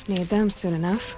Need them soon enough.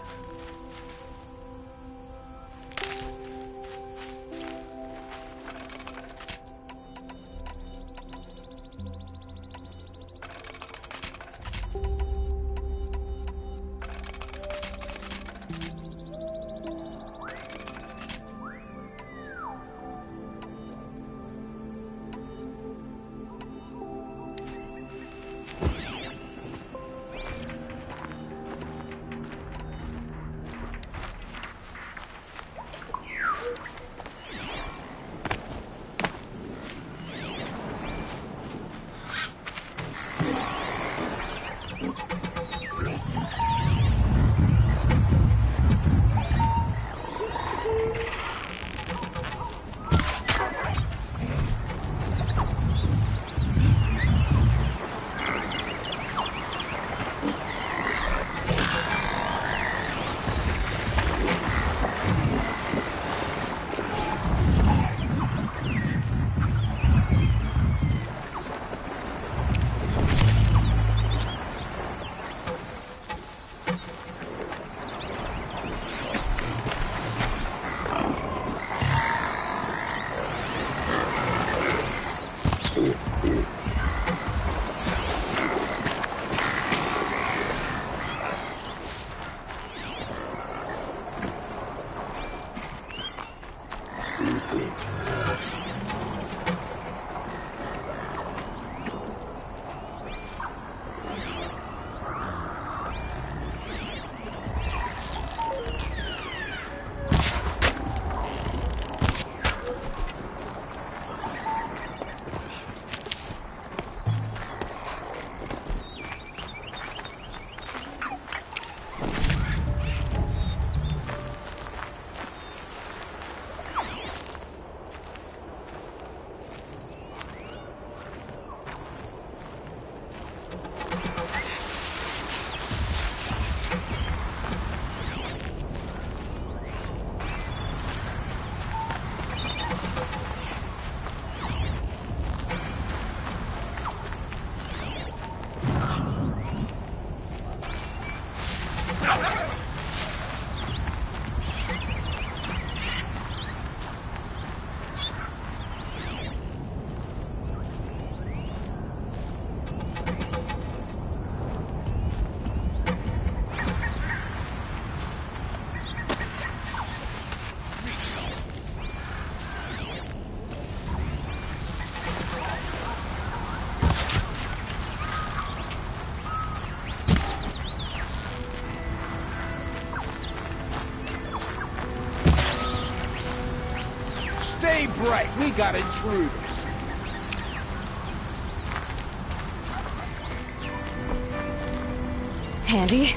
Stay bright, we got intruders. Handy?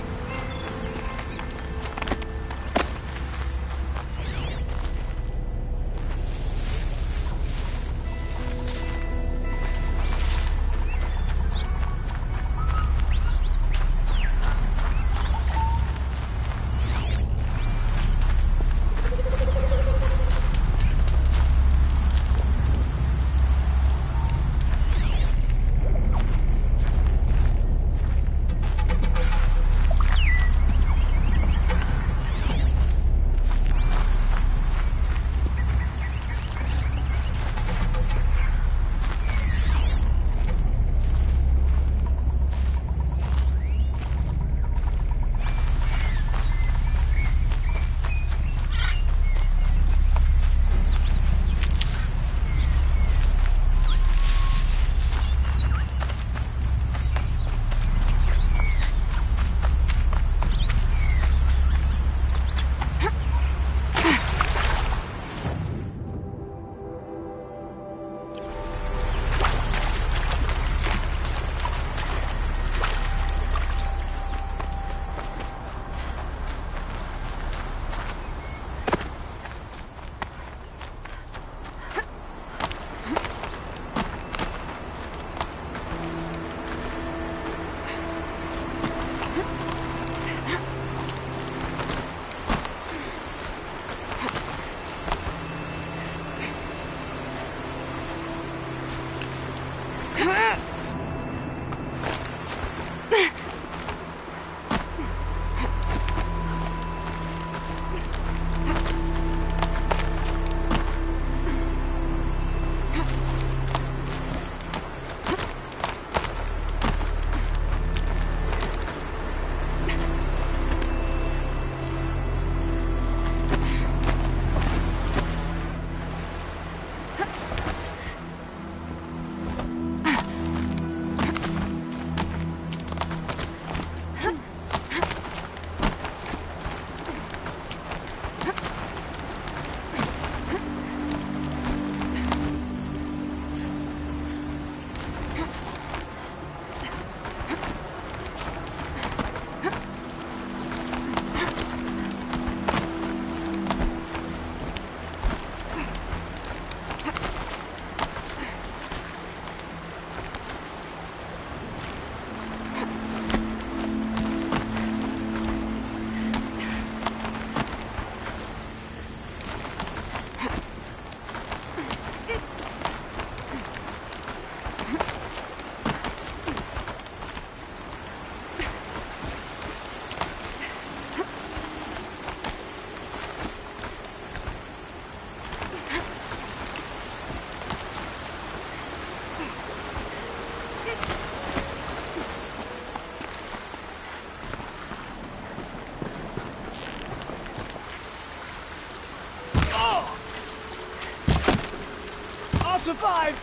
survive!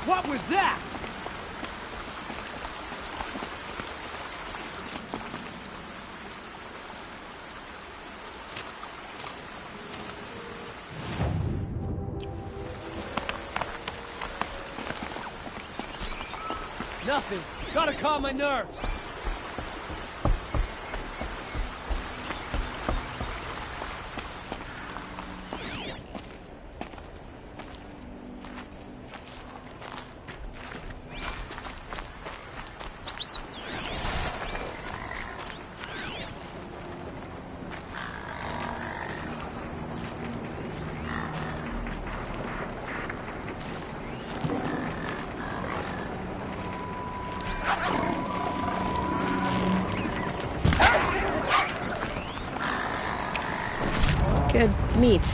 What was that? Nothing. Gotta calm my nerves. Good meat.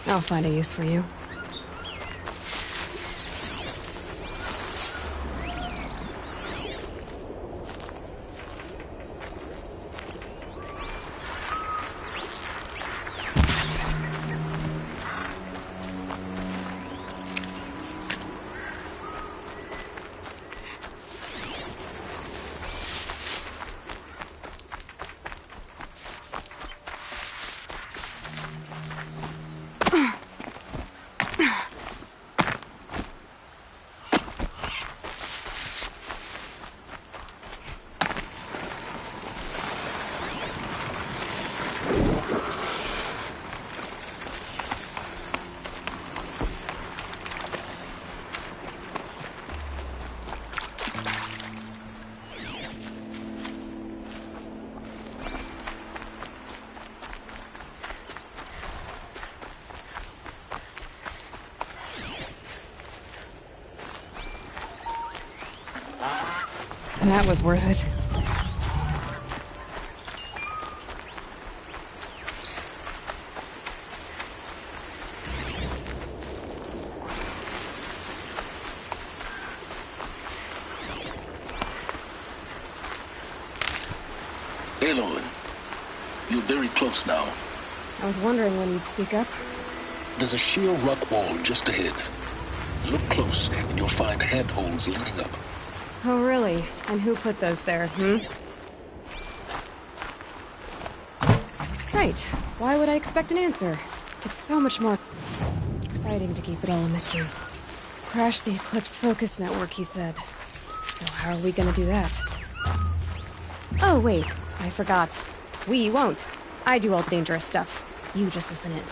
I'll find a use for you. That was worth it. Aloy, you're very close now. I was wondering when you'd speak up. There's a sheer rock wall just ahead. Look close and you'll find handholds leading up. Oh, really? And who put those there, Right. Why would I expect an answer? It's so much more exciting to keep it all a mystery. Crash the Eclipse Focus Network, he said. So how are we gonna do that? Oh, wait. I forgot. We won't. I do all the dangerous stuff. You just listen in.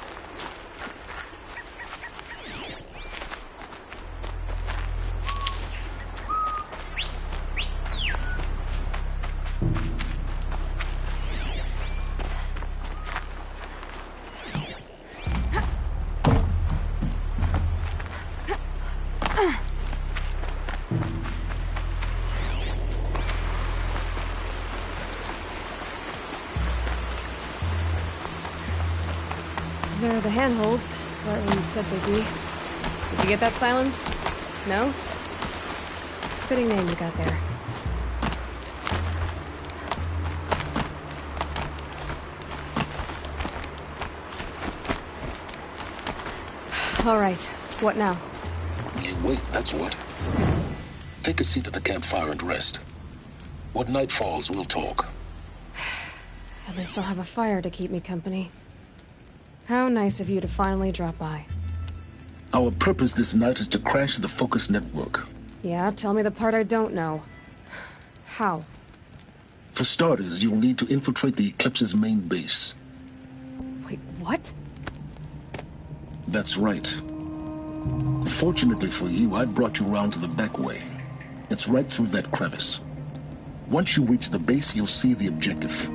They're the handholds, or at least said they'd be. Did you get that, Silence? No? Fitting name you got there. All right, what now? You wait, that's what. Take a seat at the campfire and rest. When night falls, we'll talk. At least I'll have a fire to keep me company. How nice of you to finally drop by. Our purpose this night is to crash the Focus network. Yeah, tell me the part I don't know. How? For starters, you'll need to infiltrate the Eclipse's main base. Wait, what? That's right. Fortunately for you, I brought you around to the back way. It's right through that crevice. Once you reach the base, you'll see the objective.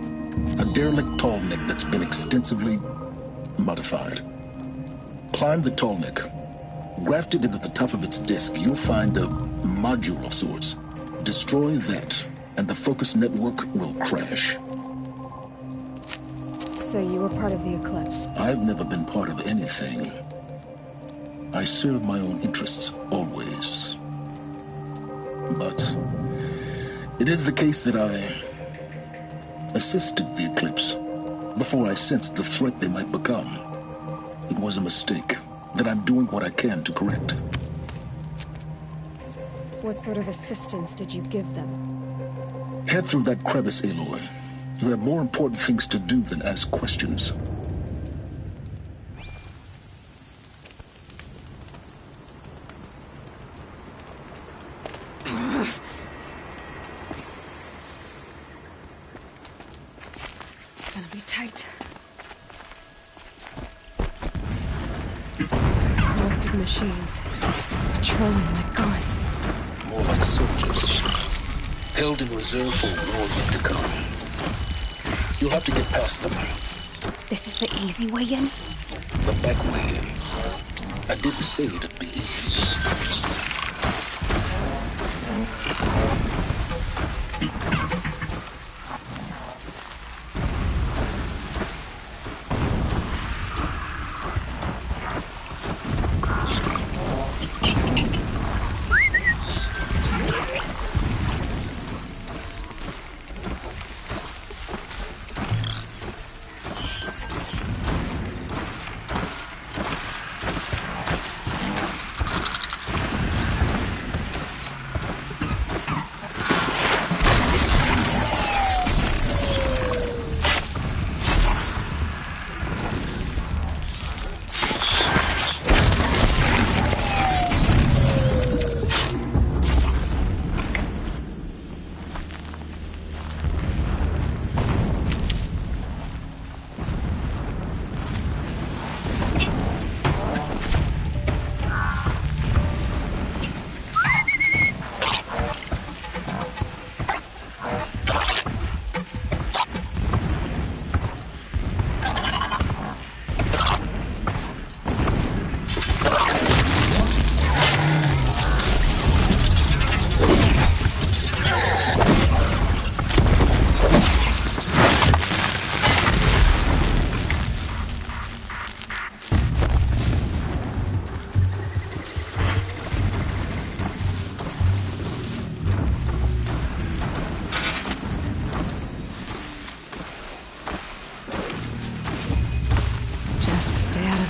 A derelict tall neck that's been extensively modified. Climb the tall neck. Grafted into the top of its disk, you'll find a module of sorts. Destroy that, and the Focus network will crash. So you were part of the Eclipse? I've never been part of anything. I serve my own interests, always. But it is the case that I assisted the Eclipse before I sensed the threat they might become. It was a mistake that I'm doing what I can to correct. What sort of assistance did you give them? Head through that crevice, Aloy. You have more important things to do than ask questions. Gonna be tight. Corrupted machines. Patrolling like guards. More like soldiers. Held in reserve for war yet to come. You'll have to get past them. This is the easy way in? The back way in. I didn't say it'd be easy.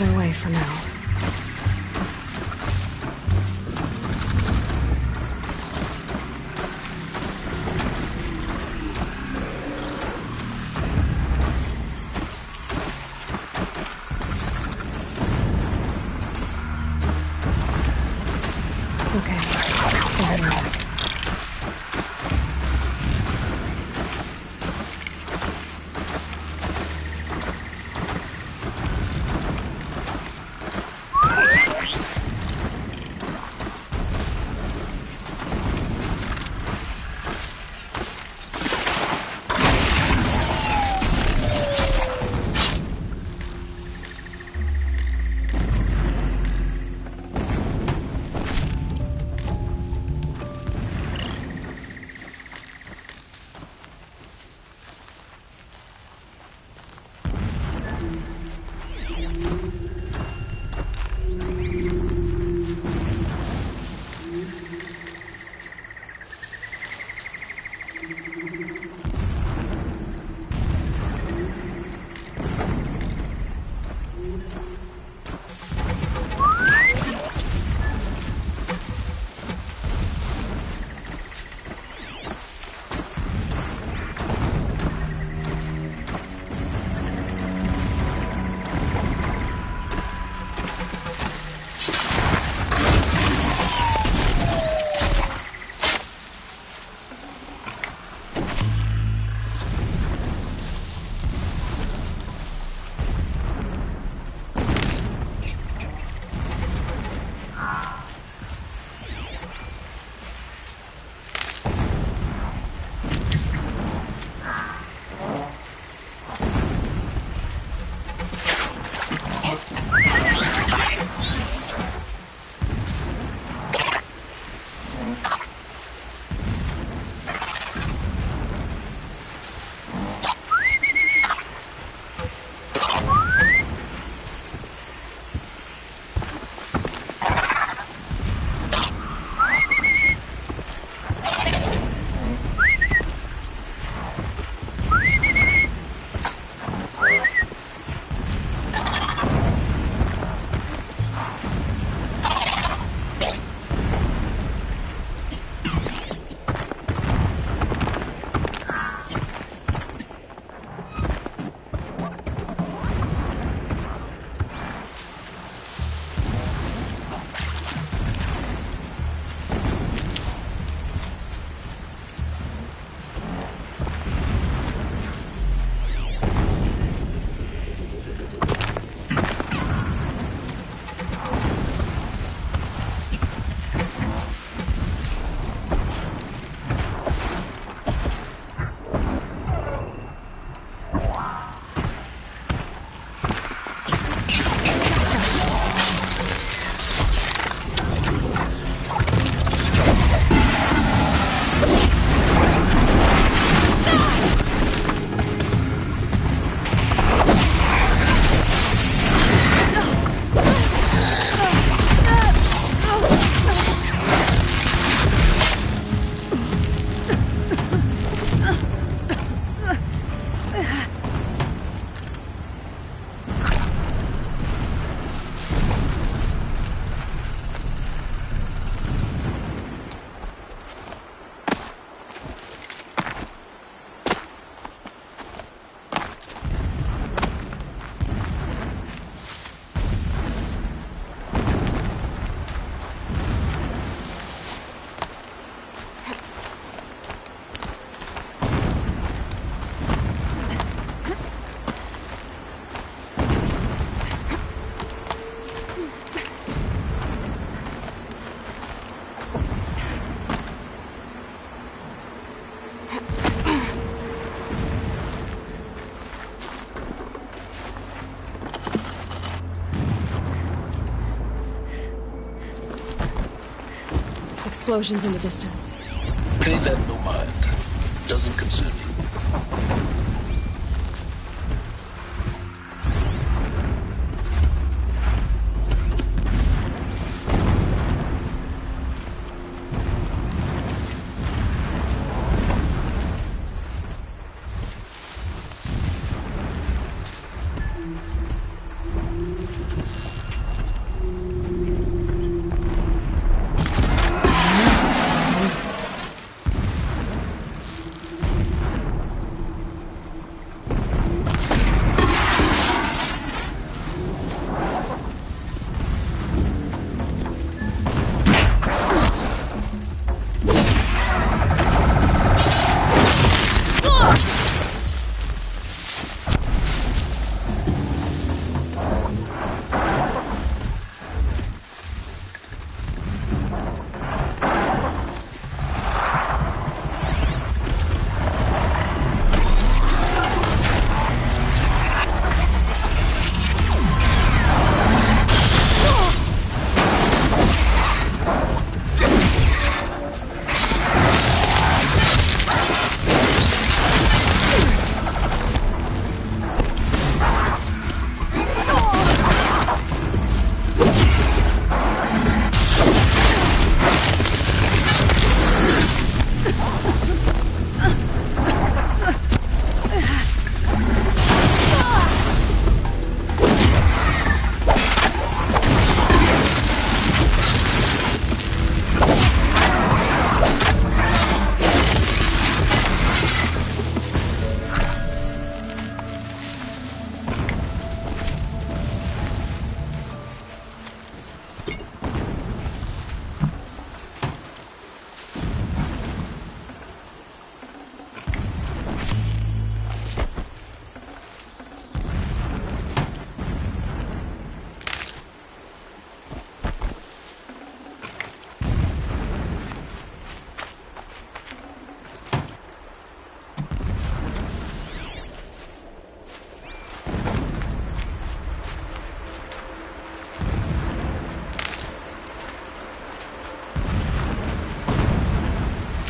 Other way for now. Okay. Go ahead. Explosions in the distance. Pay that no mind. Doesn't concern you.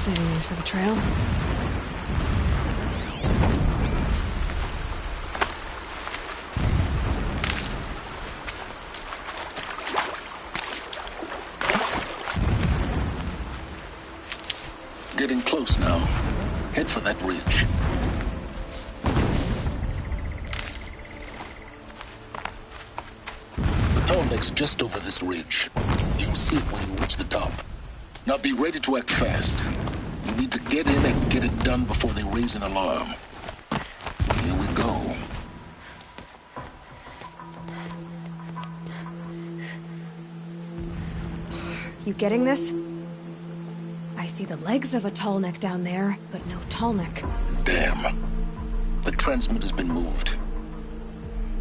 Saving these for the trail. Getting close now. Head for that ridge. The tall neck's just over this ridge. You'll see it when you reach the top. Now be ready to act fast. You need to get in and get it done before they raise an alarm. Here we go. You getting this? I see the legs of a tall neck down there, but no tall neck. Damn. The transmitter's been moved.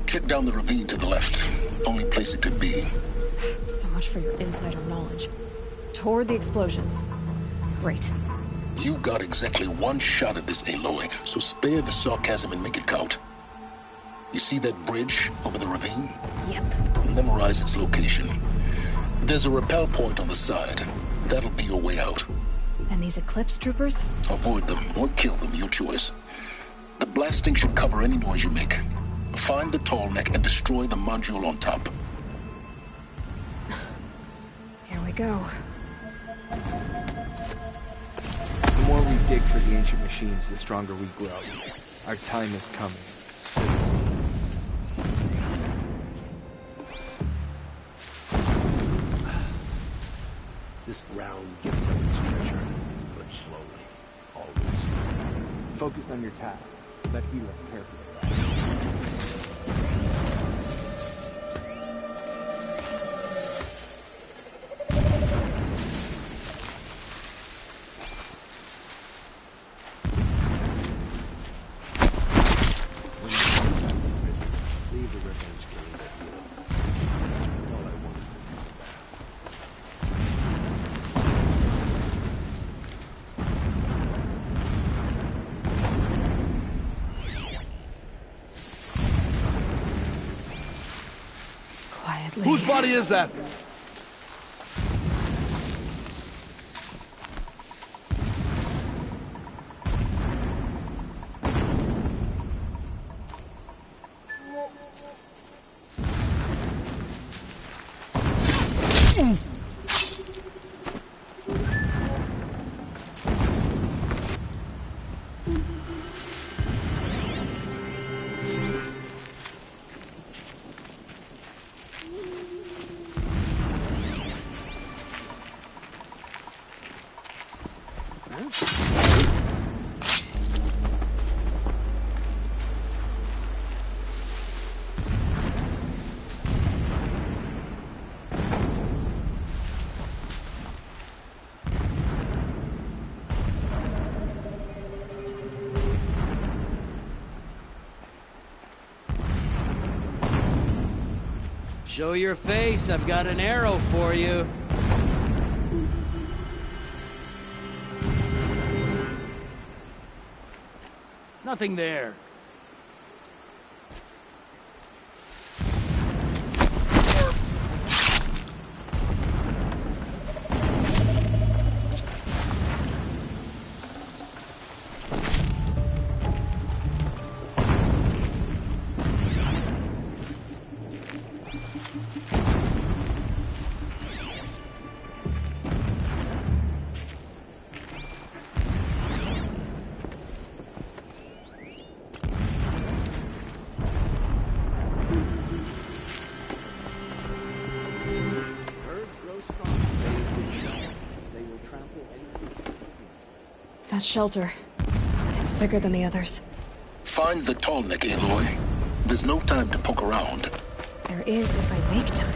Check down the ravine to the left. Only place it could be. So much for your insider knowledge. Toward the explosions. Great. You got exactly one shot at this, Aloy, so spare the sarcasm and make it count. You see that bridge over the ravine? Yep. Memorize its location. There's a rappel point on the side. That'll be your way out. And these Eclipse troopers? Avoid them or kill them, your choice. The blasting should cover any noise you make. Find the tall neck and destroy the module on top. Here we go. The more we dig for the ancient machines, the stronger we grow. Our time is coming. Soon. This ground gives up its treasure, but slowly, always. Focus on your tasks. Let Helis care for the rest. Leave the revenge game at Helis. All I wanted to know about. quietly. Whose body is that? Show your face, I've got an arrow for you. Nothing there. That shelter. It's bigger than the others. Find the tall neck, Aloy. There's no time to poke around. There is if I make time.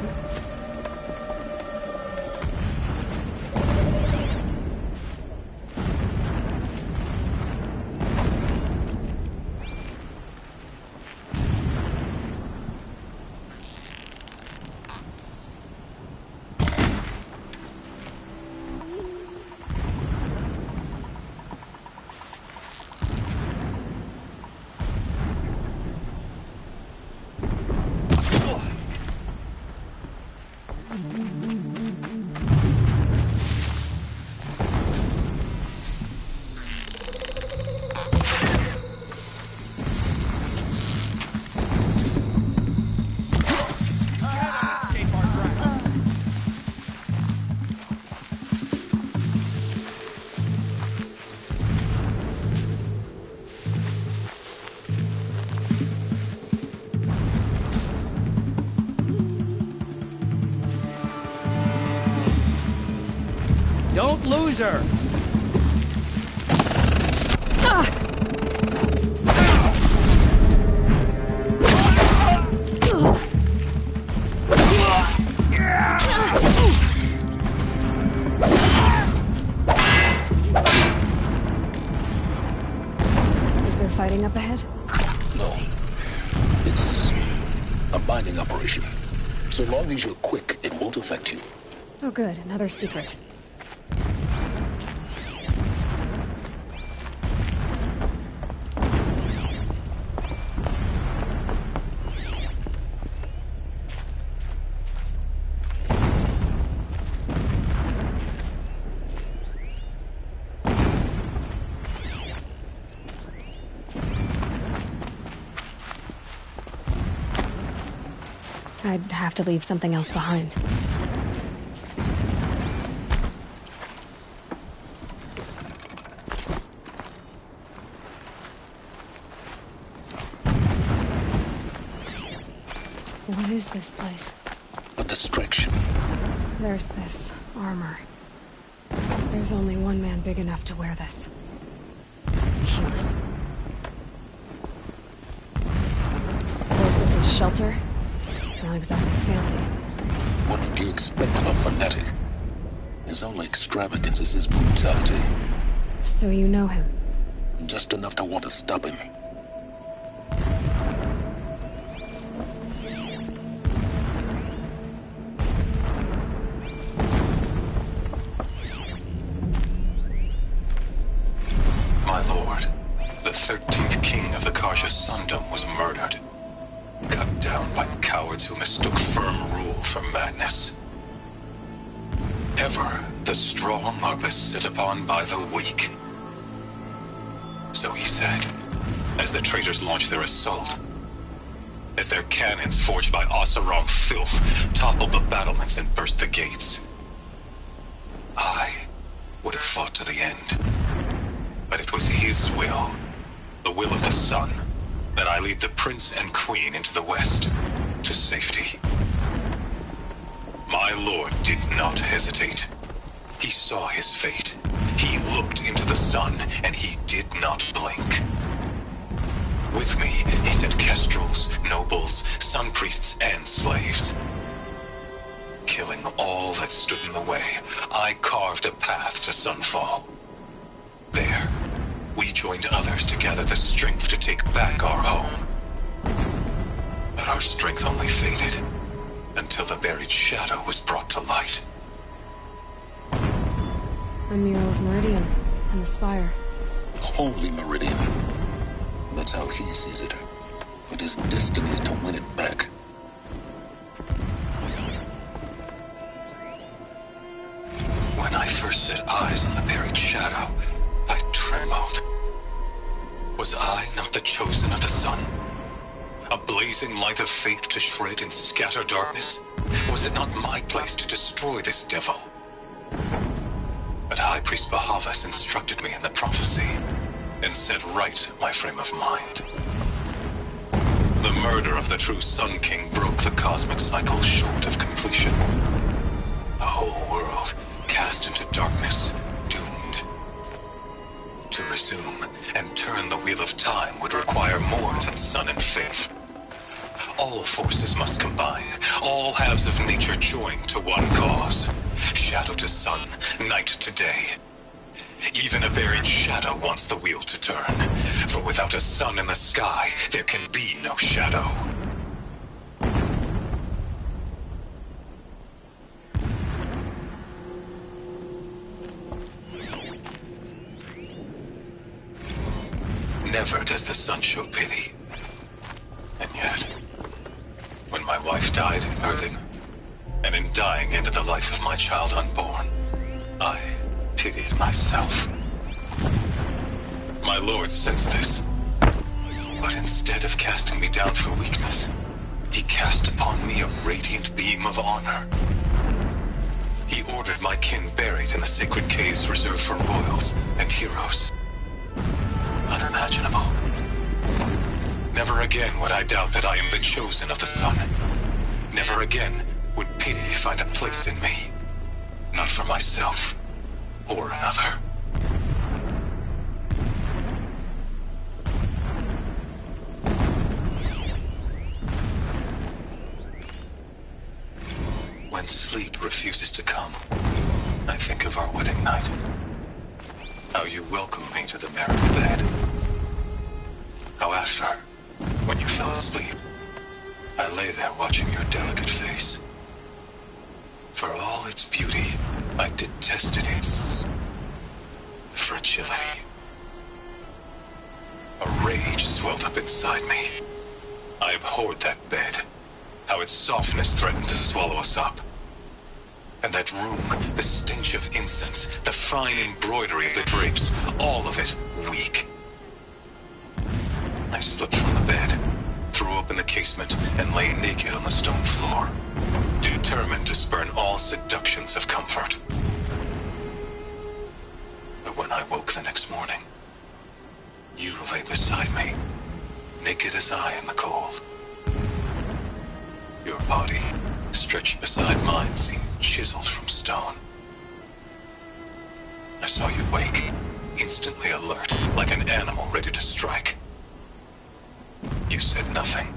Don't lose her! Is there fighting up ahead? No. It's a mining operation. So long as you're quick, it won't affect you. Oh good, another secret. I'd have to leave something else behind. What is this place? A distraction. There's this armor. There's only one man big enough to wear this. Helis. This is his shelter? Not exactly fancy. What did you expect of a fanatic? His only extravagance is his brutality. So you know him? Just enough to want to stop him. My lord, the 13th king of the Karja Sundom was murdered. cut down by cowards who mistook firm rule for madness. Ever the strong are beset upon by the weak. So he said, as the traitors launched their assault, as their cannons forged by Oseram filth toppled the battlements and burst the gates. I would have fought to the end. But it was his will, the will of the sun, that I lead the prince and queen into the west, to safety. My lord did not hesitate. He saw his fate. He looked into the sun, and he did not blink. With me, he sent kestrels, nobles, sun priests, and slaves. Killing all that stood in the way, I carved a path to Sunfall. There, we joined others to gather the strength to take back our home. But our strength only faded until the buried shadow was brought to light. A mural of Meridian and the spire. Holy Meridian. That's how he sees it. It is destiny to win it back. When I first set eyes on the buried shadow, I trembled. Was I not the chosen of the sun? A blazing light of faith to shred and scatter darkness? Was it not my place to destroy this devil? But High Priest Bahavas instructed me in the prophecy, and set right my frame of mind. The murder of the true Sun King broke the cosmic cycle short of completion. A whole world cast into darkness, doomed. To resume and turn the wheel of time would require more than sun and faith. All forces must combine, all halves of nature join to one cause. Shadow to sun, night to day. Even a buried shadow wants the wheel to turn, for without a sun in the sky, there can be no shadow. Never does the sun show pity. And yet, when my wife died in birthing, and in dying ended the life of my child unborn, I pitied myself. My lord sensed this, but instead of casting me down for weakness, he cast upon me a radiant beam of honor. He ordered my kin buried in the sacred caves reserved for royals and heroes. Unimaginable. Never again would I doubt that I am the chosen of the sun. Never again would pity find a place in me. Not for myself or another. When sleep refuses to come, I think of our wedding night. How you welcomed me to the marital bed. How after, when you fell asleep, I lay there watching your delicate face. For all its beauty, I detested its fragility. A rage swelled up inside me. I abhorred that bed, how its softness threatened to swallow us up. And that room, the stench of incense, the fine embroidery of the drapes, all of it weak. I slipped from the bed, threw open the casement, and lay naked on the stone floor, determined to spurn all seductions of comfort. But when I woke the next morning, you lay beside me, naked as I in the cold. Your body, stretched beside mine, seemed chiseled from stone. I saw you wake, instantly alert, like an animal ready to strike. You said nothing.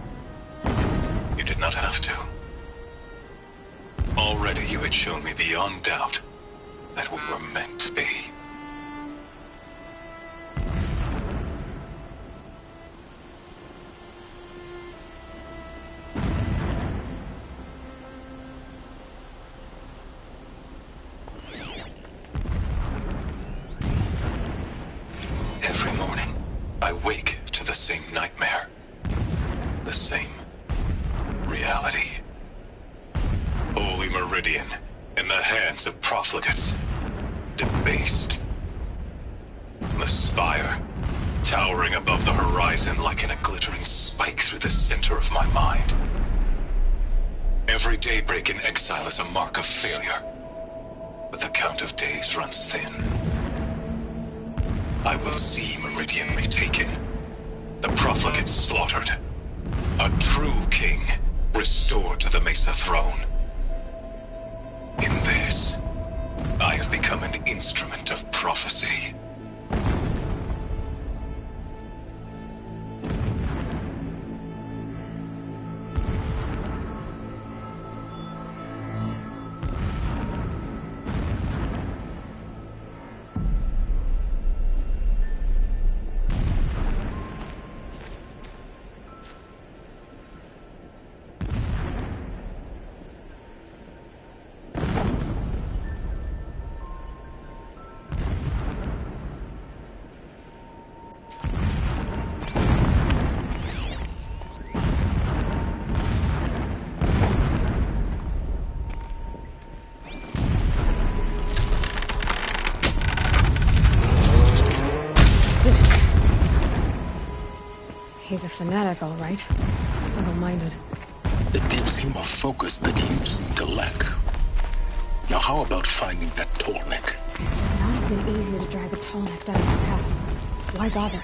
You did not have to. Already you had shown me beyond doubt that we were meant to be. Every morning, I wake to the same nightmare. The same reality. Holy Meridian, in the hands of profligates. Debased. The spire, towering above the horizon like a glittering spike through the center of my mind. Every daybreak in exile is a mark of failure, but the count of days runs thin. I will see Meridian retaken, the profligates slaughtered, a true king restored to the Mesa throne. In this, I have become an instrument of prophecy. He's a fanatic, all right. Single-minded. It gives him a focus that you seem to lack. Now how about finding that tall neck? It would not have been easy to drag the tall neck down his path. Why bother?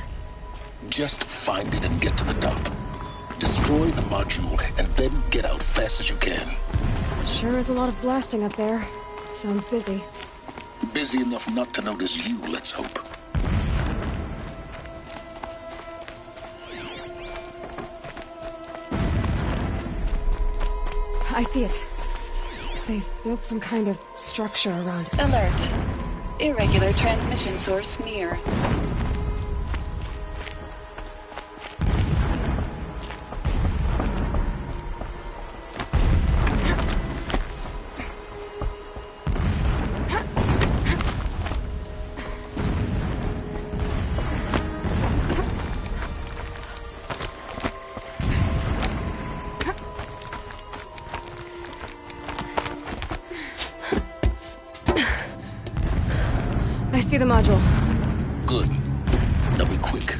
Just find it and get to the top. Destroy the module, and then get out fast as you can. Sure is a lot of blasting up there. Sounds busy. Busy enough not to notice you, let's hope. I see it. They've built some kind of structure around it. Alert. Irregular transmission source near. I see the module. Good. Now be quick.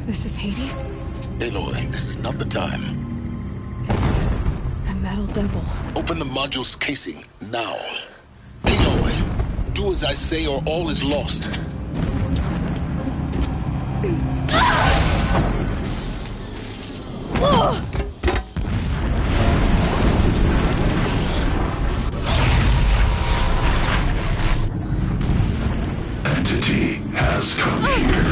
This is Hades? Aloy, this is not the time. It's a metal devil. Open the module's casing, now. Aloy, do as I say or all is lost. Entity has come here.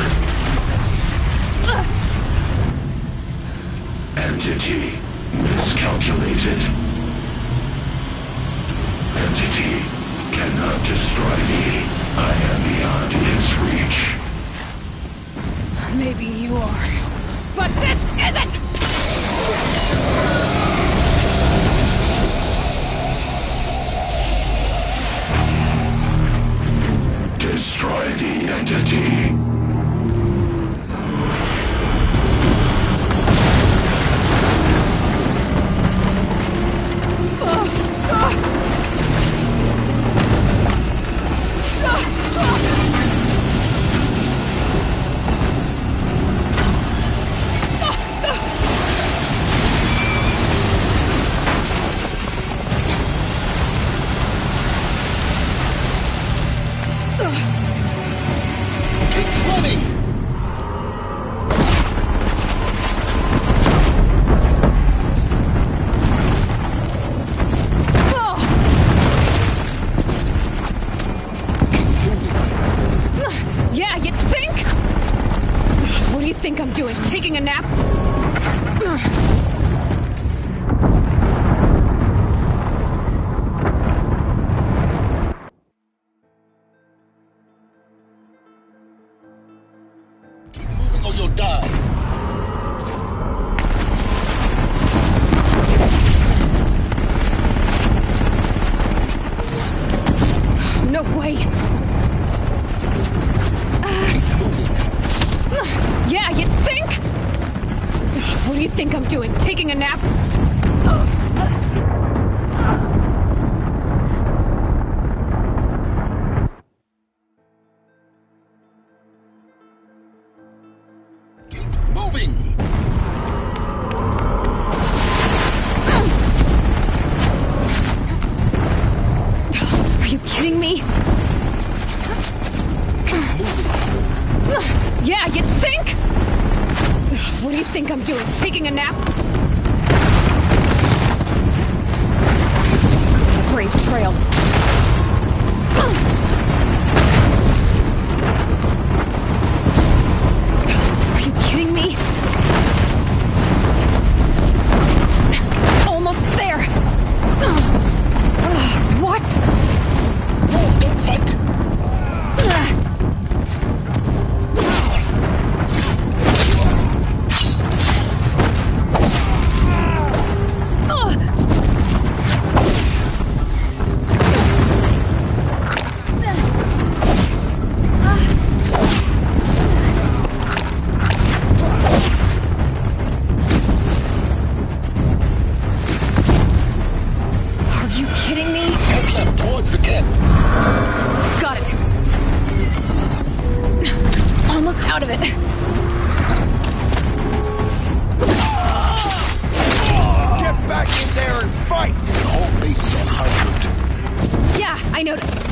Entity miscalculated. Entity cannot destroy me. I am beyond its reach. Maybe you are. But this isn't! Destroy the entity. Keep running! Yeah, you think? What do you think I'm doing? Taking a nap? Keep moving or you'll die. No way! Keep moving. Yeah, you think? taking a nap? Moving! Are you kidding me? Yeah, you think? What do you think I'm doing? Taking a nap? Brave trail. Are you kidding me? Almost there. What? No, don't fight! Are you kidding me? Head left towards the camp. Got it. Almost out of it. Get back in there and fight! The whole base is on high alert. Yeah, I noticed.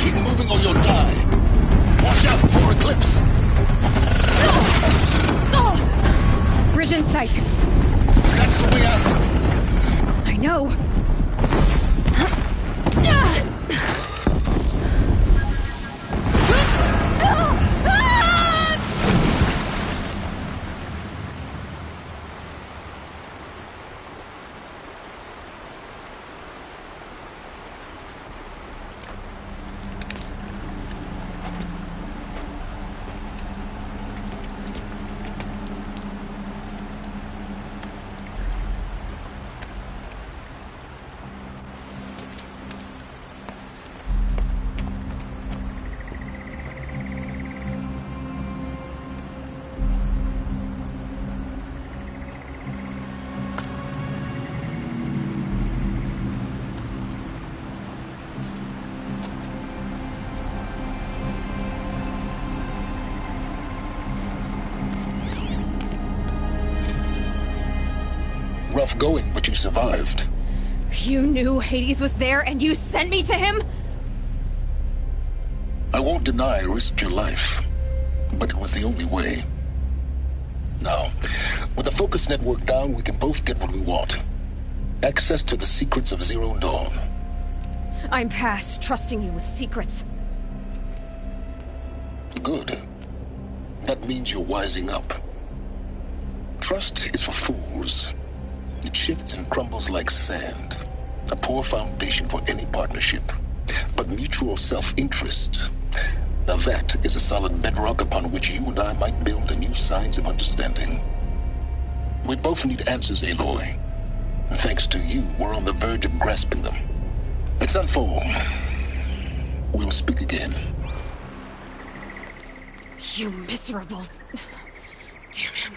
Keep moving or you'll die. Watch out for Eclipse. Bridge in sight. That's the way out. I know. Rough going, but you survived. You knew Hades was there and you sent me to him? I won't deny I risked your life, but it was the only way. Now, with the focus network down, we can both get what we want. Access to the secrets of Zero Dawn. I'm past trusting you with secrets. Good. That means you're wising up. Trust is for fools. It shifts and crumbles like sand. A poor foundation for any partnership. But mutual self-interest, now that is a solid bedrock upon which you and I might build new signs of understanding. We both need answers, Aloy. And thanks to you, we're on the verge of grasping them. Let's unfold. We'll speak again. You miserable... Damn him.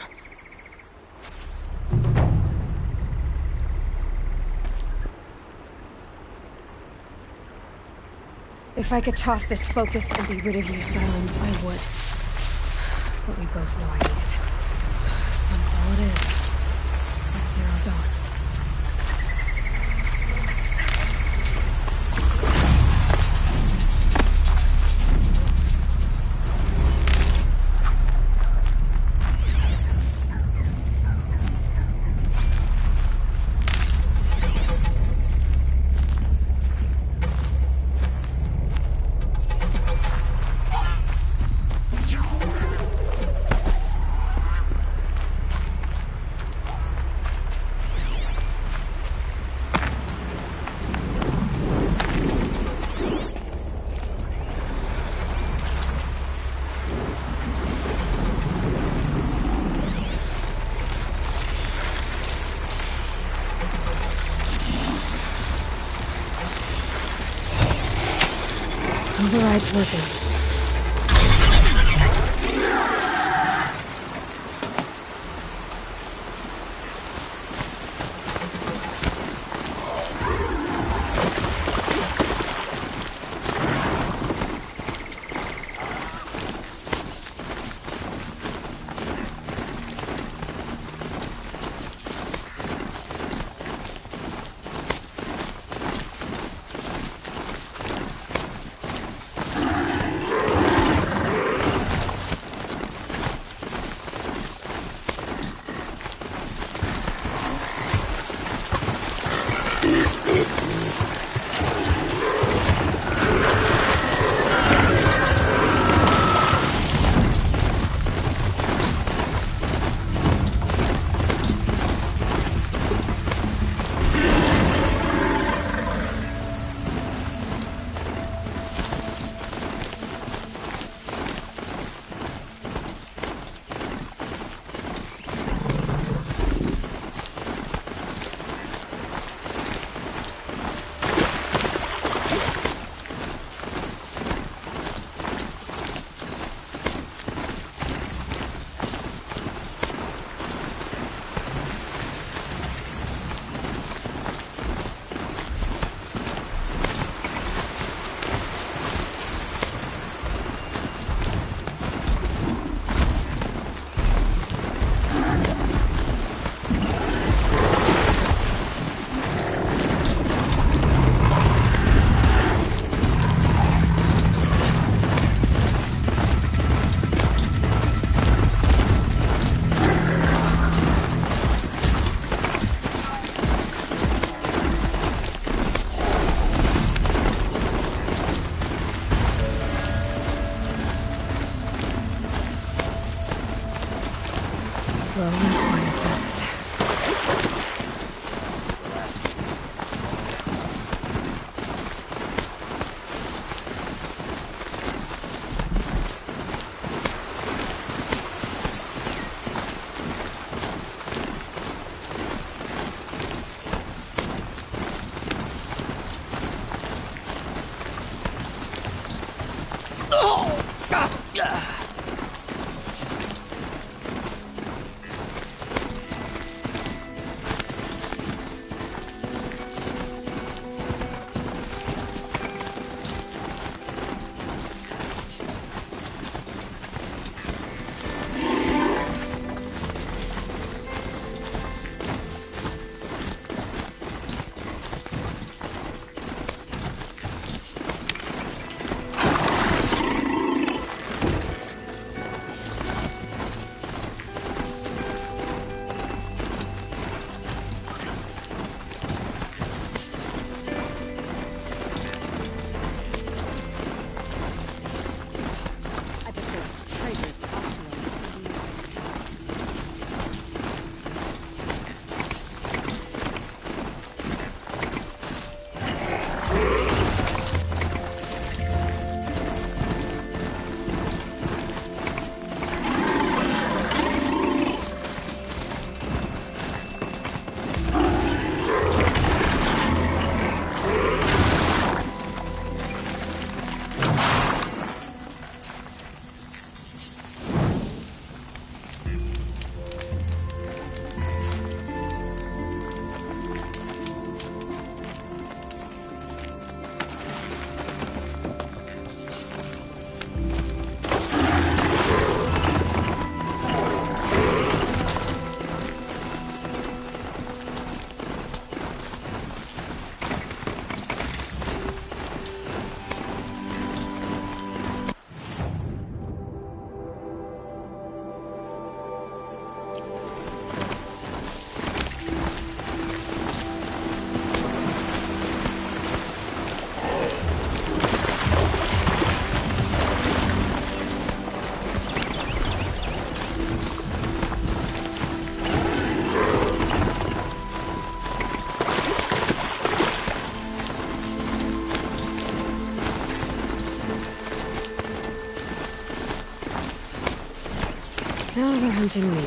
If I could toss this focus and be rid of you, Silence, I would. But we both know I need it. Sunfall it is. At Zero Dawn. Override's working. and quiet does it. Now they're hunting me.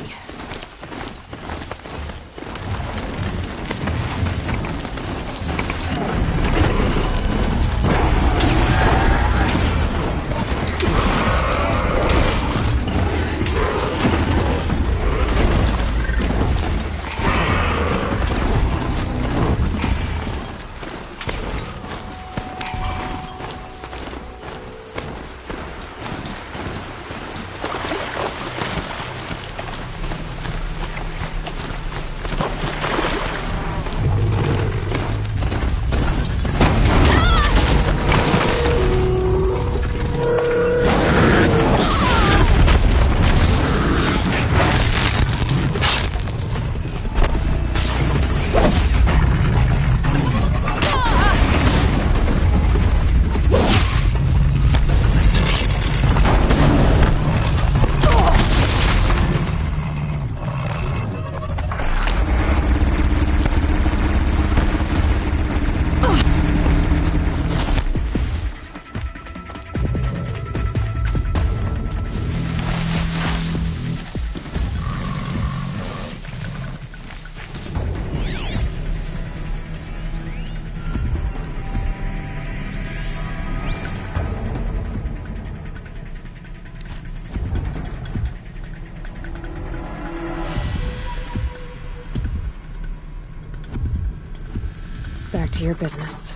Back to your business.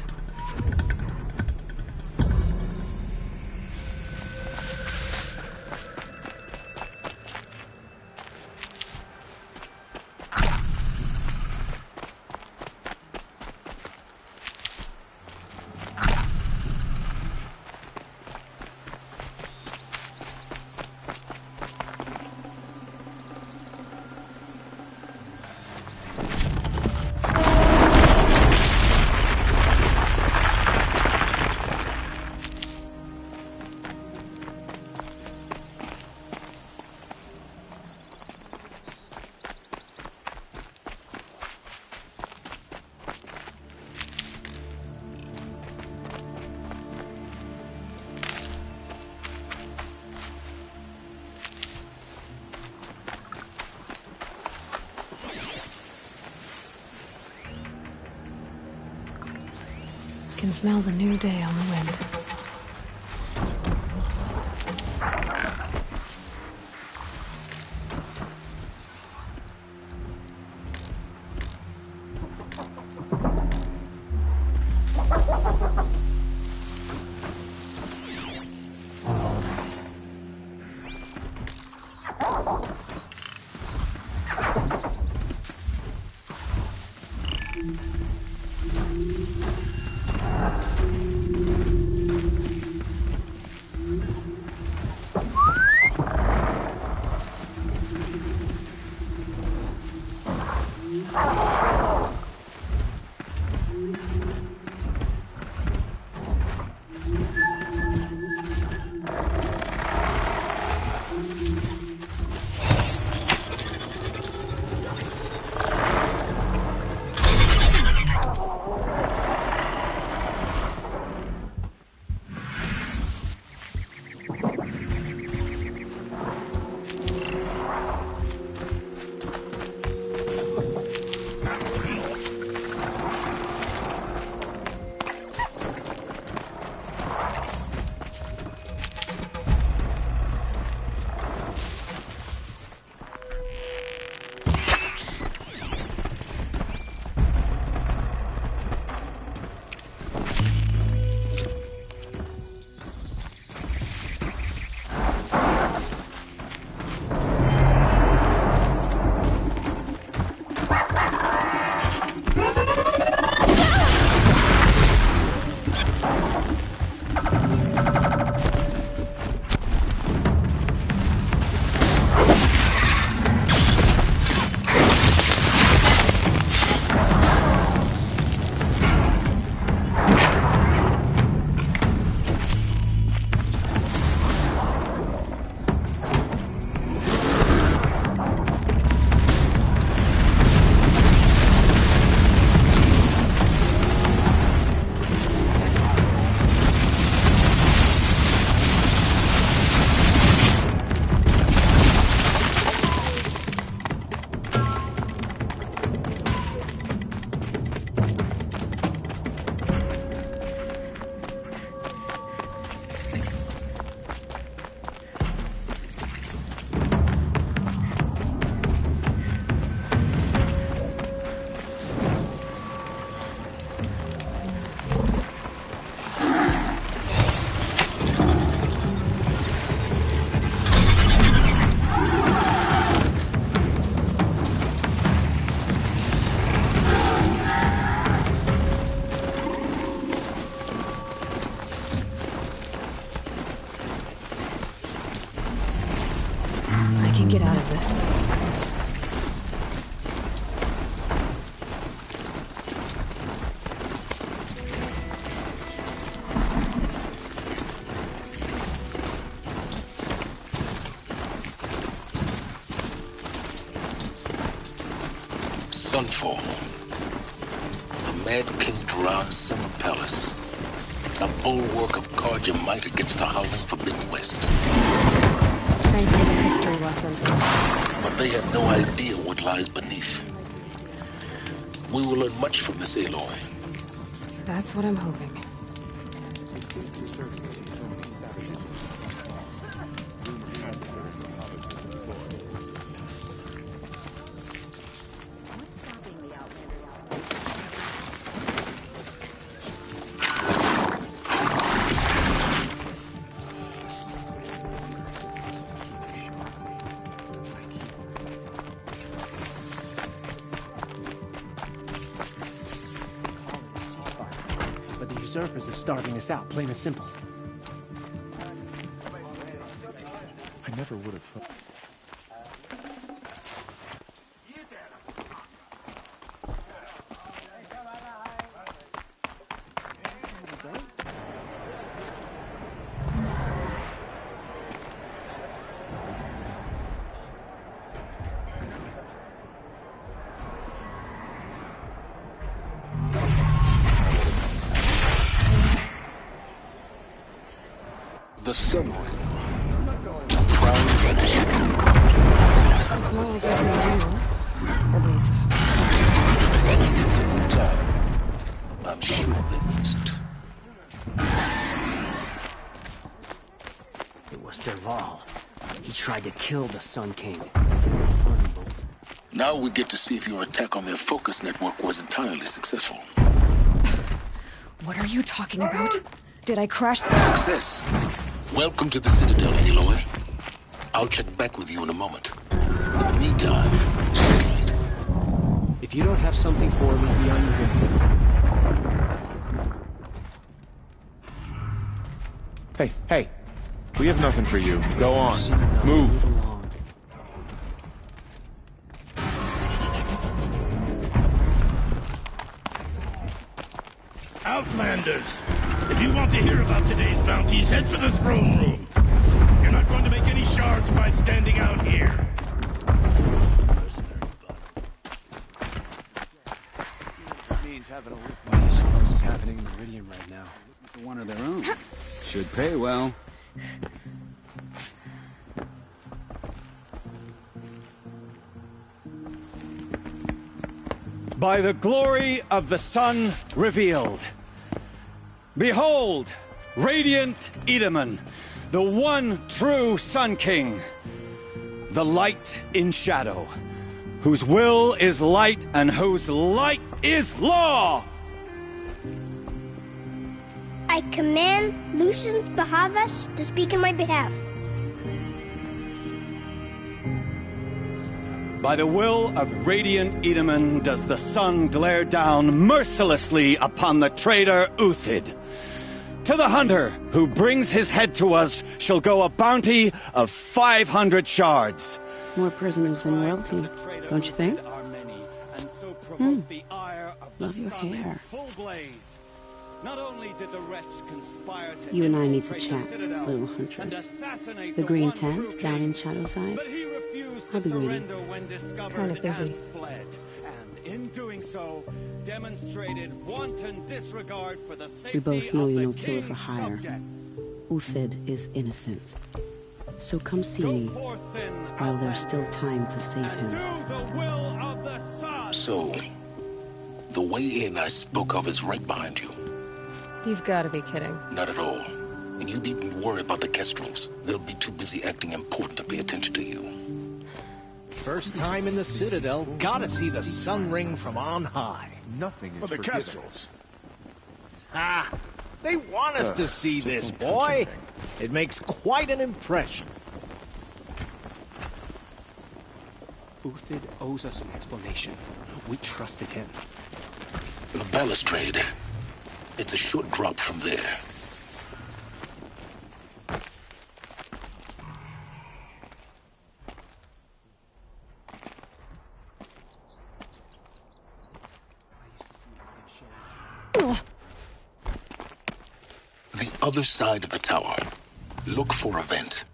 can smell the new day on the wind. Get out of this. Sunfall. The Mad King Duran Summer Palace. A bulwark of guard your might against the howling Forbidden West. Thanks for the history lesson. But they have no idea what lies beneath. We will learn much from this Aloy. That's what I'm hoping. Usurpers are starving us out, plain and simple. I never would have thought. The Sun Ring. Crown tradition. It's not like this in the manual. At least. Time. I'm sure there isn't. Carlos Derval. He tried to kill the Sun King. Now we get to see if your attack on their focus network was entirely successful. What are you talking about? Did I crash the... Success. Welcome to the Citadel, Aloy. I'll check back with you in a moment. In the meantime, circulate. If you don't have something for me, be on your way. Hey. We have nothing for you. Go on. Move. Outlanders, if you want to hear about today's bounties, head for the throne room. You're not going to make any shards by standing out here. What do you suppose is happening in Meridian right now? One of their own. Should pay well. By the glory of the sun revealed. Behold, radiant Edaman, the one true Sun King. The light in shadow, whose will is light and whose light is law! I command Lucius Bahavas to speak in my behalf. By the will of radiant Edaman does the sun glare down mercilessly upon the traitor Uthid. To the hunter who brings his head to us shall go a bounty of 500 shards. More prisoners than royalty, don't you think? Love your hair. Not only did the wretch conspire to You and I need to chat, little huntress. The green tent down in Shadowside. I'll be waiting. Kind of busy. And in doing so, demonstrated wanton disregard for the safety We both know of you're the no killer for king's hire. subjects. Uthid is innocent. So come see me while there's still time to save him. So, the way in I spoke of is right behind you. You've got to be kidding. Not at all. And you needn't worry about the Kestrels. They'll be too busy acting important to pay attention to you. First time in the Citadel, gotta see the sun ring from on high. Nothing is For the forgiven. Kestrels. Ah, they want us to see just this, don't touch boy. anything. It makes quite an impression. Uthid owes us an explanation. We trusted him. The balustrade. It's a short drop from there. The other side of the tower. Look for a vent.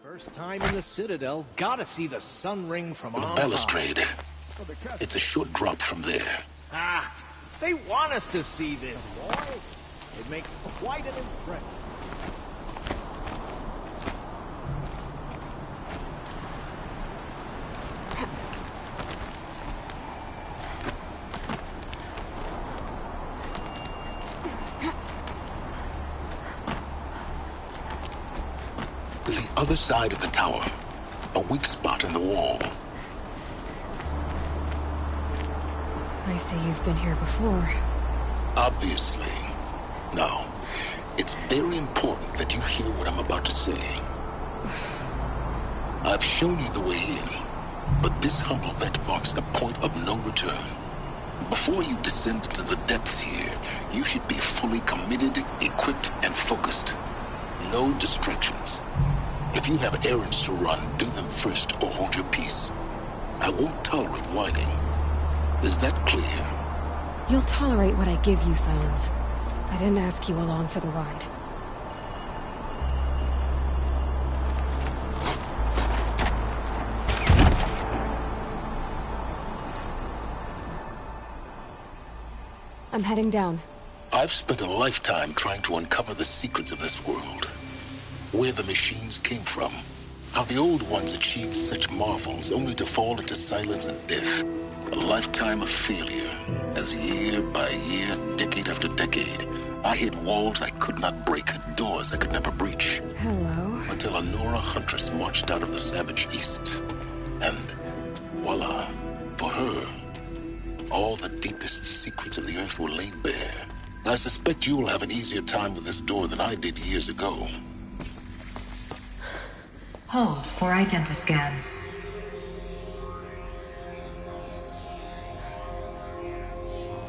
First time in the Citadel, gotta see the sun ring from on high. Balustrade. It's a short drop from there. Ah, they want us to see this, boy. It makes quite an impression. The other side of the tower. A weak spot in the wall. I see you've been here before. Obviously. Now, it's very important that you hear what I'm about to say. I've shown you the way in, but this humble vent marks a point of no return. Before you descend into the depths here, you should be fully committed, equipped, and focused. No distractions. If you have errands to run, do them first or hold your peace. I won't tolerate whining. Is that clear? You'll tolerate what I give you, Silence. I didn't ask you along for the ride. I'm heading down. I've spent a lifetime trying to uncover the secrets of this world. Where the machines came from. How the old ones achieved such marvels only to fall into silence and death. A lifetime of failure, as year by year, decade after decade, I hit walls I could not break, doors I could never breach. Hello. Until a Nora huntress marched out of the savage east. And voila, for her, all the deepest secrets of the earth were laid bare. I suspect you will have an easier time with this door than I did years ago. Hold for identiscan.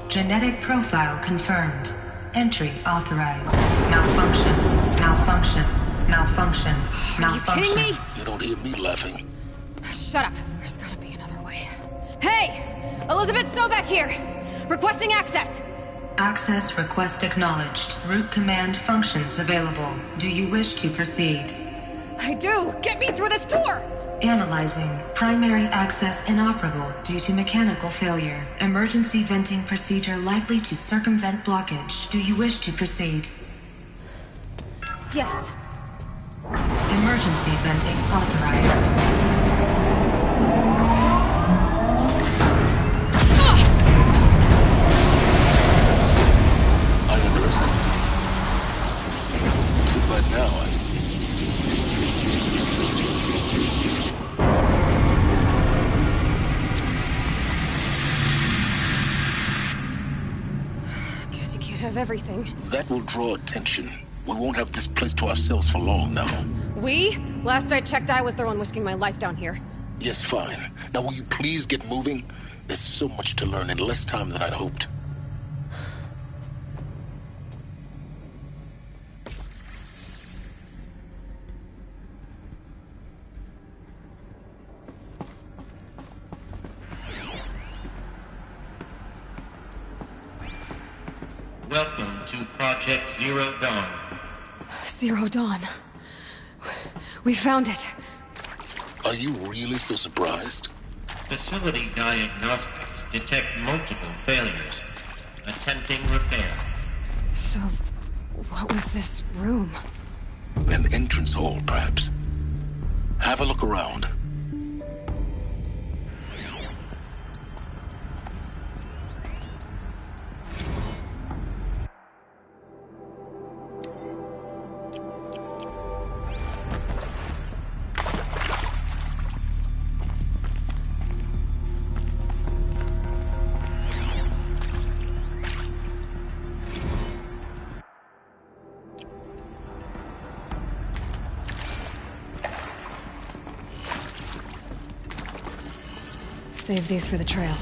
Genetic profile confirmed. Entry authorized. Malfunction. Malfunction. Malfunction. Malfunction. Are you kidding me? You don't hear me laughing. Shut up. There's gotta be another way. Hey! Elizabeth Sobek here! Requesting access! Access request acknowledged. Root command functions available. Do you wish to proceed? I do! Get me through this door! Analyzing. Primary access inoperable due to mechanical failure. Emergency venting procedure likely to circumvent blockage. Do you wish to proceed? Yes. Emergency venting authorized. I understand. Too bad now Guess you can't have everything. That will draw attention. We won't have this place to ourselves for long now. We? Last I checked, I was the one risking my life down here. Yes, fine. Now will you please get moving? There's so much to learn in less time than I'd hoped. Welcome to Project Zero Dawn. Zero Dawn. We found it. Are you really so surprised? Facility diagnostics detect multiple failures. Attempting repair. So, what was this room? An entrance hall, perhaps. Have a look around. Save these for the trail.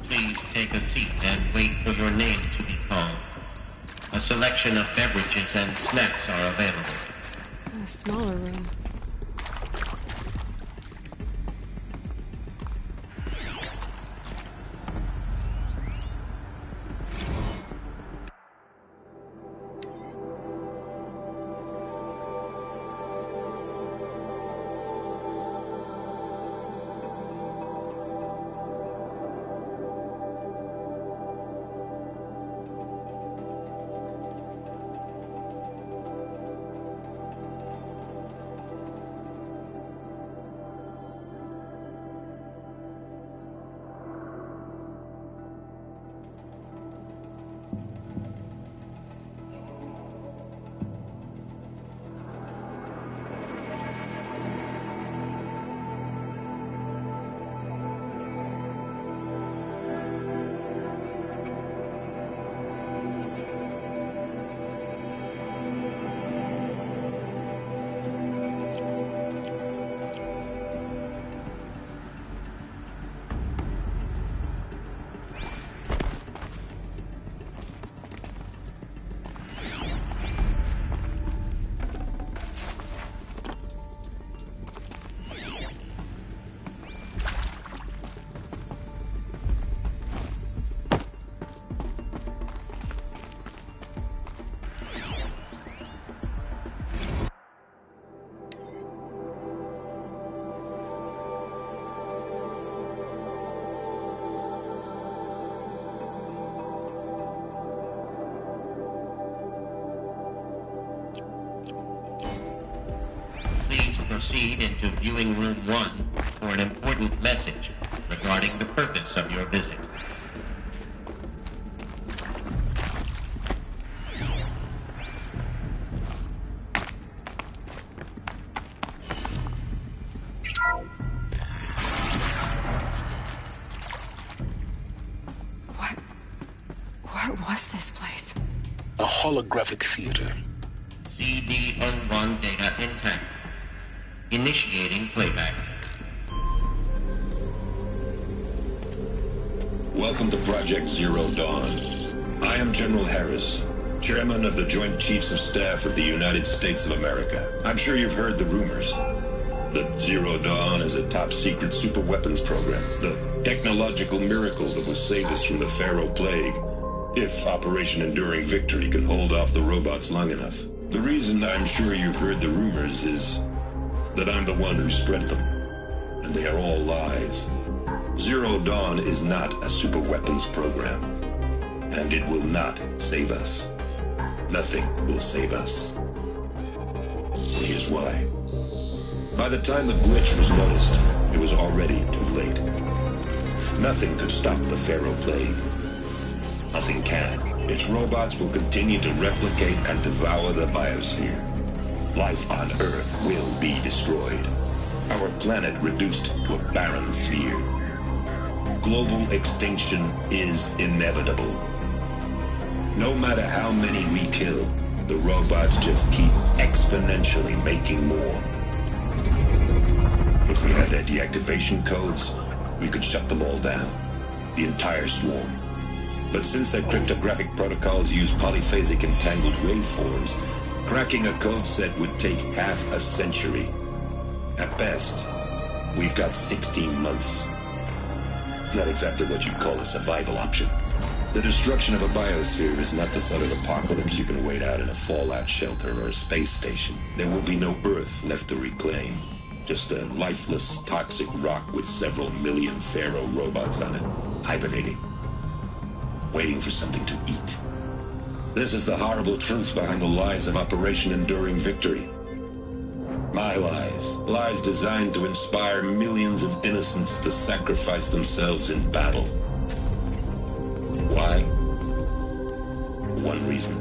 Please take a seat and wait for your name to be called. A selection of beverages and snacks are available. A smaller room. proceed into viewing room 1 for an important message regarding the purpose of your visit. What was this place? A holographic theater. CD01 data intact. Initiating playback. Welcome to Project Zero Dawn. I am General Harris, Chairman of the Joint Chiefs of Staff of the United States of America. I'm sure you've heard the rumors that Zero Dawn is a top-secret superweapons program, the technological miracle that will save us from the Pharaoh Plague, if Operation Enduring Victory can hold off the robots long enough. The reason I'm sure you've heard the rumors is that I'm the one who spread them, and they are all lies. Zero Dawn is not a superweapons program, and it will not save us. Nothing will save us. Here's why. By the time the glitch was noticed, it was already too late. Nothing could stop the Pharaoh Plague. Nothing can. Its robots will continue to replicate and devour the biosphere. Life on Earth will be destroyed. Our planet reduced to a barren sphere. Global extinction is inevitable. No matter how many we kill, the robots just keep exponentially making more. If we had their deactivation codes, we could shut them all down. The entire swarm. But since their cryptographic protocols use polyphasic entangled waveforms, cracking a code set would take half a century. At best, we've got 16 months. Not exactly what you'd call a survival option. The destruction of a biosphere is not the sort of apocalypse you can wait out in a fallout shelter or a space station. There will be no Earth left to reclaim. Just a lifeless, toxic rock with several million Pharaoh robots on it, hibernating, waiting for something to eat. This is the horrible truth behind the lies of Operation Enduring Victory. My lies. Lies designed to inspire millions of innocents to sacrifice themselves in battle. Why? One reason.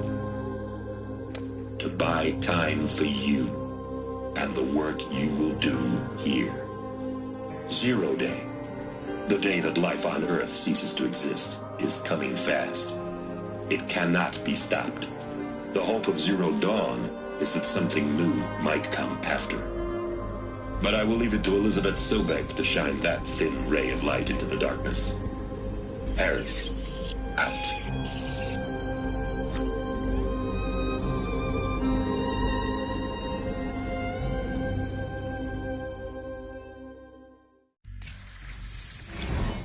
To buy time for you and the work you will do here. Zero Day, the day that life on Earth ceases to exist, is coming fast. It cannot be stopped. The hope of Zero Dawn is that something new might come after. But I will leave it to Elizabeth Sobek to shine that thin ray of light into the darkness. Harris, out.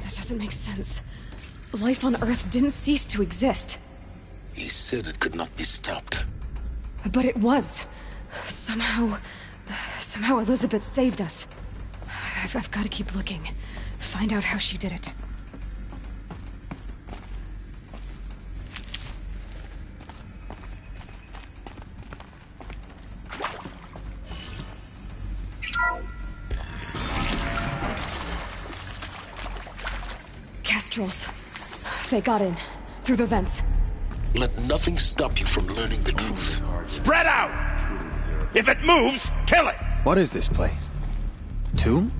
That doesn't make sense. Life on Earth didn't cease to exist. He said it could not be stopped. But it was. Somehow Elizabeth saved us. I've got to keep looking. Find out how she did it. Kestrels. They got in. Through the vents. Let nothing stop you from learning the truth. Spread out! If it moves, kill it! What is this place? Tomb?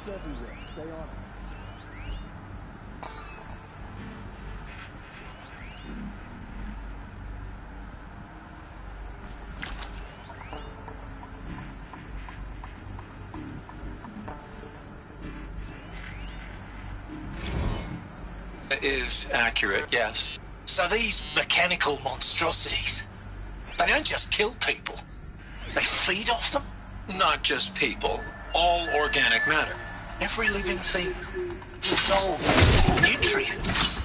everywhere. Stay on it. Is accurate, yes. So these mechanical monstrosities, they don't just kill people. They feed off them? Not just people, all organic matter. Every living thing dissolved nutrients.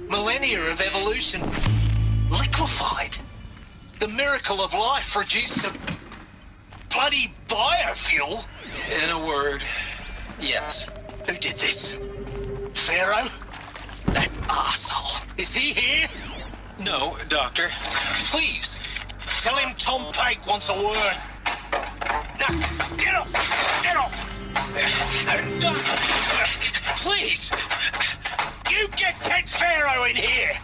Millennia of evolution liquefied. The miracle of life reduced to bloody biofuel. In a word, yes. Who did this? Pharaoh? That arsehole. Is he here? No, Doctor. Please, tell him Tom Pake wants a word. Now, get off! Get off! Please! You get Ted Pharaoh in here!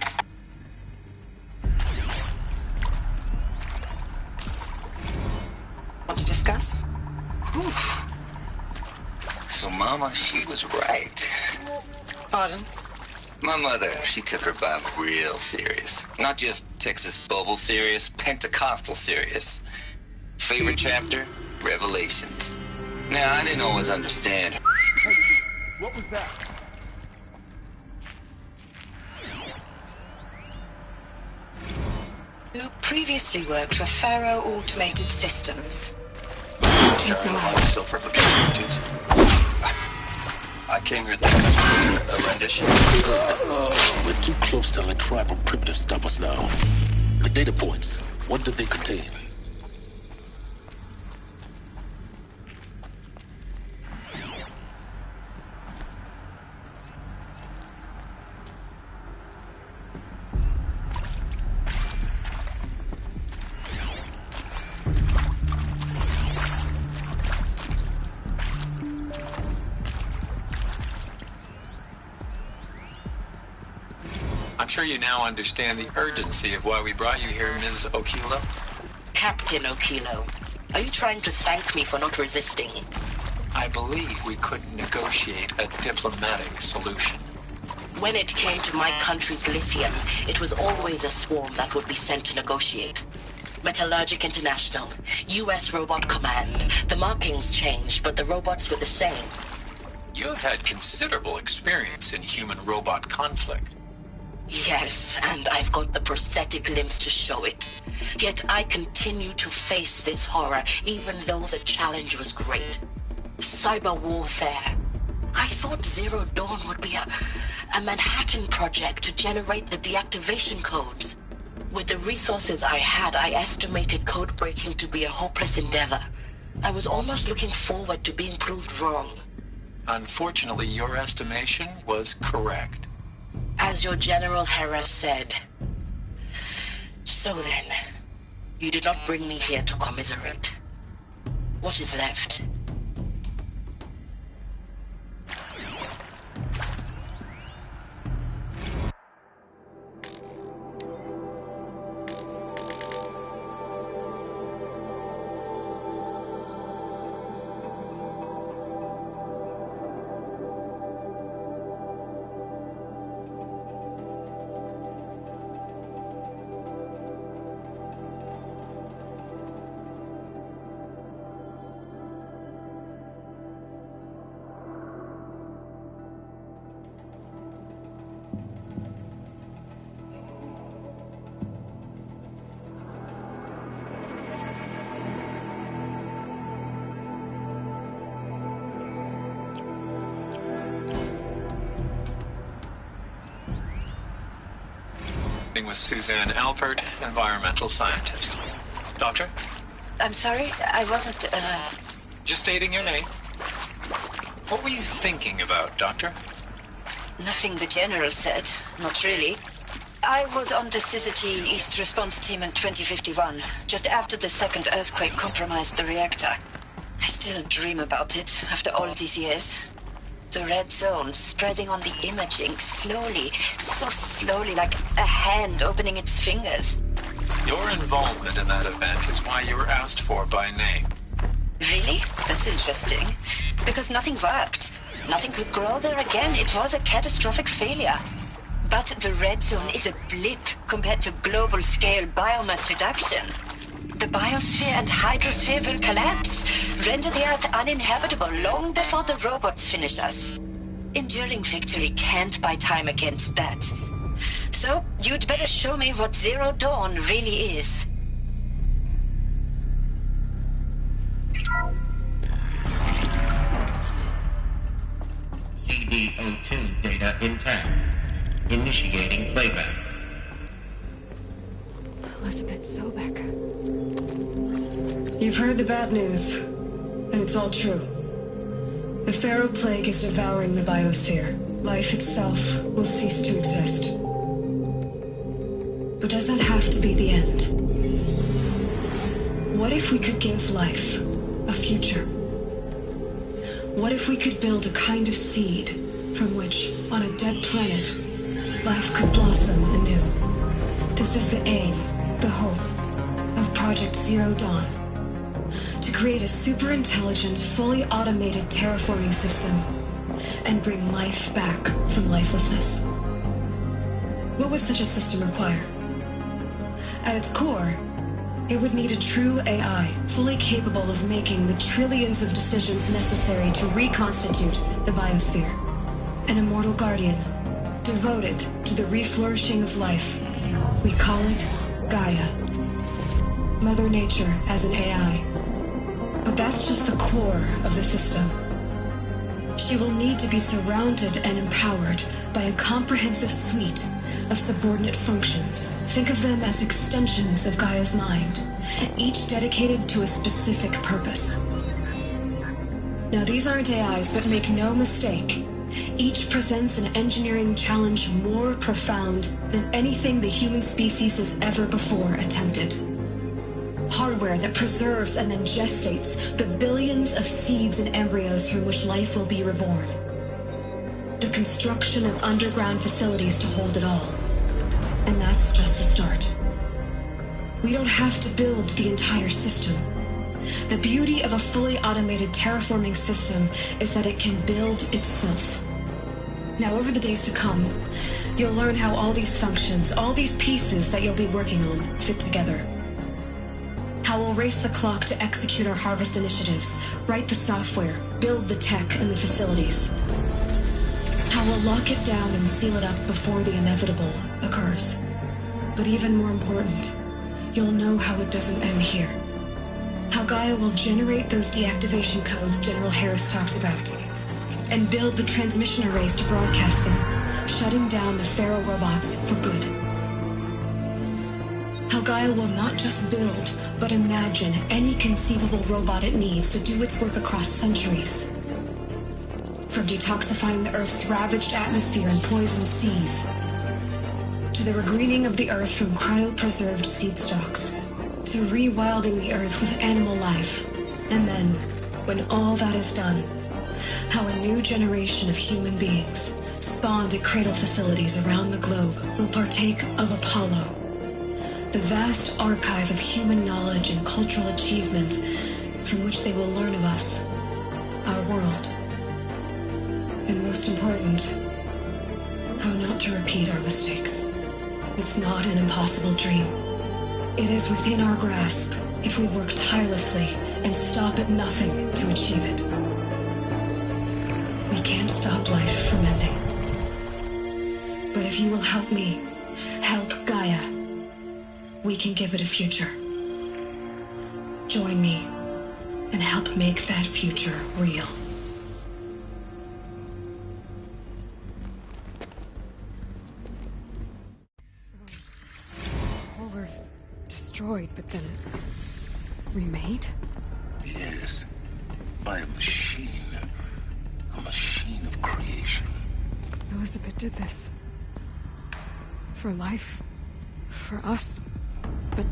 Want to discuss? Whew. So, Mama, she was right. Pardon? My mother, she took her Bible real serious. Not just Texas Bubble serious, Pentecostal serious. Favorite chapter? Revelations. Now, I didn't always understand. Hey, what was that? You previously worked for Pharaoh Automated Systems. I came here thinking this was a rendition. We're too close to let tribal primitives stop us now. The data points, what did they contain? I'm sure you now understand the urgency of why we brought you here, Ms. Okilo. Captain Okilo, are you trying to thank me for not resisting? I believe we couldn't negotiate a diplomatic solution. When it came to my country's lithium, it was always a swarm that would be sent to negotiate. Metallurgic International, U.S. Robot Command. The markings changed, but the robots were the same. You have had considerable experience in human-robot conflict. Yes, and I've got the prosthetic limbs to show it. Yet I continue to face this horror, even though the challenge was great. Cyber warfare. I thought Zero Dawn would be a Manhattan Project to generate the deactivation codes. With the resources I had, I estimated code breaking to be a hopeless endeavor. I was almost looking forward to being proved wrong. Unfortunately, your estimation was correct. As your General Hera said. So then, you did not bring me here to commiserate. What is left? With Suzanne Alpert, environmental scientist. Doctor? I'm sorry, I wasn't, Just stating your name. What were you thinking about, Doctor? Nothing the General said. Not really. I was on the Syzygy East Response Team in 2051, just after the second earthquake compromised the reactor. I still dream about it, after all these years. The red zone spreading on the imaging, slowly, so slowly, like a hand opening its fingers. Your involvement in that event is why you were asked for by name. Really? That's interesting. Because nothing worked. Nothing could grow there again. It was a catastrophic failure. But the red zone is a blip compared to global-scale biomass reduction. The biosphere and hydrosphere will collapse, render the Earth uninhabitable long before the robots finish us. Enduring victory can't buy time against that. So, you'd better show me what Zero Dawn really is. CD02 data intact. Initiating playback. Elizabeth Sobek. You've heard the bad news, and it's all true. The Pharaoh Plague is devouring the biosphere. Life itself will cease to exist. But does that have to be the end? What if we could give life a future? What if we could build a kind of seed from which, on a dead planet, life could blossom anew? This is the aim, the hope, of Project Zero Dawn. To create a super-intelligent, fully automated terraforming system and bring life back from lifelessness. What would such a system require? At its core, it would need a true AI, fully capable of making the trillions of decisions necessary to reconstitute the biosphere. An immortal guardian, devoted to the reflourishing of life. We call it Gaia. Mother Nature as an AI. But that's just the core of the system. She will need to be surrounded and empowered by a comprehensive suite of subordinate functions. Think of them as extensions of Gaia's mind, each dedicated to a specific purpose. Now, these aren't AIs, but make no mistake, each presents an engineering challenge more profound than anything the human species has ever before attempted. Hardware that preserves and then gestates the billions of seeds and embryos from which life will be reborn. The construction of underground facilities to hold it all. And that's just the start. We don't have to build the entire system. The beauty of a fully automated terraforming system is that it can build itself. Now, over the days to come, you'll learn how all these functions, all these pieces that you'll be working on, fit together. How we'll race the clock to execute our harvest initiatives, write the software, build the tech and the facilities. How we'll lock it down and seal it up before the inevitable occurs. But even more important, you'll know how it doesn't end here. How Gaia will generate those deactivation codes General Harris talked about, and build the transmission arrays to broadcast them, shutting down the Pharaoh robots for good. How Gaia will not just build, but imagine any conceivable robot it needs to do its work across centuries. From detoxifying the Earth's ravaged atmosphere and poisoned seas, to the regreening of the Earth from cryopreserved seed stalks, to rewilding the Earth with animal life. And then, when all that is done, how a new generation of human beings, spawned at cradle facilities around the globe, will partake of Apollo, the vast archive of human knowledge and cultural achievement from which they will learn of us, our world. And most important, how not to repeat our mistakes. It's not an impossible dream. It is within our grasp if we work tirelessly and stop at nothing to achieve it. We can't stop life from ending. But if you will help me, help Gaia, we can give it a future. Join me and help make that future real. Whole Earth destroyed, but then remade? Yes, by a machine. A machine of creation. Elizabeth did this. For life. For us. But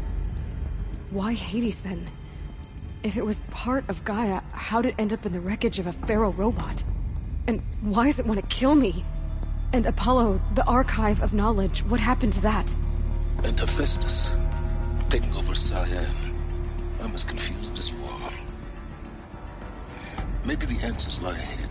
why Hades then? If it was part of Gaia, how'd it end up in the wreckage of a Pharaoh robot? And why does it want to kill me? And Apollo, the archive of knowledge, what happened to that? And Hephaestus, taking over Siam. I'm as confused as you are. Maybe the answers lie ahead.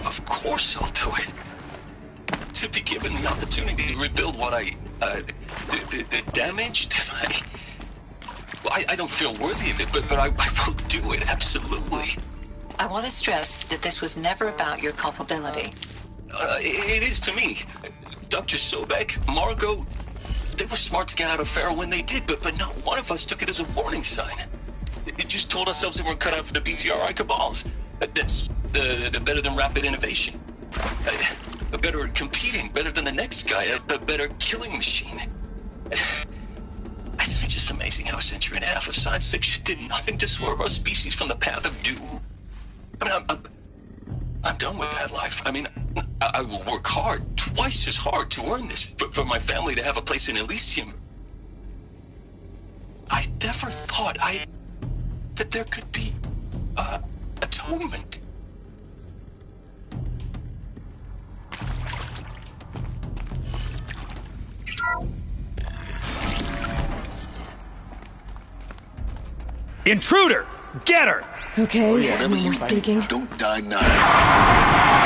Of course I'll do it. To be given the opportunity to rebuild what the damage that I don't feel worthy of it, but I will do it, absolutely. I want to stress that this was never about your culpability. It is to me. Dr. Sobek, Margot, they were smart to get out of Pharaoh when they did, but not one of us took it as a warning sign. It just told ourselves that we're cut out for the BTRI cabals. That's the better than rapid innovation. Better at competing, better than the next guy, a better killing machine. It's just amazing how a century and a half of science fiction did nothing to swerve our species from the path of doom. I mean, I'm done with that life. I mean, I will work hard, twice as hard to earn this, for my family to have a place in Elysium. I never thought that there could be, atonement. Intruder! Get her! Okay, Whatever no you more do, speaking. don't die now.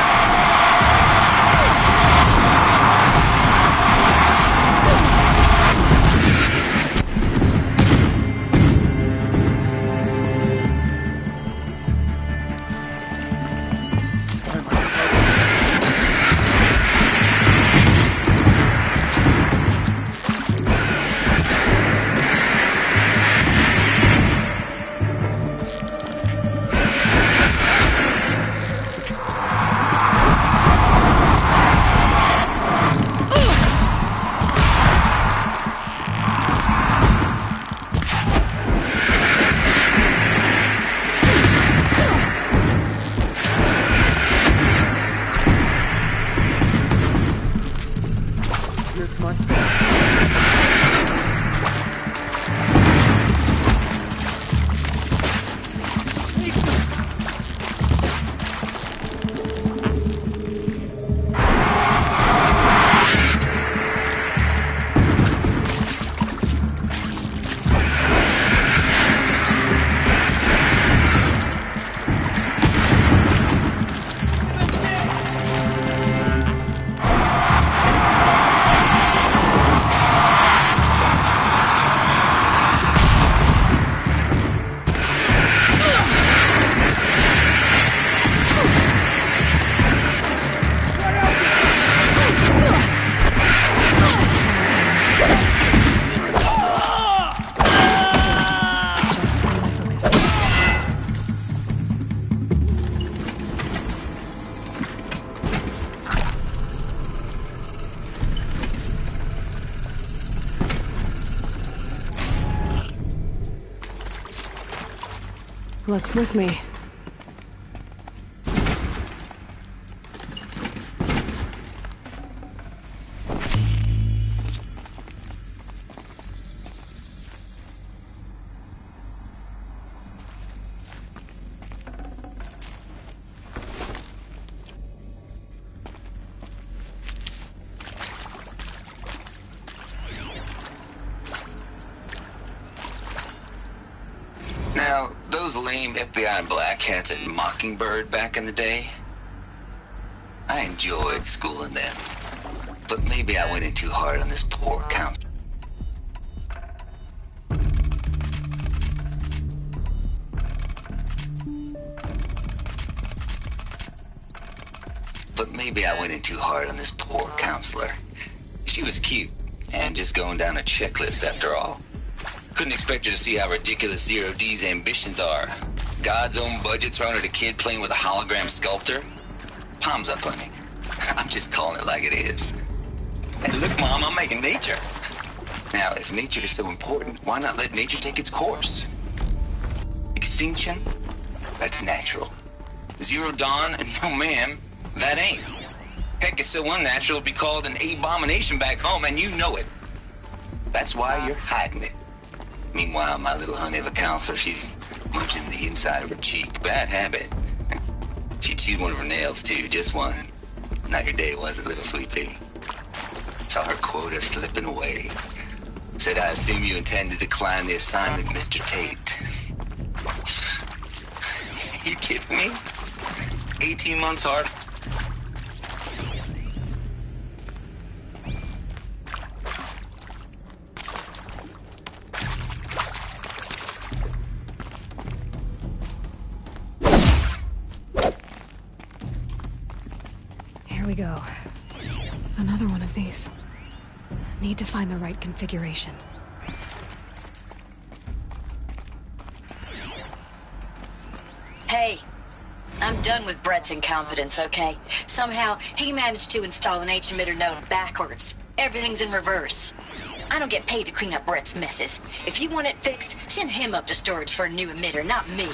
Luck's with me. Now, those those lame FBI black hats at Mockingbird back in the day? I enjoyed schooling them. But maybe I went in too hard on this poor counselor. She was cute, and just going down a checklist after all. Couldn't expect her to see how ridiculous Zero D's ambitions are. God's own budget thrown at a kid playing with a hologram sculptor? Palms up, honey. I'm just calling it like it is. Hey, look, Mom, I'm making nature. Now, if nature is so important, why not let nature take its course? Extinction? That's natural. Zero Dawn? No, ma'am, that ain't. Heck, it's so unnatural it'd be called an abomination back home, and you know it. That's why you're hiding it. Meanwhile, my little honey of a counselor, she's munching the inside of her cheek. Bad habit. She chewed one of her nails, too, just one. Not your day, was it, little sweet pea? Saw her quota slipping away. Said, I assume you intend to decline the assignment, Mr. Tate. You kidding me? 18 months hard. Here we go. Another one of these. Need to find the right configuration. Hey, I'm done with Brett's incompetence, okay? Somehow, he managed to install an H-emitter node backwards. Everything's in reverse. I don't get paid to clean up Brett's messes. If you want it fixed, send him up to storage for a new emitter, not me.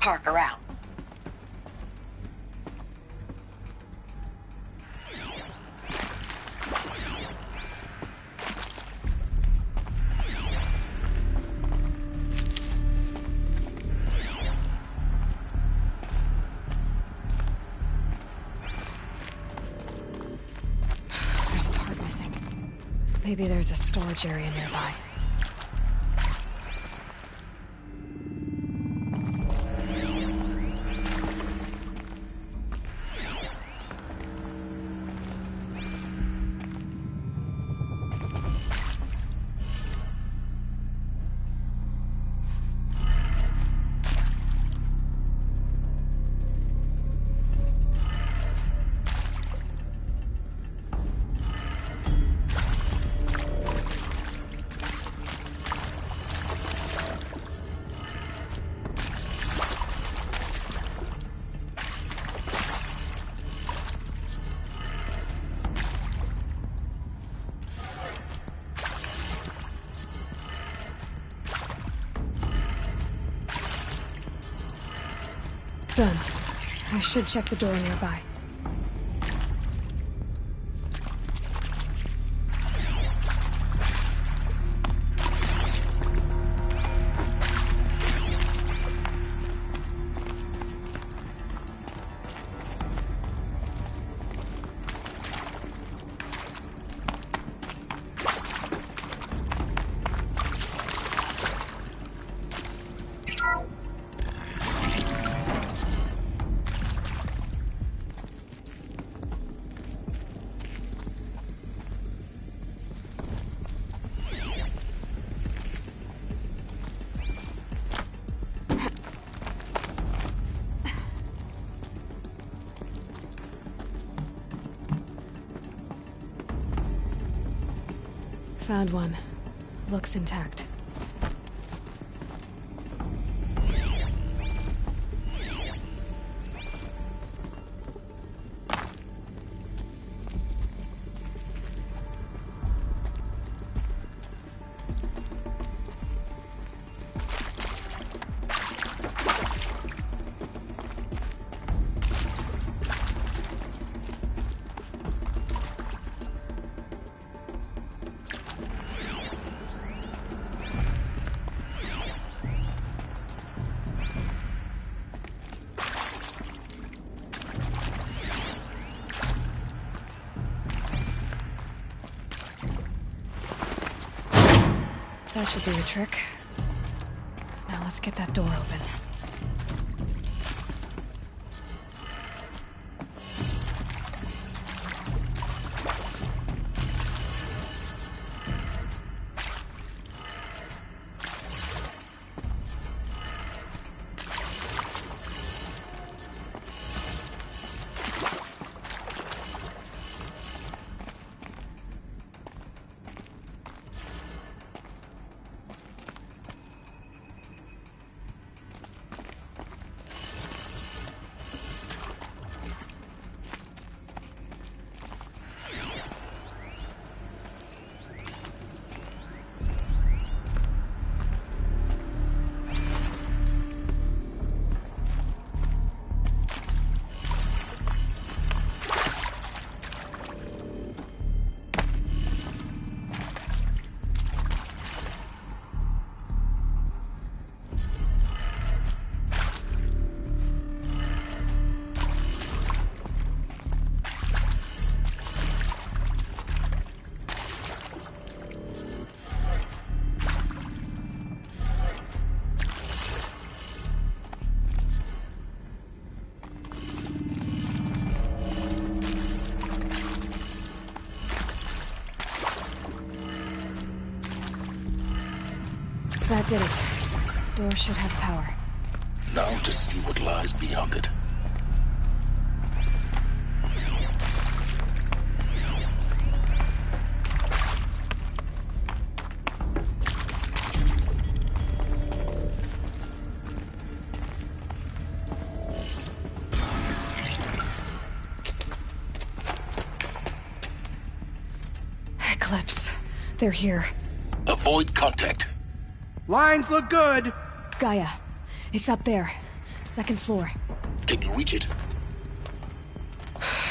Parker out. Maybe there's a storage area nearby. Done. I should check the door nearby. Found one. Looks intact. That should do the trick. Now let's get that door open. That did it. Door should have power. Now to see what lies beyond it. Eclipse. They're here. Avoid contact. Lines look good. Gaia. It's up there. Second floor. Can you reach it?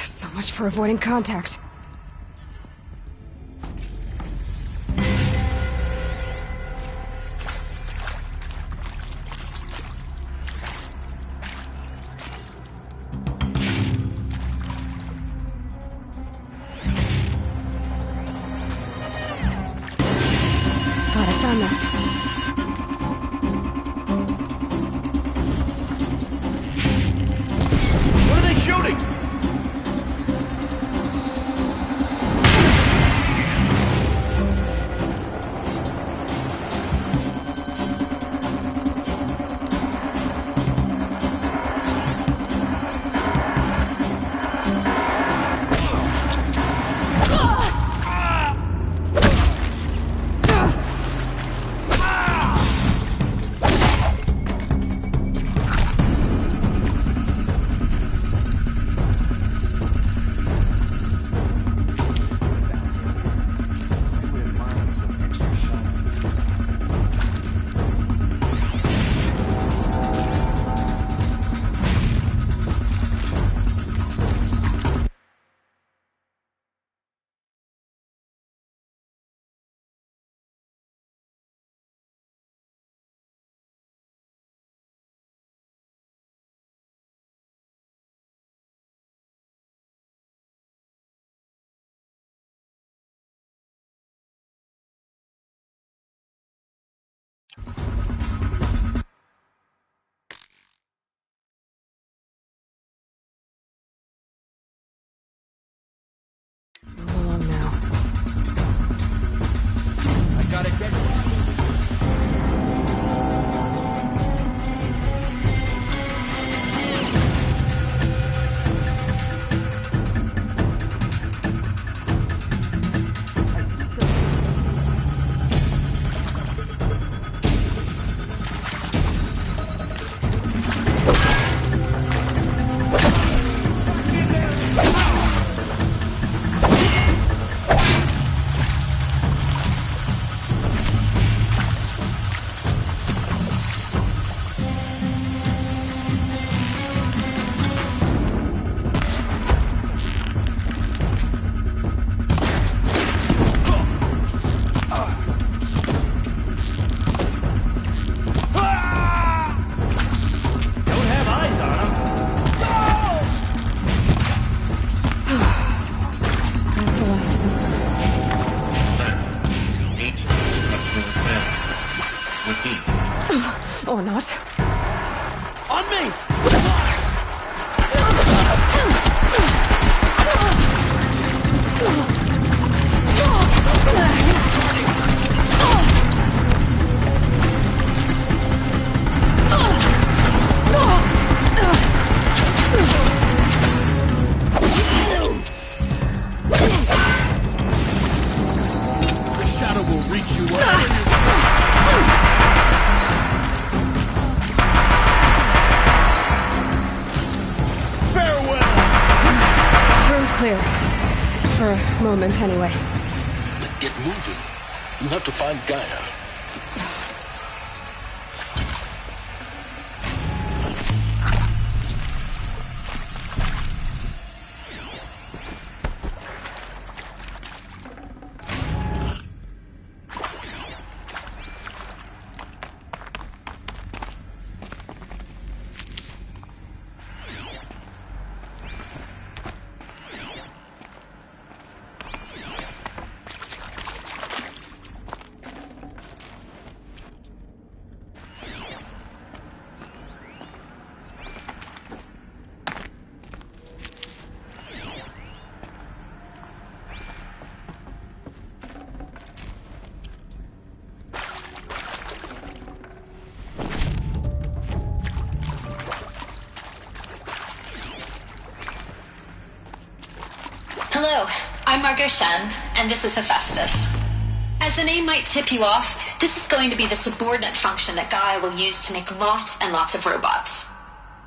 So much for avoiding contact. Move along now. I gotta get... Or not. On me! The shadow will reach you wherever you Clear. For a moment, anyway. But get moving. You have to find Gaia. Hello, I'm Margot Shen, and this is Hephaestus. As the name might tip you off, this is going to be the subordinate function that Gaia will use to make lots and lots of robots.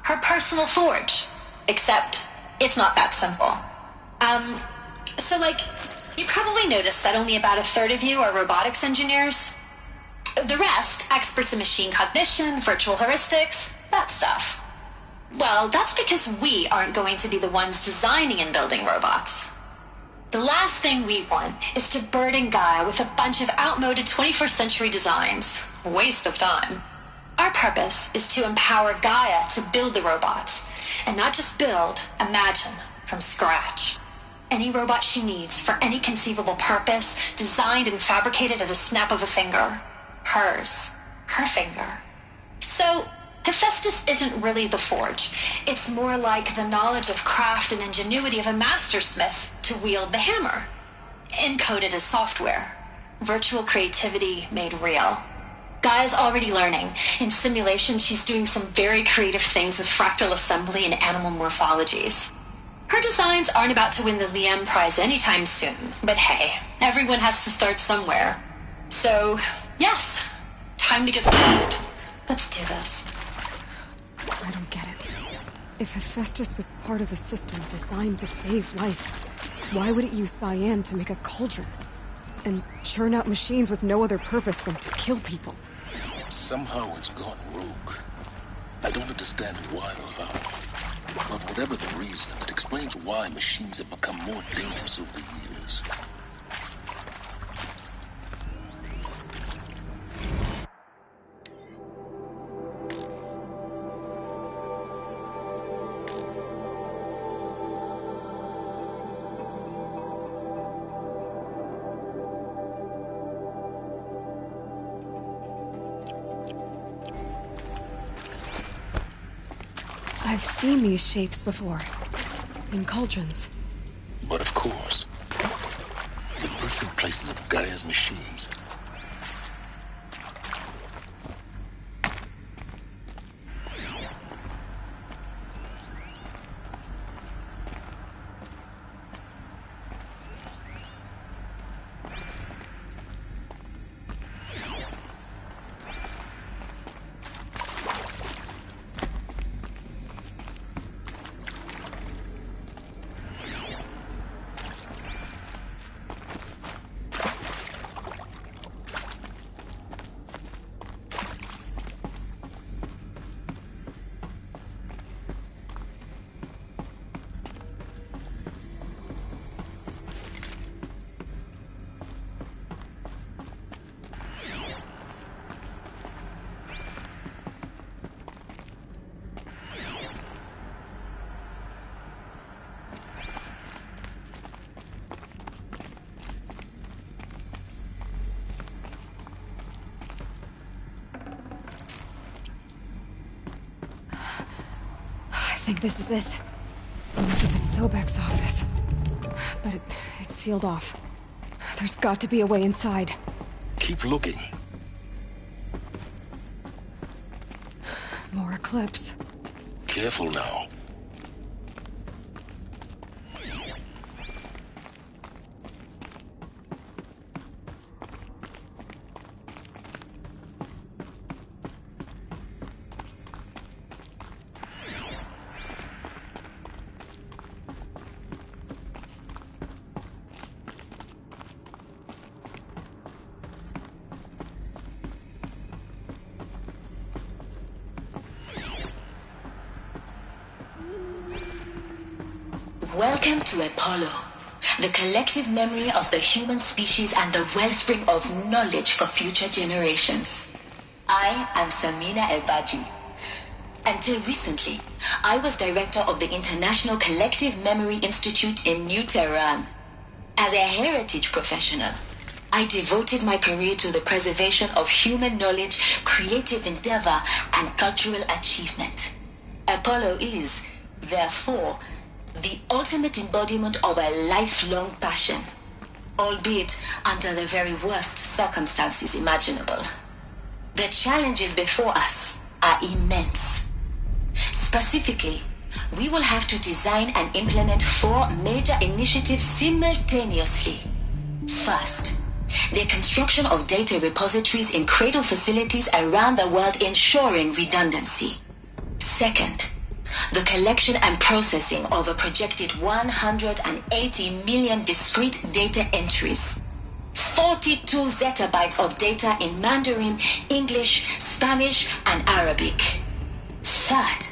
Her personal forge. Except, it's not that simple. You probably noticed that only about a third of you are robotics engineers. The rest, experts in machine cognition, virtual heuristics, that stuff. Well, that's because we aren't going to be the ones designing and building robots. The last thing we want is to burden Gaia with a bunch of outmoded 21st century designs. Waste of time. Our purpose is to empower Gaia to build the robots, and not just build, imagine, from scratch. Any robot she needs for any conceivable purpose, designed and fabricated at a snap of a finger. Hers. Her finger. So, Hephaestus isn't really the forge. It's more like the knowledge of craft and ingenuity of a mastersmith to wield the hammer. Encoded as software. Virtual creativity made real. Gaia's already learning. In simulation, she's doing some very creative things with fractal assembly and animal morphologies. Her designs aren't about to win the Liam Prize anytime soon, but hey, everyone has to start somewhere. So, yes, time to get started. Let's do this. I don't get it. If Hephaestus was part of a system designed to save life, why would it use cyan to make a cauldron? And churn out machines with no other purpose than to kill people? Somehow it's gone rogue. I don't understand why or how. But whatever the reason, it explains why machines have become more dangerous over the years. I've seen these shapes before. In cauldrons. But of course, the birthing places of Gaia's machines. I think this is it. Elizabeth Sobek's office. But it's sealed off. There's got to be a way inside. Keep looking. More Eclipse. Careful now. Welcome to Apollo, the collective memory of the human species and the wellspring of knowledge for future generations. I am Samina Ebaji. Until recently, I was director of the International Collective Memory Institute in New Tehran. As a heritage professional, I devoted my career to the preservation of human knowledge, creative endeavor, and cultural achievement. Apollo is, therefore, the ultimate embodiment of a lifelong passion, albeit under the very worst circumstances imaginable. The challenges before us are immense. Specifically, we will have to design and implement 4 major initiatives simultaneously. First, the construction of data repositories in cradle facilities around the world, ensuring redundancy. Second, the collection and processing of a projected 180 million discrete data entries. 42 zettabytes of data in Mandarin, English, Spanish, and Arabic. Third,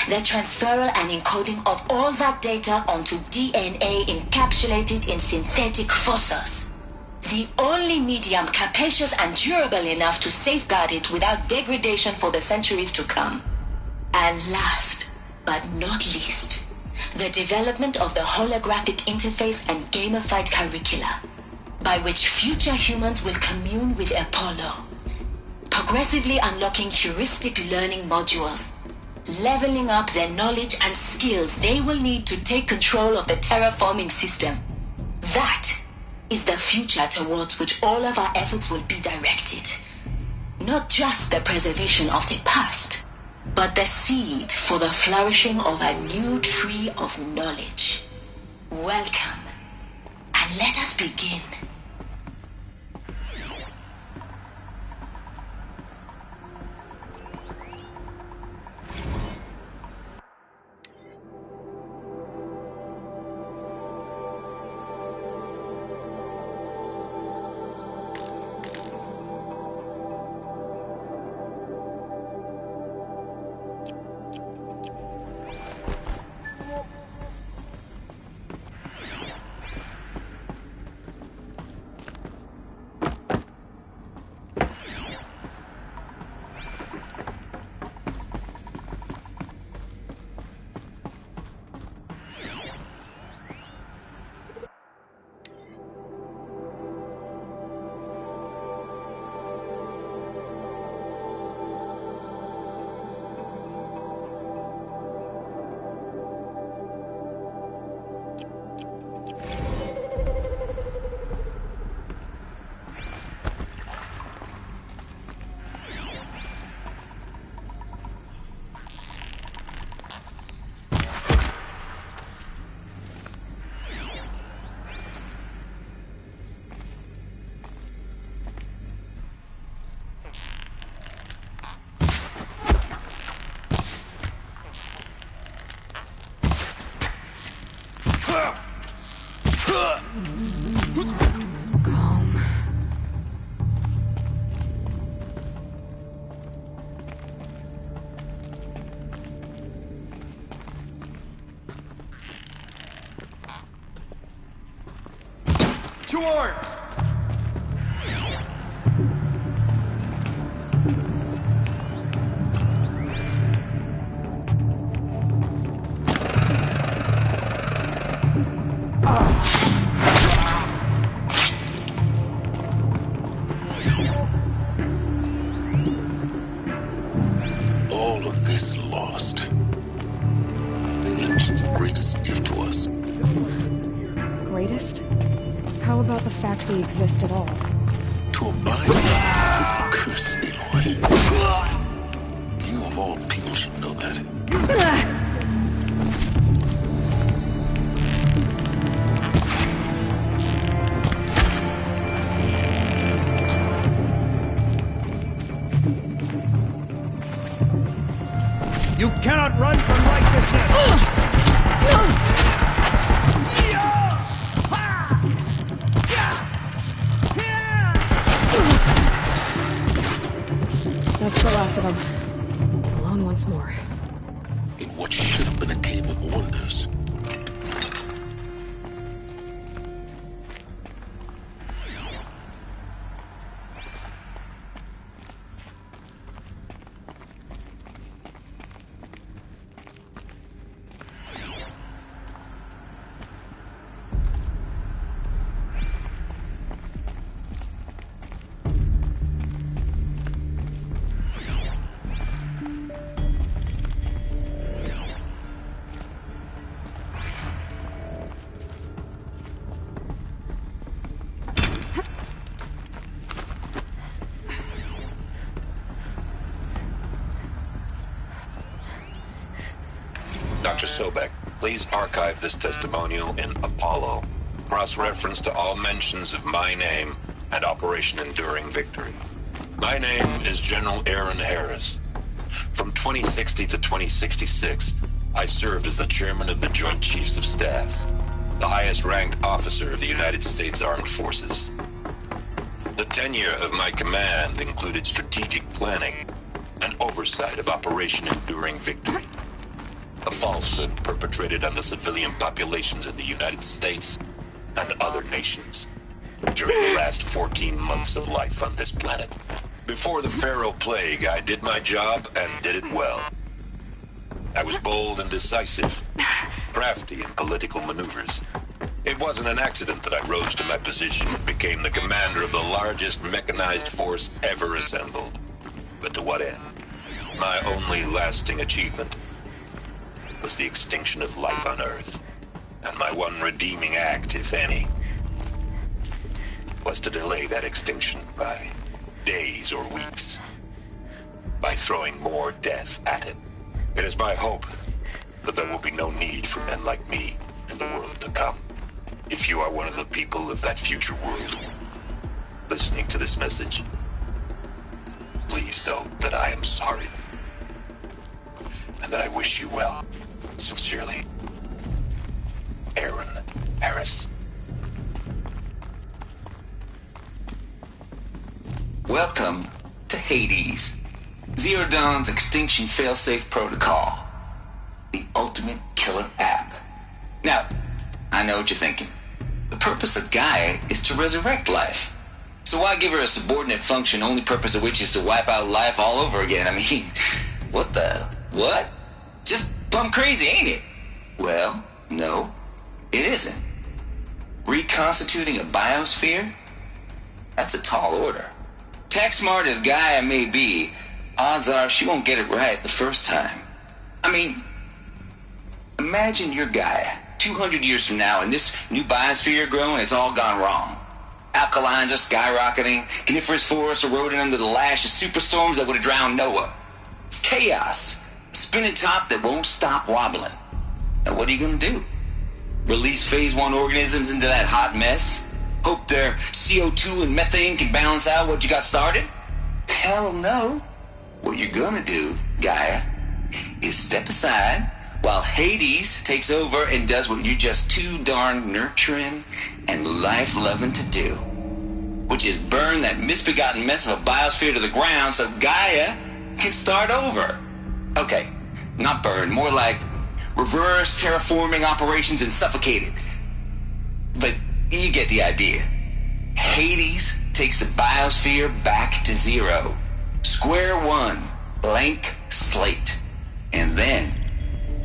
the transferal and encoding of all that data onto DNA encapsulated in synthetic fossils. The only medium capacious and durable enough to safeguard it without degradation for the centuries to come. And last, but not least, the development of the holographic interface and gamified curricula, by which future humans will commune with Apollo, progressively unlocking heuristic learning modules, leveling up their knowledge and skills they will need to take control of the terraforming system. That is the future towards which all of our efforts will be directed. Not just the preservation of the past, but the seed for the flourishing of a new tree of knowledge. Welcome, and let us begin. Calm. To arms! All of this lost. The ancient's greatest gift to us. Greatest? How about the fact we exist at all? To abide is his curse, Aloy. You of all people should know that. You cannot run from righteousness! That's the last of them. Alone once more. In what Dr. Sobek, please archive this testimonial in Apollo. Cross-reference to all mentions of my name and Operation Enduring Victory. My name is General Aaron Harris. From 2060 to 2066, I served as the chairman of the Joint Chiefs of Staff, the highest-ranked officer of the United States Armed Forces. The tenure of my command included strategic planning and oversight of Operation Enduring Victory, a falsehood perpetrated on the civilian populations of the United States and other nations during the last 14 months of life on this planet. Before the Pharaoh Plague, I did my job and did it well. I was bold and decisive, crafty in political maneuvers. It wasn't an accident that I rose to my position and became the commander of the largest mechanized force ever assembled. But to what end? My only lasting achievement was the extinction of life on Earth. And my one redeeming act, if any, was to delay that extinction by days or weeks, by throwing more death at it. It is my hope that there will be no need for men like me in the world to come. If you are one of the people of that future world listening to this message, please know that I am sorry and that I wish you well. Sincerely, Aaron Harris. Welcome to Hades, Zero Dawn's extinction failsafe protocol, the ultimate killer app. Now, I know what you're thinking. The purpose of Gaia is to resurrect life. So why give her a subordinate function, only purpose of which is to wipe out life all over again? I mean, what? Just plumb crazy, ain't it? Well, no, it isn't. Reconstituting a biosphere? That's a tall order. Tech smart as Gaia may be, odds are she won't get it right the first time. I mean, imagine you're Gaia, 200 years from now, and this new biosphere you're growing, it's all gone wrong. Alkalines are skyrocketing, coniferous forests eroding under the lash of superstorms that would have drowned Noah. It's chaos, a spinning top that won't stop wobbling. Now what are you gonna do? Release phase 1 organisms into that hot mess? Hope their CO2 and methane can balance out what you got started? Hell no. What you're gonna do, Gaia, is step aside while Hades takes over and does what you're just too darn nurturing and life-loving to do, which is burn that misbegotten mess of a biosphere to the ground so Gaia can start over. Okay, not burn, more like reverse terraforming operations and suffocate it. But you get the idea. Hades takes the biosphere back to zero. Square one, blank slate. And then,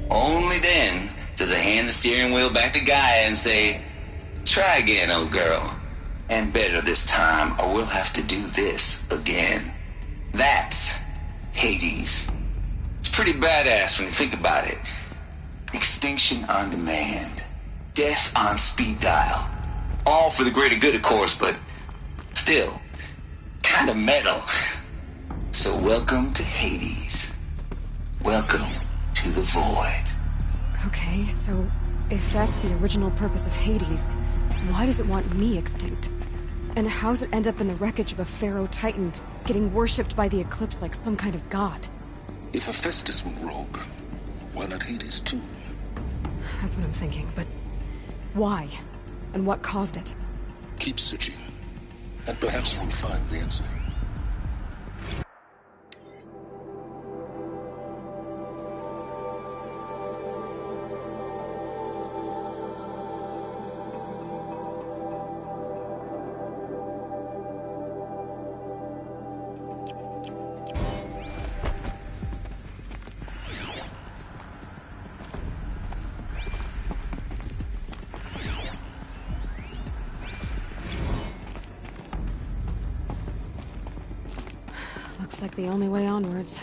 only then, does it hand the steering wheel back to Gaia and say, try again, old girl. And better this time, or we'll have to do this again. That's Hades. It's pretty badass when you think about it. Extinction on demand. Death on speed dial. All for the greater good, of course, but still, kind of metal. So welcome to Hades. Welcome to the void. Okay, so if that's the original purpose of Hades, why does it want me extinct? And how's it end up in the wreckage of a Pharaoh Titan, getting worshipped by the Eclipse like some kind of god? If Hephaestus went rogue, why not Hades too? That's what I'm thinking, but why? And what caused it? Keep searching, and perhaps we'll find the answer. Looks like the only way onwards.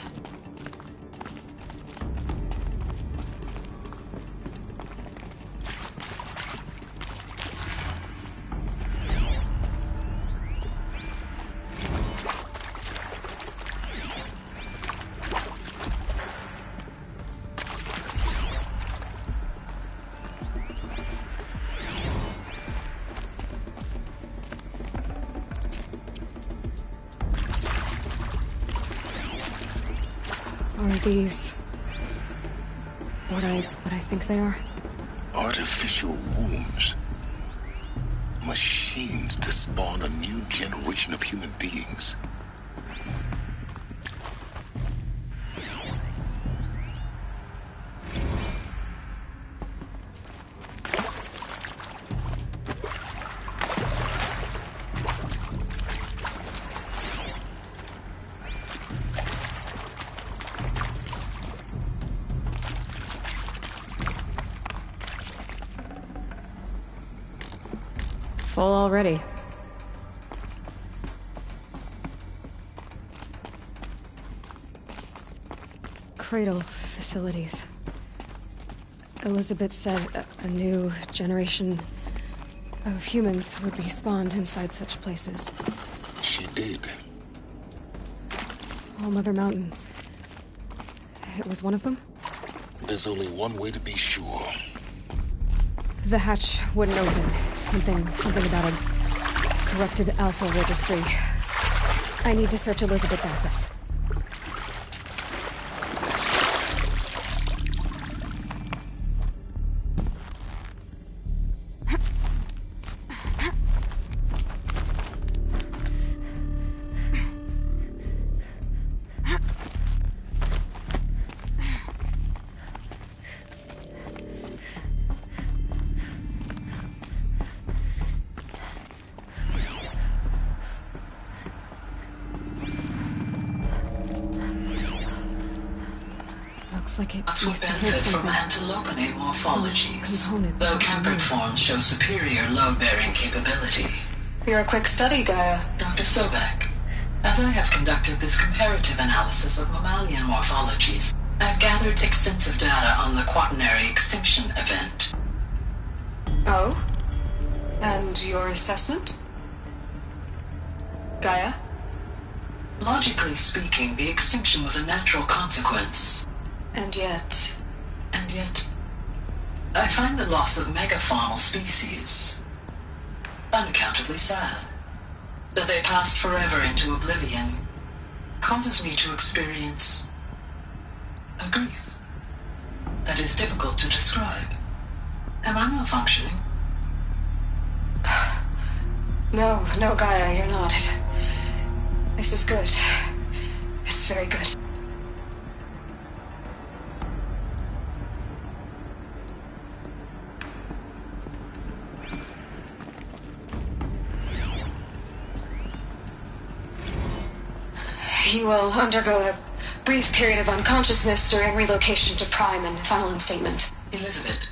Are these... what I think they are? Artificial wombs. Machines to spawn a new generation of human beings. Full already. Cradle facilities. Elizabeth said a new generation of humans would be spawned inside such places. She did. All Mother Mountain. It was one of them? There's only one way to be sure. The hatch wouldn't open. Something about a corrupted Alpha registry. I need to search Elizabeth's office. Like it will benefit from antilopinae morphologies, though Campered forms show superior load-bearing capability. You're a quick study, Gaia. Dr. Sobek, as I have conducted this comparative analysis of mammalian morphologies, I have gathered extensive data on the quaternary extinction event. Oh? And your assessment? Gaia? Logically speaking, the extinction was a natural consequence. And yet, I find the loss of megafaunal species unaccountably sad. That they passed forever into oblivion causes me to experience a grief that is difficult to describe. Am I malfunctioning? No, Gaia, you're not. This is good. It's very good. You will undergo a brief period of unconsciousness during relocation to Prime and final instatement. Elizabeth,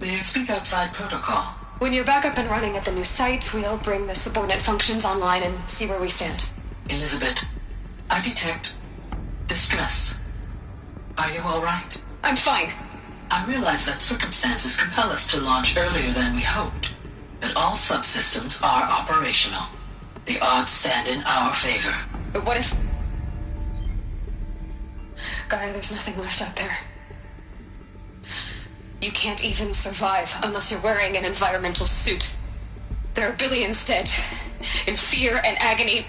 may I speak outside protocol? When you're back up and running at the new site, we'll bring the subordinate functions online and see where we stand. Elizabeth, I detect distress. Are you all right? I'm fine. I realize that circumstances compel us to launch earlier than we hoped, but all subsystems are operational. The odds stand in our favor. But what if... Gaia, there's nothing left out there. You can't even survive unless you're wearing an environmental suit. There are billions dead, in fear and agony.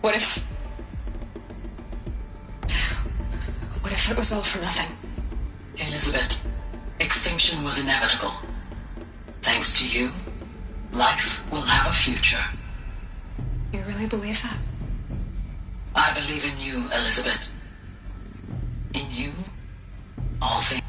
What if it was all for nothing? Elizabeth, extinction was inevitable. Thanks to you, life will have a future. You really believe that? I believe in you, Elizabeth. In you, all things.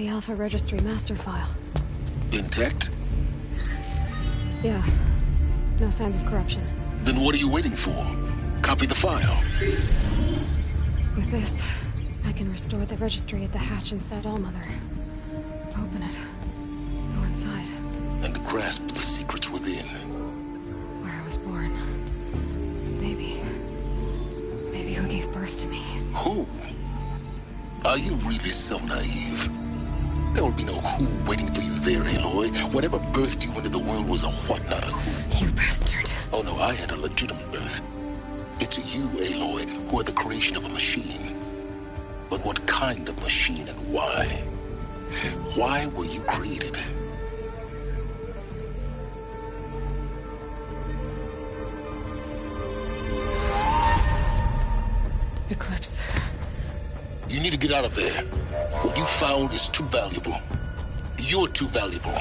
the Alpha Registry master file. Intact? Yeah. No signs of corruption. Then what are you waiting for? Copy the file. With this, I can restore the registry at the hatch inside Allmother. Open it. Go inside. And grasp the secrets within. Where I was born. Maybe who gave birth to me. Who? Are you really so naive? There will be no who waiting for you there, Aloy. Whatever birthed you into the world was a what, not a who. You bastard. Oh no, I had a legitimate birth. It's you, Aloy, who are the creation of a machine. But what kind of machine and why? Why were you created? Eclipse. You need to get out of there. What you found is too valuable. You're too valuable.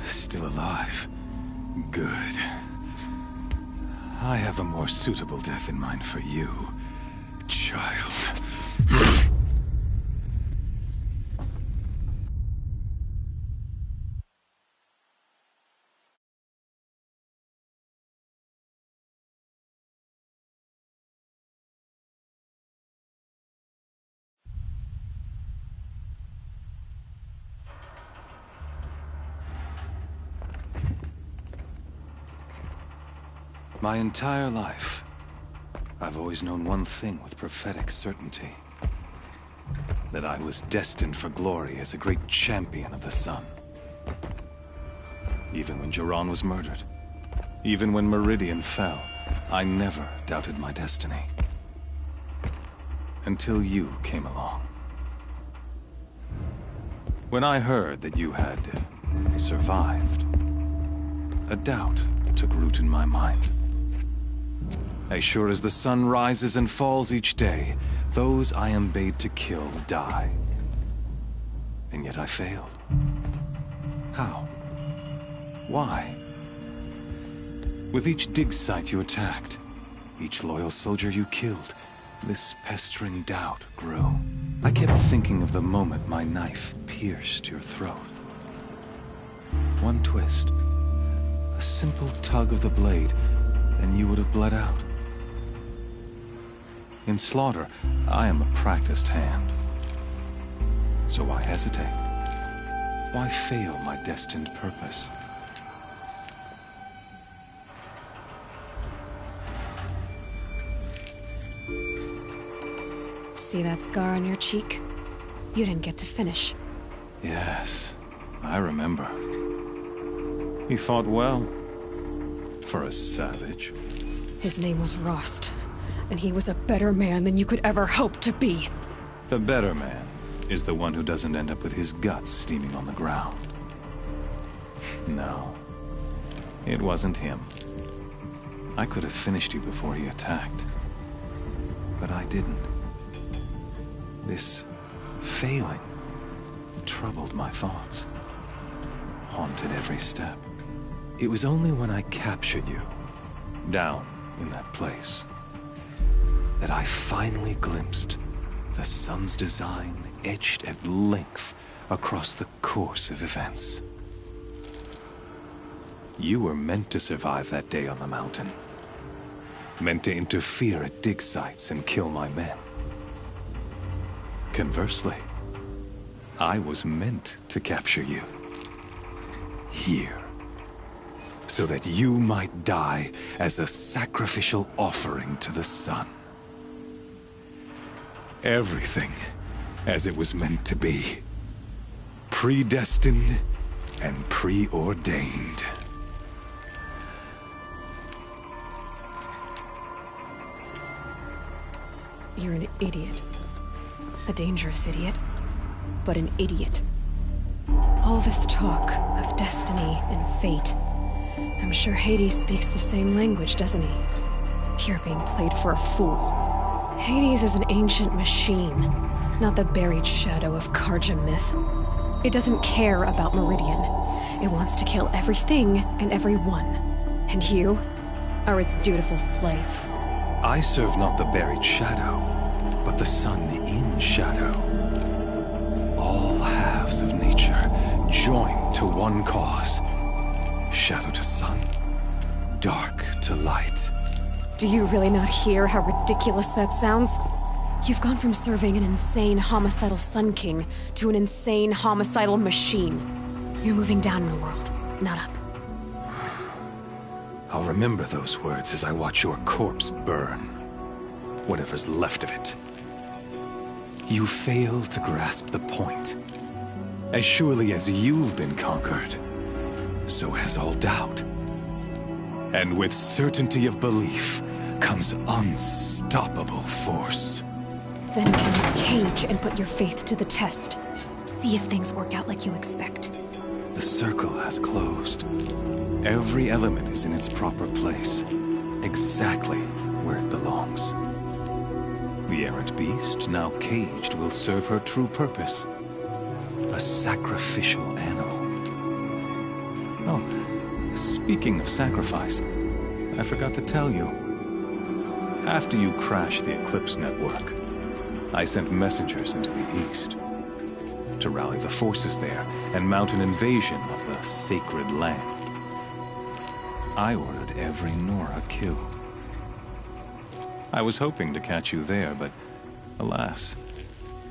Still alive. Good. I have a more suitable death in mind for you, child. My entire life, I've always known one thing with prophetic certainty. That I was destined for glory as a great champion of the sun. Even when Jiran was murdered, even when Meridian fell, I never doubted my destiny. Until you came along. When I heard that you had survived, a doubt took root in my mind. As sure as the sun rises and falls each day, those I am bade to kill die. And yet I failed. How? Why? With each dig site you attacked, each loyal soldier you killed, this pestering doubt grew. I kept thinking of the moment my knife pierced your throat. One twist, a simple tug of the blade, and you would have bled out. In slaughter, I am a practiced hand. So why hesitate? Why fail my destined purpose? See that scar on your cheek? You didn't get to finish. Yes, I remember. He fought well. For a savage. His name was Rost, and he was a better man than you could ever hope to be. The better man is the one who doesn't end up with his guts steaming on the ground. No, it wasn't him. I could have finished you before he attacked. But I didn't. This failing troubled my thoughts, haunted every step. It was only when I captured you, down in that place, that I finally glimpsed the sun's design etched at length across the course of events. You were meant to survive that day on the mountain. Meant to interfere at dig sites and kill my men. Conversely, I was meant to capture you. Here. So that you might die as a sacrificial offering to the sun. Everything as it was meant to be. Predestined and preordained. You're an idiot. A dangerous idiot. but an idiot. All this talk of destiny and fate. I'm sure Hades speaks the same language, doesn't he? You're being played for a fool. Hades is an ancient machine, not the buried shadow of Carja myth. It doesn't care about Meridian. It wants to kill everything and everyone. And you are its dutiful slave. I serve not the buried shadow, but the sun in shadow. All halves of nature joined to one cause. Shadow to sun, dark to light. Do you really not hear how ridiculous that sounds? You've gone from serving an insane homicidal Sun King to an insane homicidal machine. You're moving down in the world, not up. I'll remember those words as I watch your corpse burn. Whatever's left of it. You fail to grasp the point. As surely as you've been conquered, so has all doubt. And with certainty of belief comes unstoppable force. Then get this cage and put your faith to the test. See if things work out like you expect. The circle has closed. Every element is in its proper place, exactly where it belongs. The errant beast, now caged, will serve her true purpose. A sacrificial animal. Oh, speaking of sacrifice, I forgot to tell you. After you crashed the Eclipse network, I sent messengers into the east to rally the forces there and mount an invasion of the sacred land. I ordered every Nora killed. I was hoping to catch you there, but alas,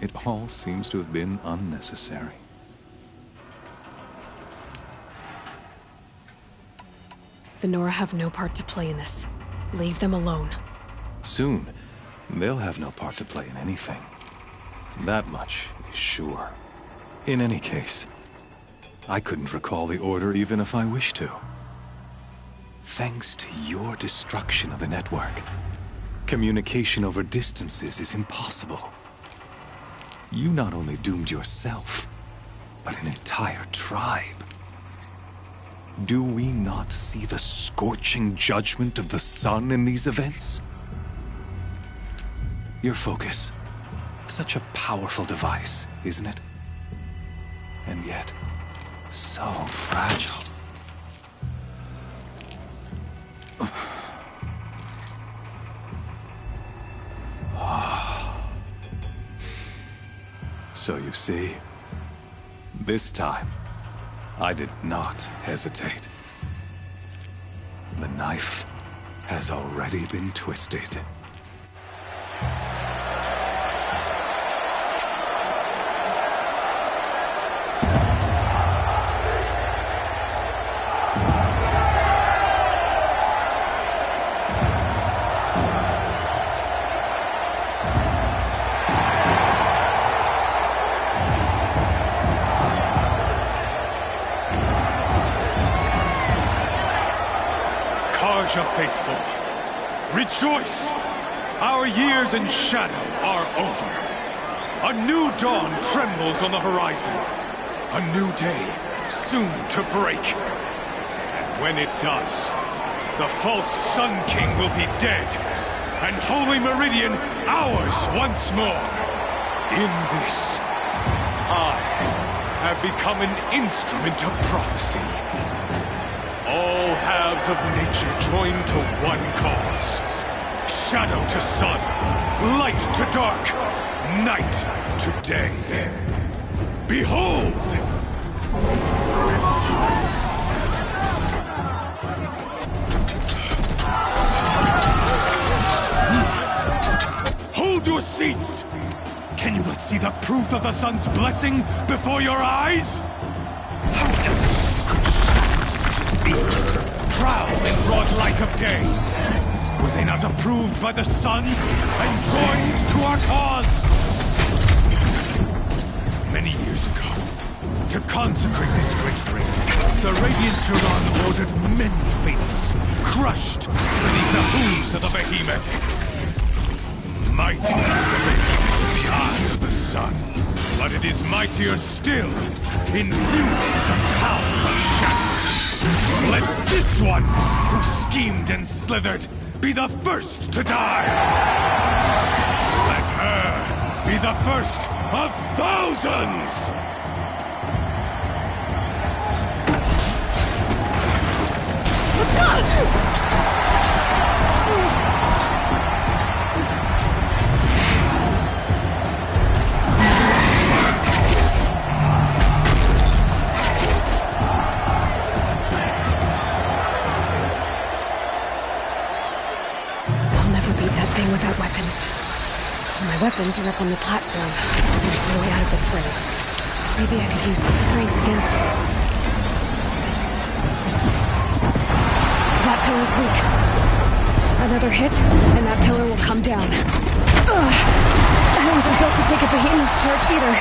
it all seems to have been unnecessary. The Nora have no part to play in this. Leave them alone. Soon, they'll have no part to play in anything. That much is sure. In any case, I couldn't recall the order even if I wished to. Thanks to your destruction of the network, communication over distances is impossible. You not only doomed yourself, but an entire tribe. Do we not see the scorching judgment of the sun in these events? Your focus, such a powerful device, isn't it? And yet, so fragile. So you see, this time, I did not hesitate. The knife has already been twisted. Carja faithful, rejoice! Our years in shadow are over. A new dawn trembles on the horizon. A new day soon to break. And when it does, the false Sun King will be dead, and Holy Meridian ours once more. In this, I have become an instrument of prophecy. All halves of nature joined to one cause. Shadow to sun, light to dark, night to day. Behold! Hold your seats! Can you not see the proof of the sun's blessing before your eyes? How else could shadows such as these prowl in broad light of day? Were they not approved by the sun and joined to our cause? Many years ago, to consecrate this great ring, the Radiant Turan ordered many faiths crushed beneath the hooves of the behemoth. Mighty is the behemoth in the eye of the sun, but it is my mightier still, infused with the power of shadow. Let this one, who schemed and slithered, be the first to die! Let her be the first of thousands! I'll never beat that thing without weapons. My weapons are up on the platform. There's no way out of this ring. Maybe I could use the strength against it. That pillar's weak. Another hit, and that pillar will come down. Ugh. I wasn't built to take a behemoth's charge either.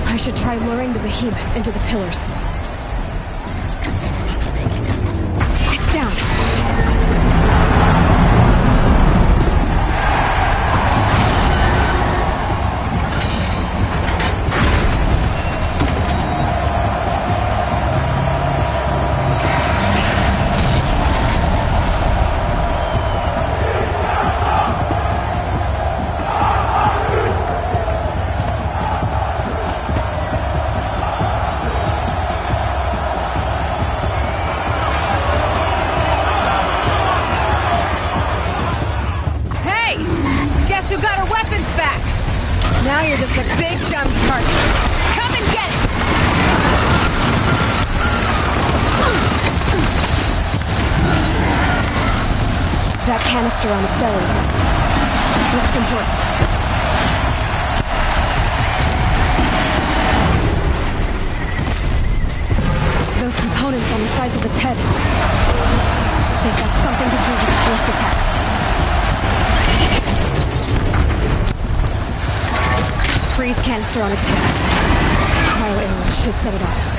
I should try luring the behemoth into the pillars. It's down. Now you're just a big dumb target. Come and get it! That canister on its belly looks important. Those components on the sides of its head. They've got something to do with its swift attacks. Freeze canister on its head. Cryo arrow should set it off.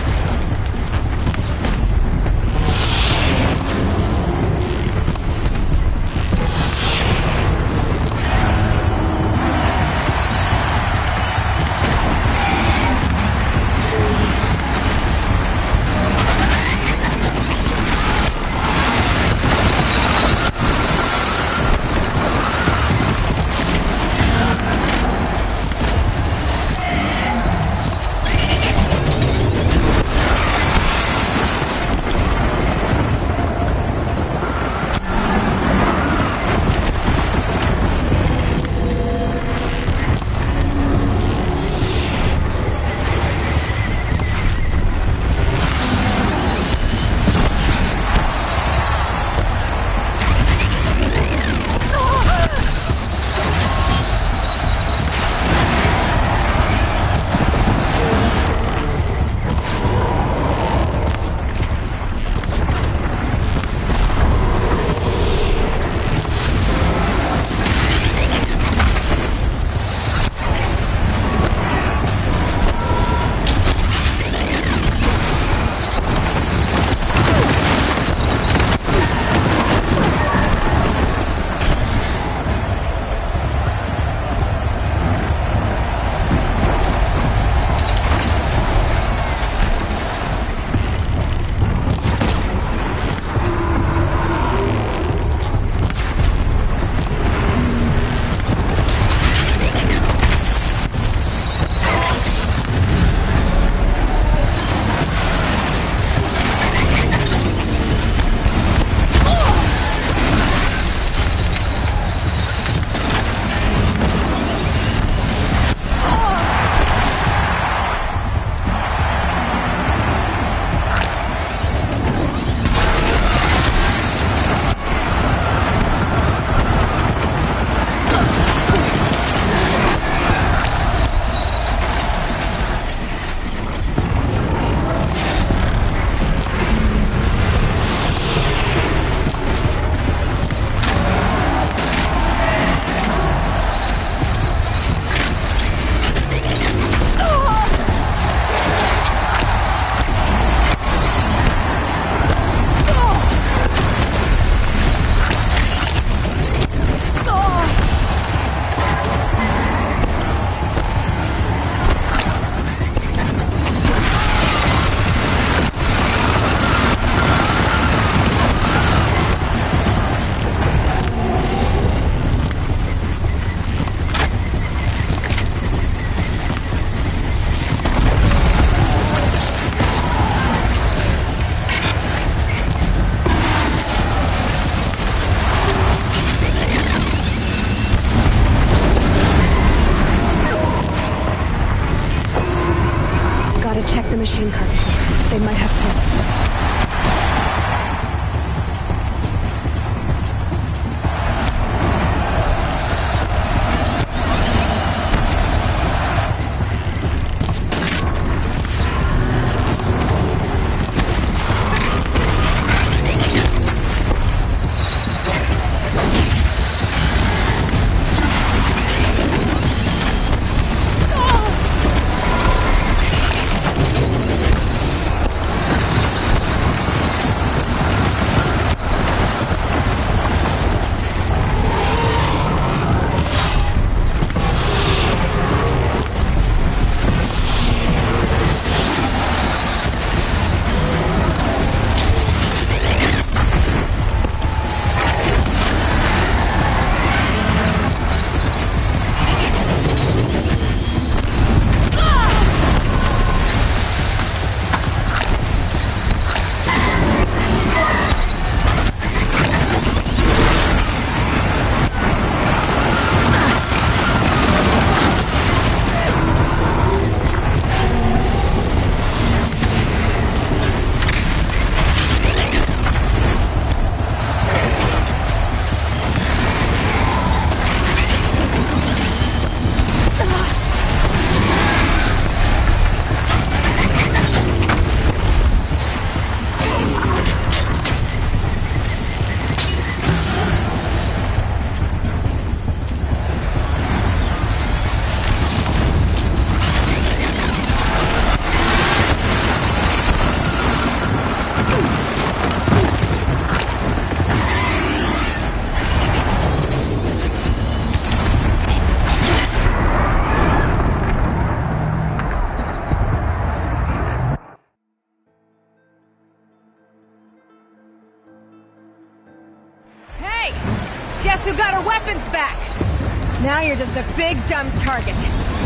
the machine carcasses. They might have pits. Guess who got her weapons back? Now you're just a big, dumb target.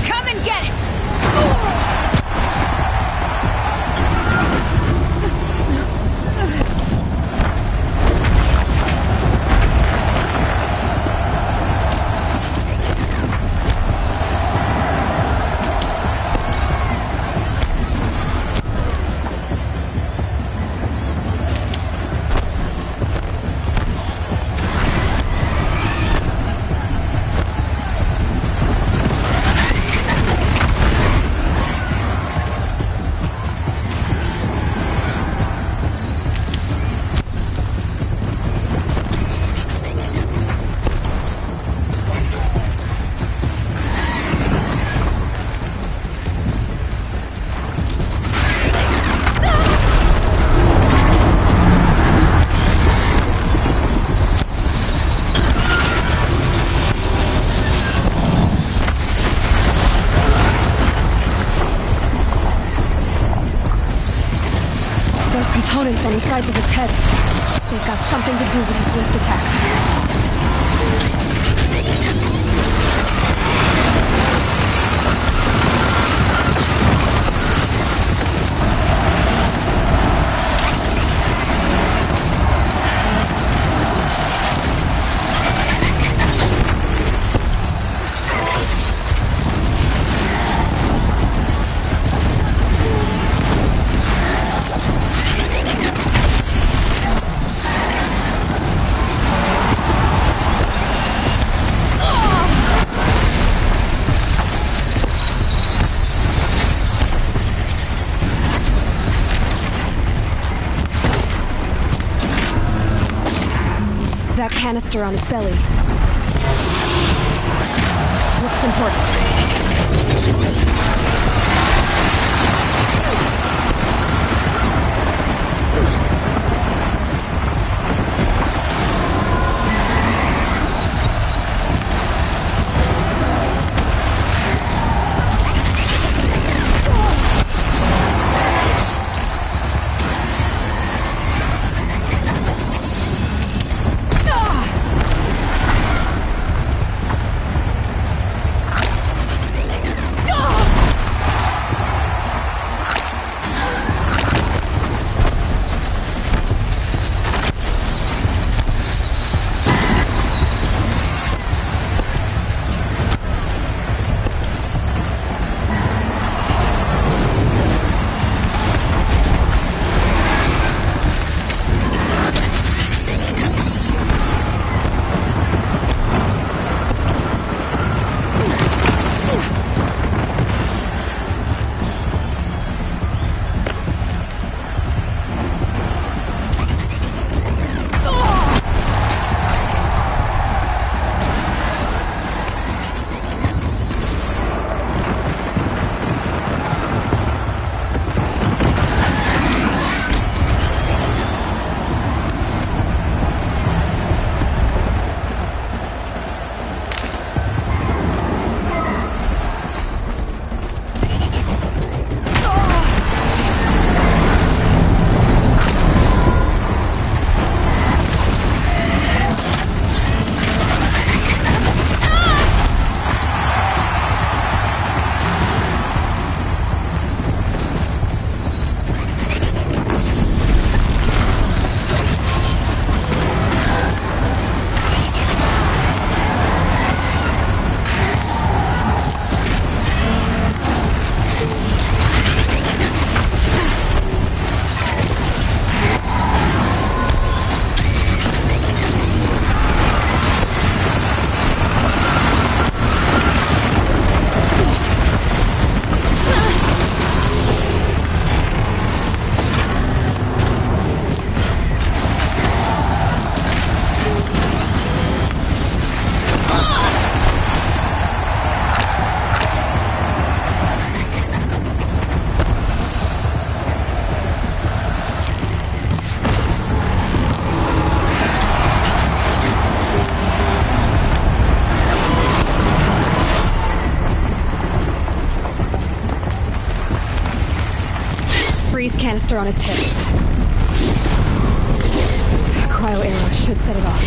Come and get it! Components on the sides of its head. They've got something to do with his lift attacks. That canister on its belly. Looks important. canister on its hitch. A cryo arrow should set it off.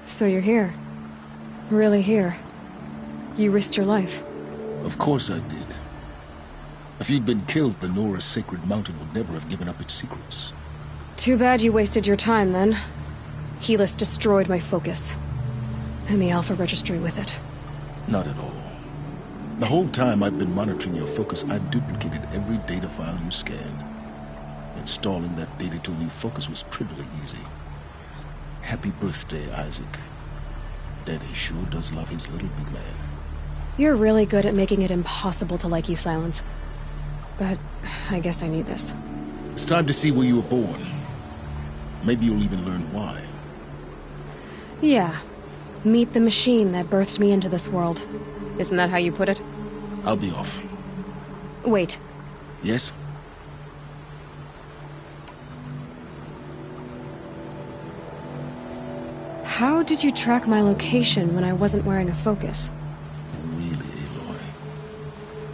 So you're here. Really here. You risked your life. Of course I did. If you'd been killed, the Nora's Sacred Mountain would never have given up its secrets. Too bad you wasted your time, then. Helis destroyed my focus. And the Alpha Registry with it. Not at all. The whole time I've been monitoring your focus, I've duplicated every data file you scanned. Installing that data to a new focus was trivially easy. Happy birthday, Isaac. Daddy sure does love his little big man. You're really good at making it impossible to like you, Silence. But I guess I need this. It's time to see where you were born. Maybe you'll even learn why. Yeah. Meet the machine that birthed me into this world. Isn't that how you put it? I'll be off. Wait. Yes? How did you track my location when I wasn't wearing a focus? Really, Aloy?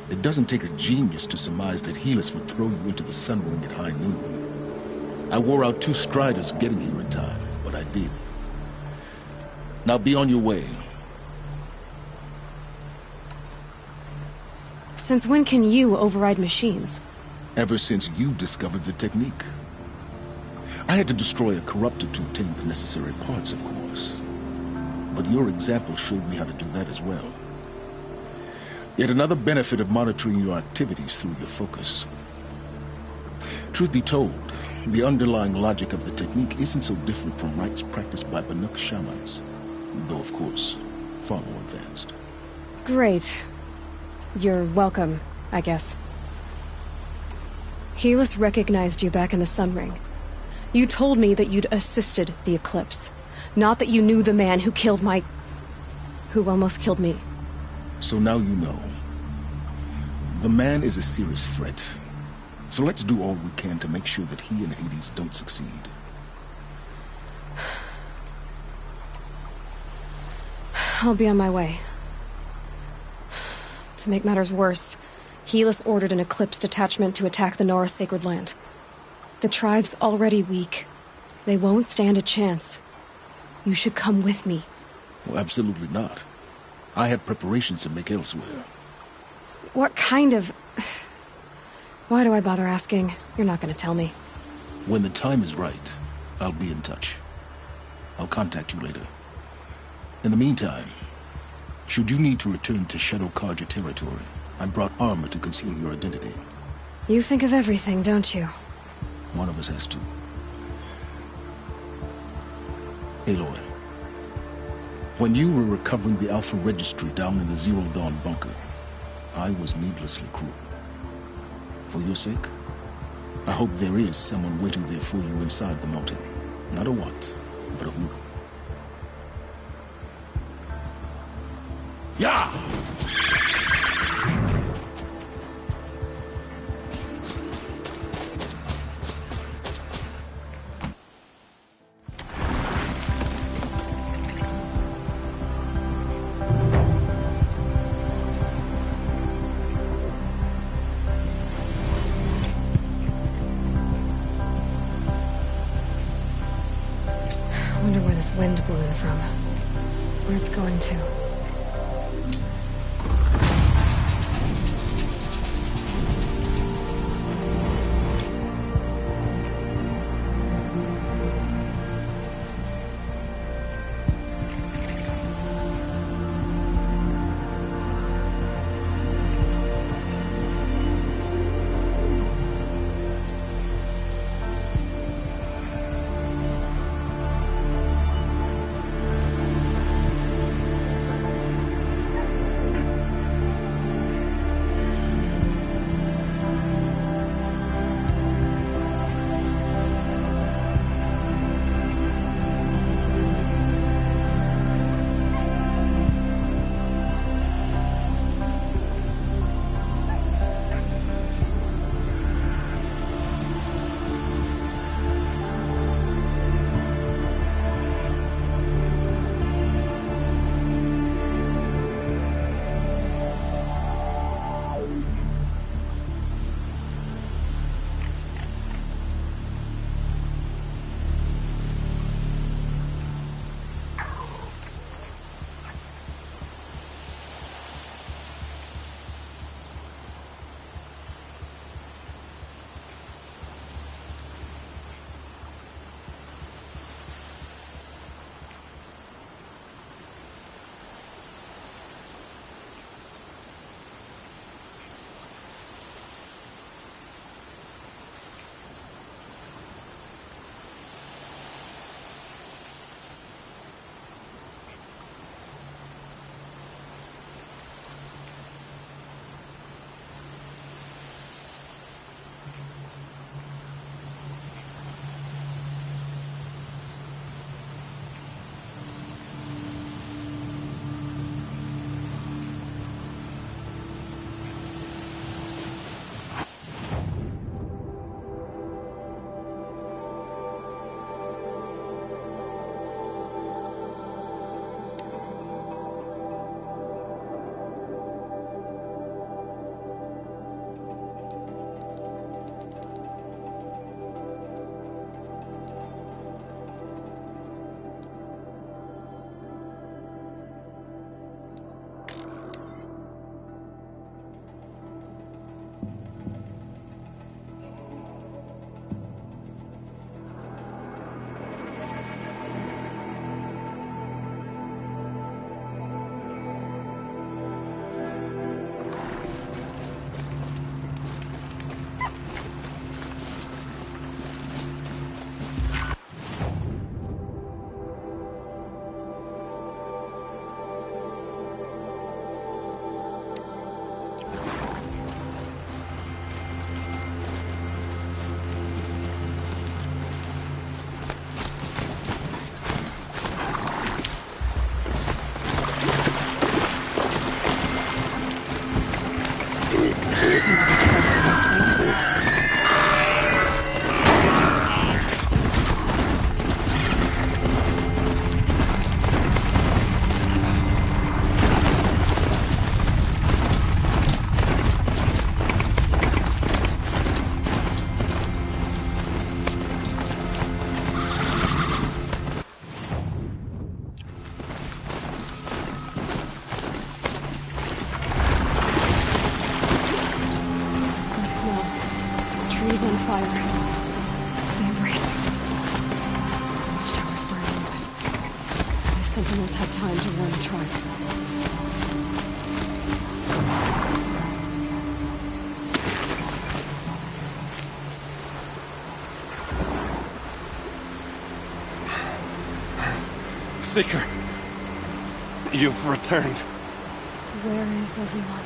It doesn't take a genius to surmise that Helis would throw you into the Sunring at high noon. I wore out 2 Striders getting here in time, but I did. Now be on your way. Since when can you override machines? Ever since you discovered the technique. I had to destroy a corruptor to obtain the necessary parts, of course. But your example showed me how to do that as well. Yet another benefit of monitoring your activities through your focus. Truth be told, the underlying logic of the technique isn't so different from rites practiced by Banuk shamans. Though, of course, far more advanced. Great. You're welcome, I guess. Helis recognized you back in the Sunring. You told me that you'd assisted the Eclipse. Not that you knew the man who killed my... who almost killed me. So now you know. The man is a serious threat. So let's do all we can to make sure that he and Hades don't succeed. I'll be on my way. To make matters worse, Helis ordered an Eclipse detachment to attack the Nora Sacred Land. The tribe's already weak. They won't stand a chance. You should come with me. Well, absolutely not. I have preparations to make elsewhere. What kind of... Why do I bother asking? You're not gonna tell me. When the time is right, I'll be in touch. I'll contact you later. In the meantime, should you need to return to Shadow Carja territory, I brought armor to conceal your identity. You think of everything, don't you? One of us has to. Aloy, when you were recovering the Alpha Registry down in the Zero Dawn bunker, I was needlessly cruel. For your sake, I hope there is someone waiting there for you inside the mountain. Not a what, but a who. Yeah! Wind blowing from. Where it's going to. fire. Same brace. Watchtower's burning. Sentinels had time to warn the tribe. Seeker, you've returned. Where is everyone?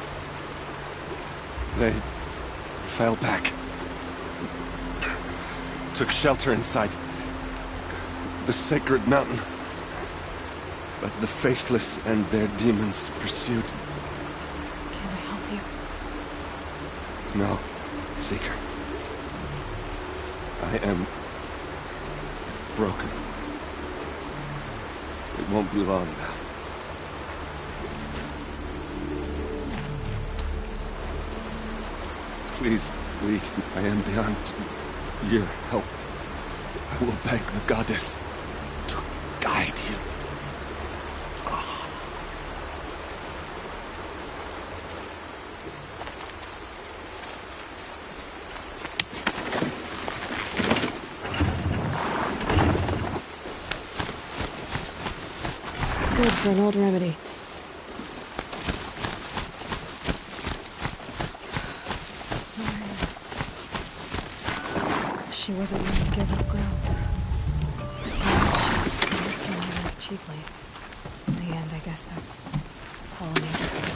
They fell back. Took shelter inside the sacred mountain. But the faithless and their demons pursued. Can I help you? No, Seeker. I am broken. It won't be long now. Please leave me. I am beyond your help. I will beg the goddess to guide you. Good for an old remedy. She wasn't willing to give up ground. She lived cheaply. In the end, I guess that's all an angel's about.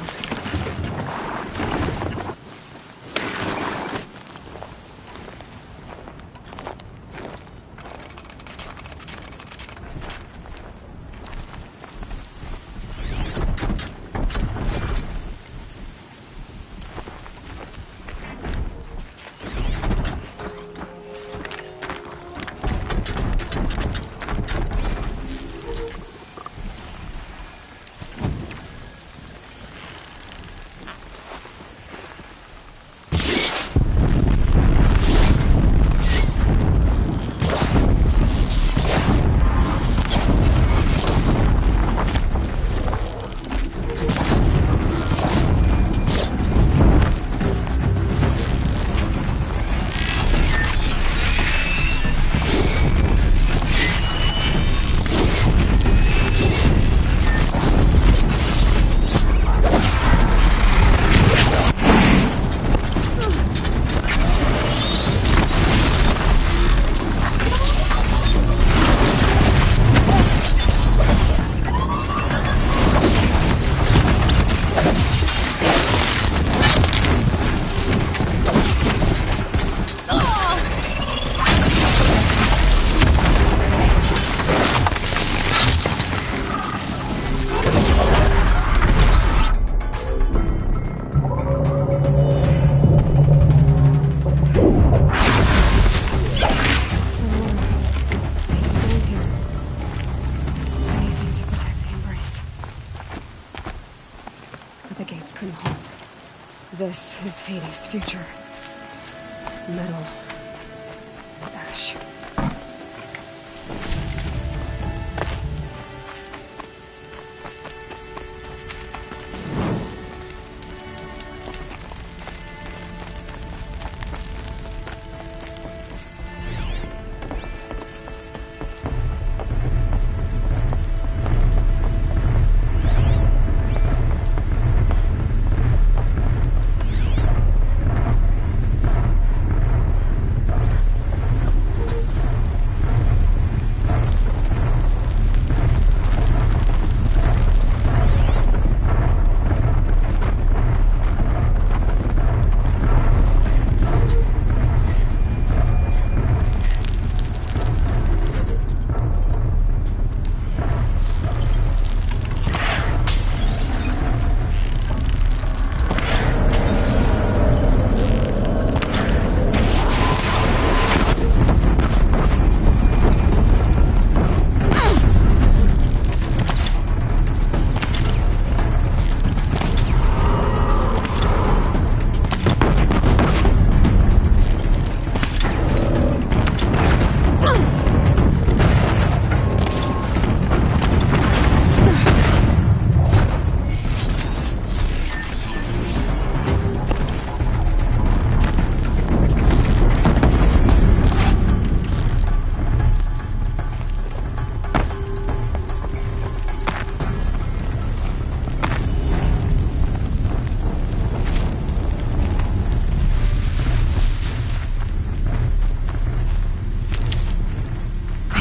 This is Hades' future. Metal. And ash.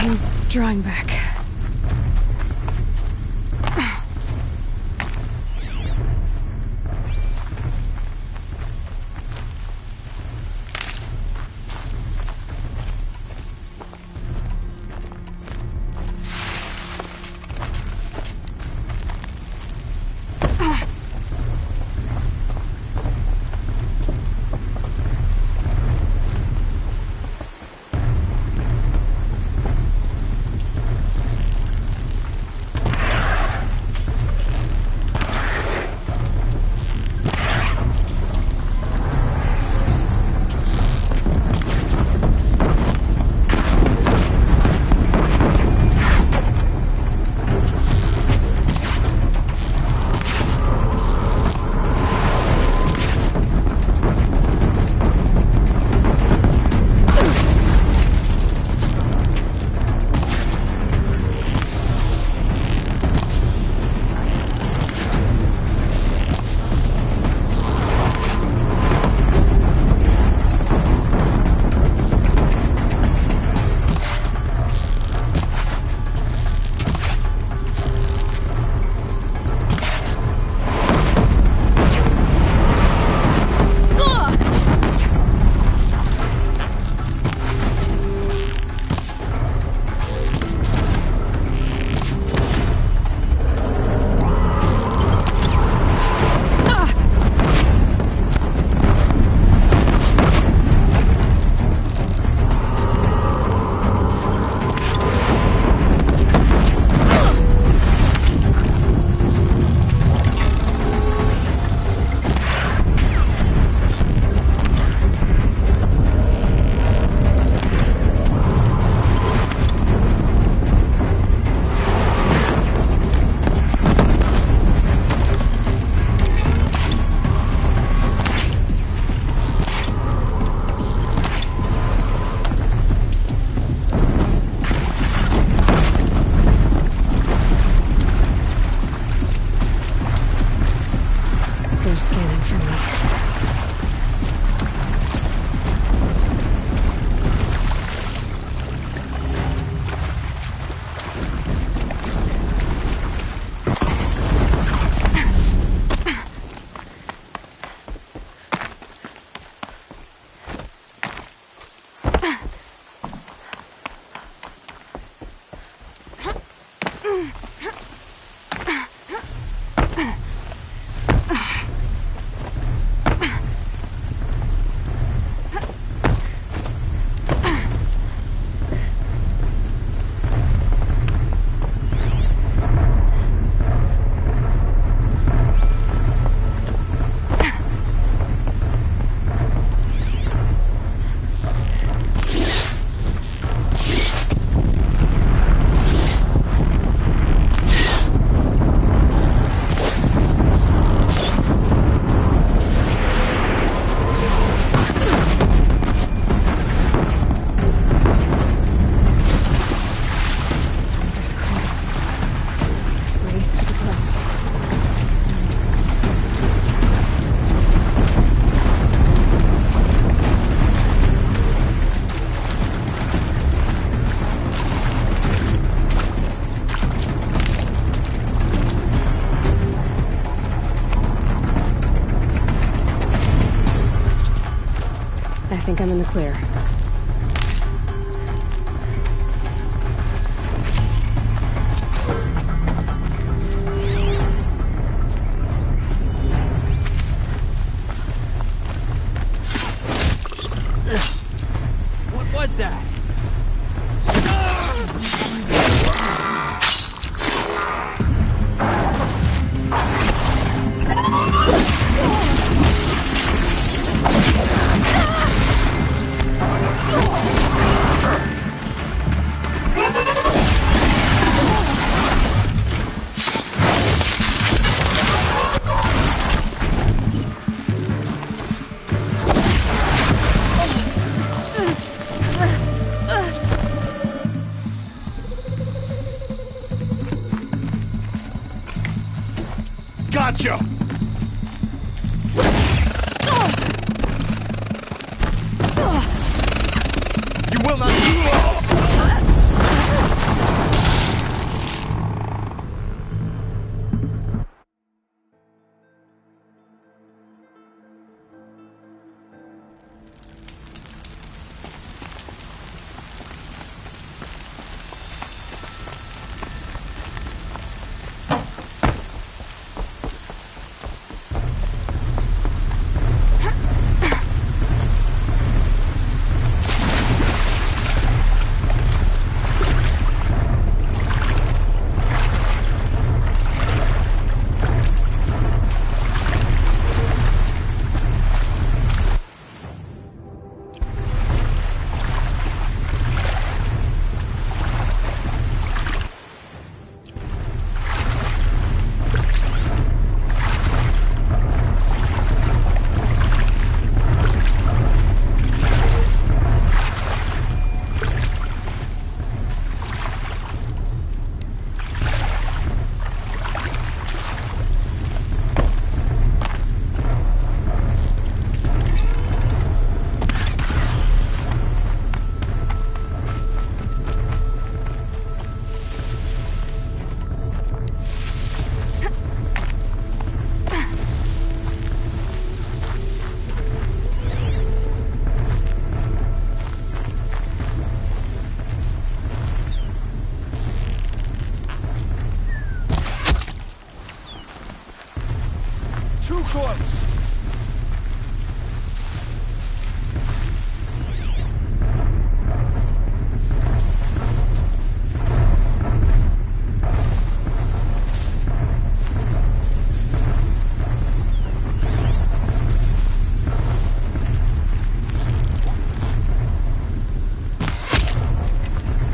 Pain's drawing back. think I'm in the clear. What was that? Gotcha! You will not... course!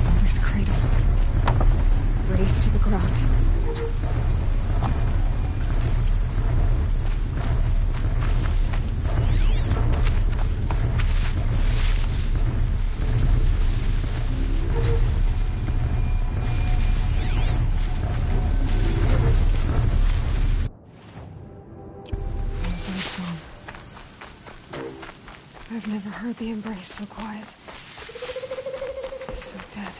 Mother's cradle. Raised to the ground. I've never heard the embrace so quiet. So dead.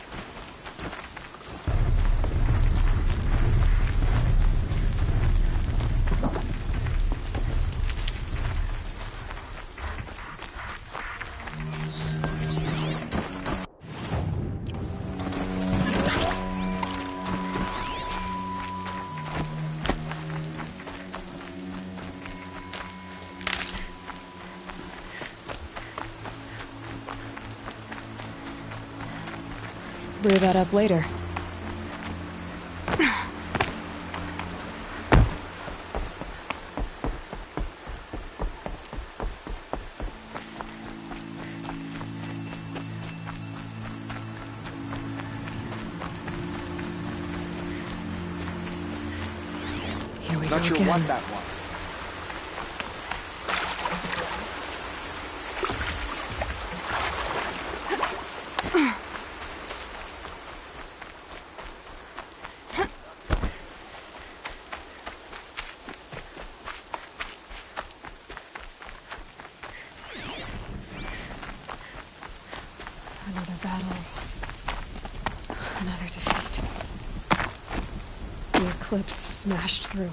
Brew that up later. Here we go Not sure again. what that was. Another battle. Another defeat. The eclipse smashed through.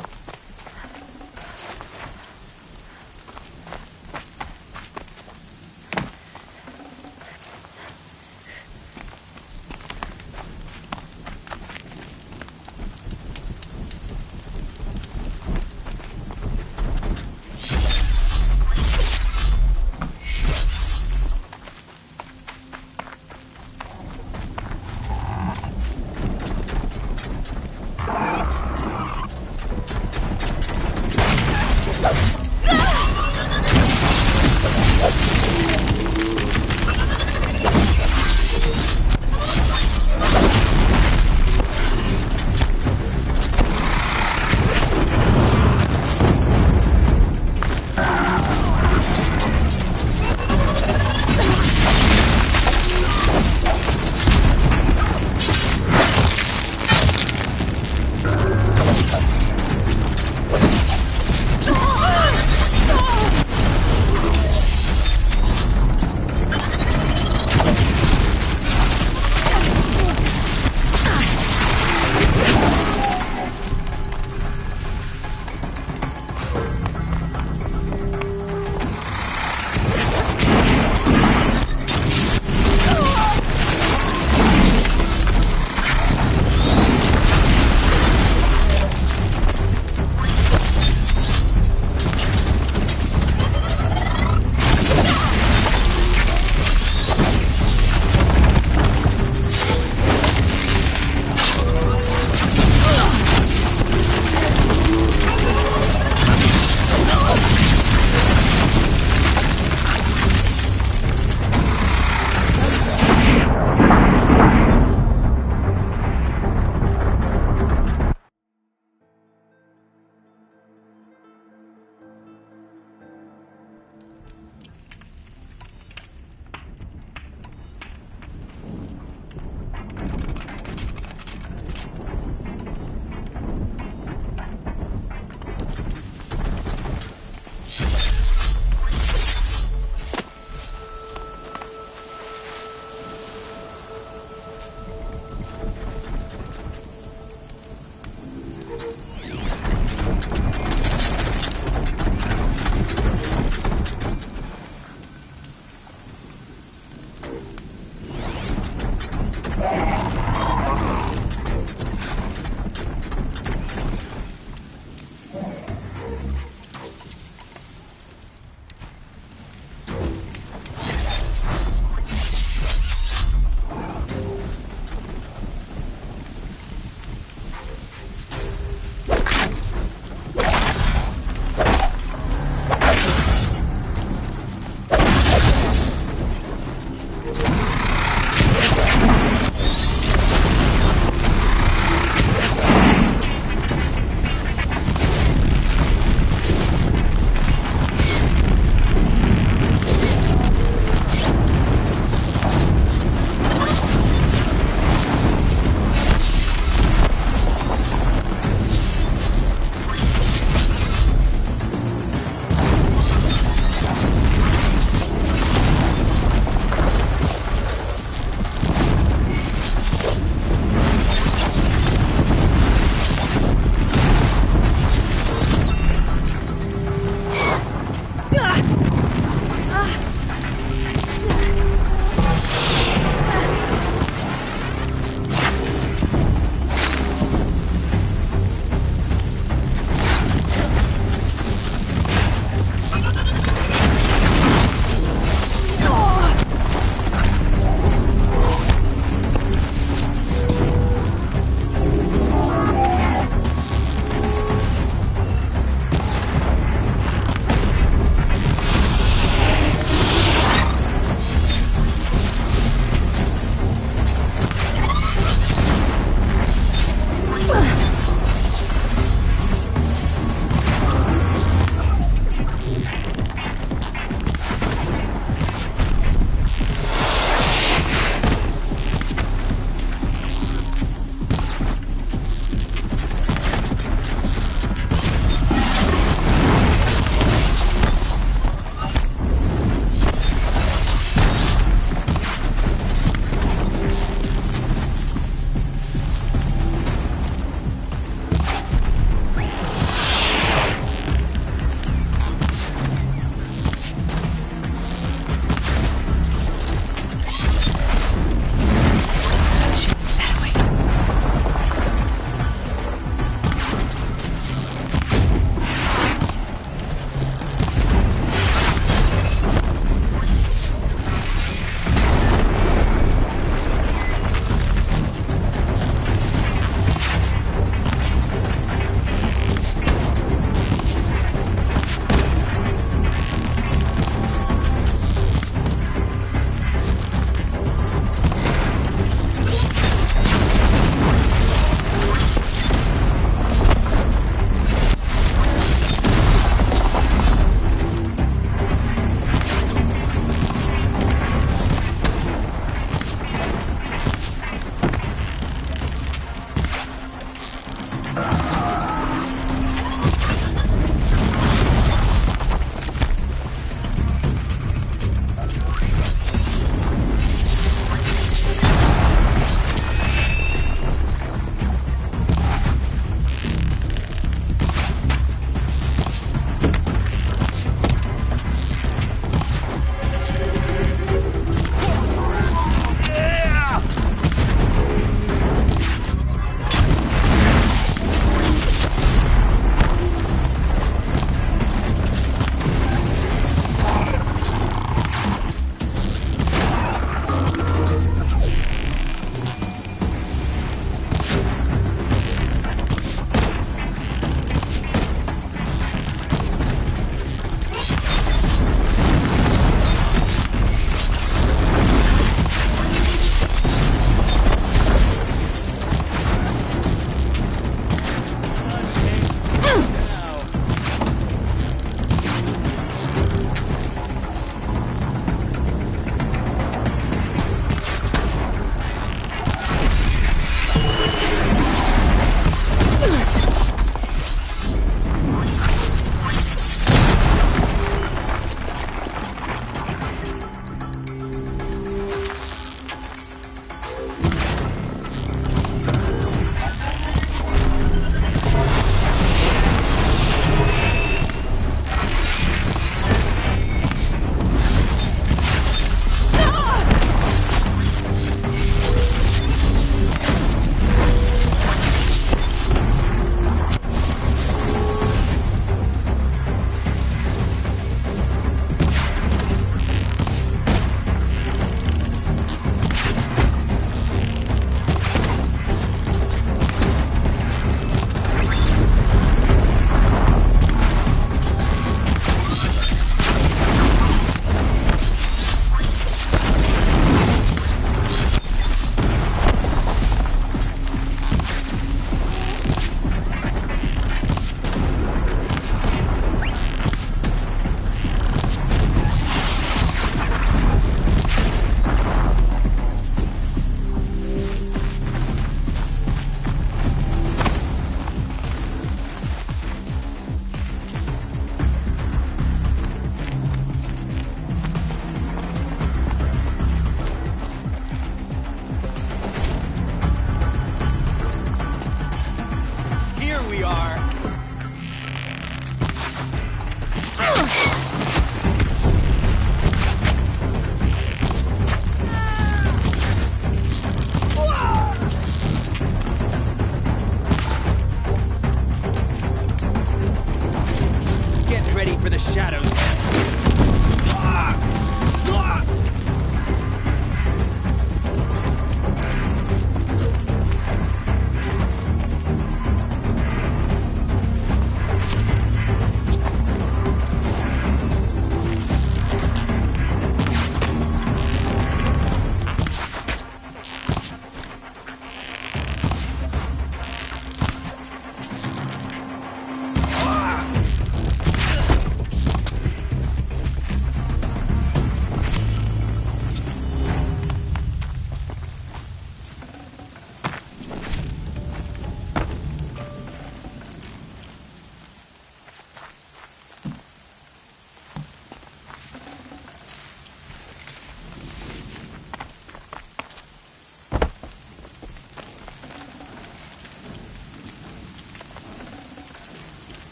shadows.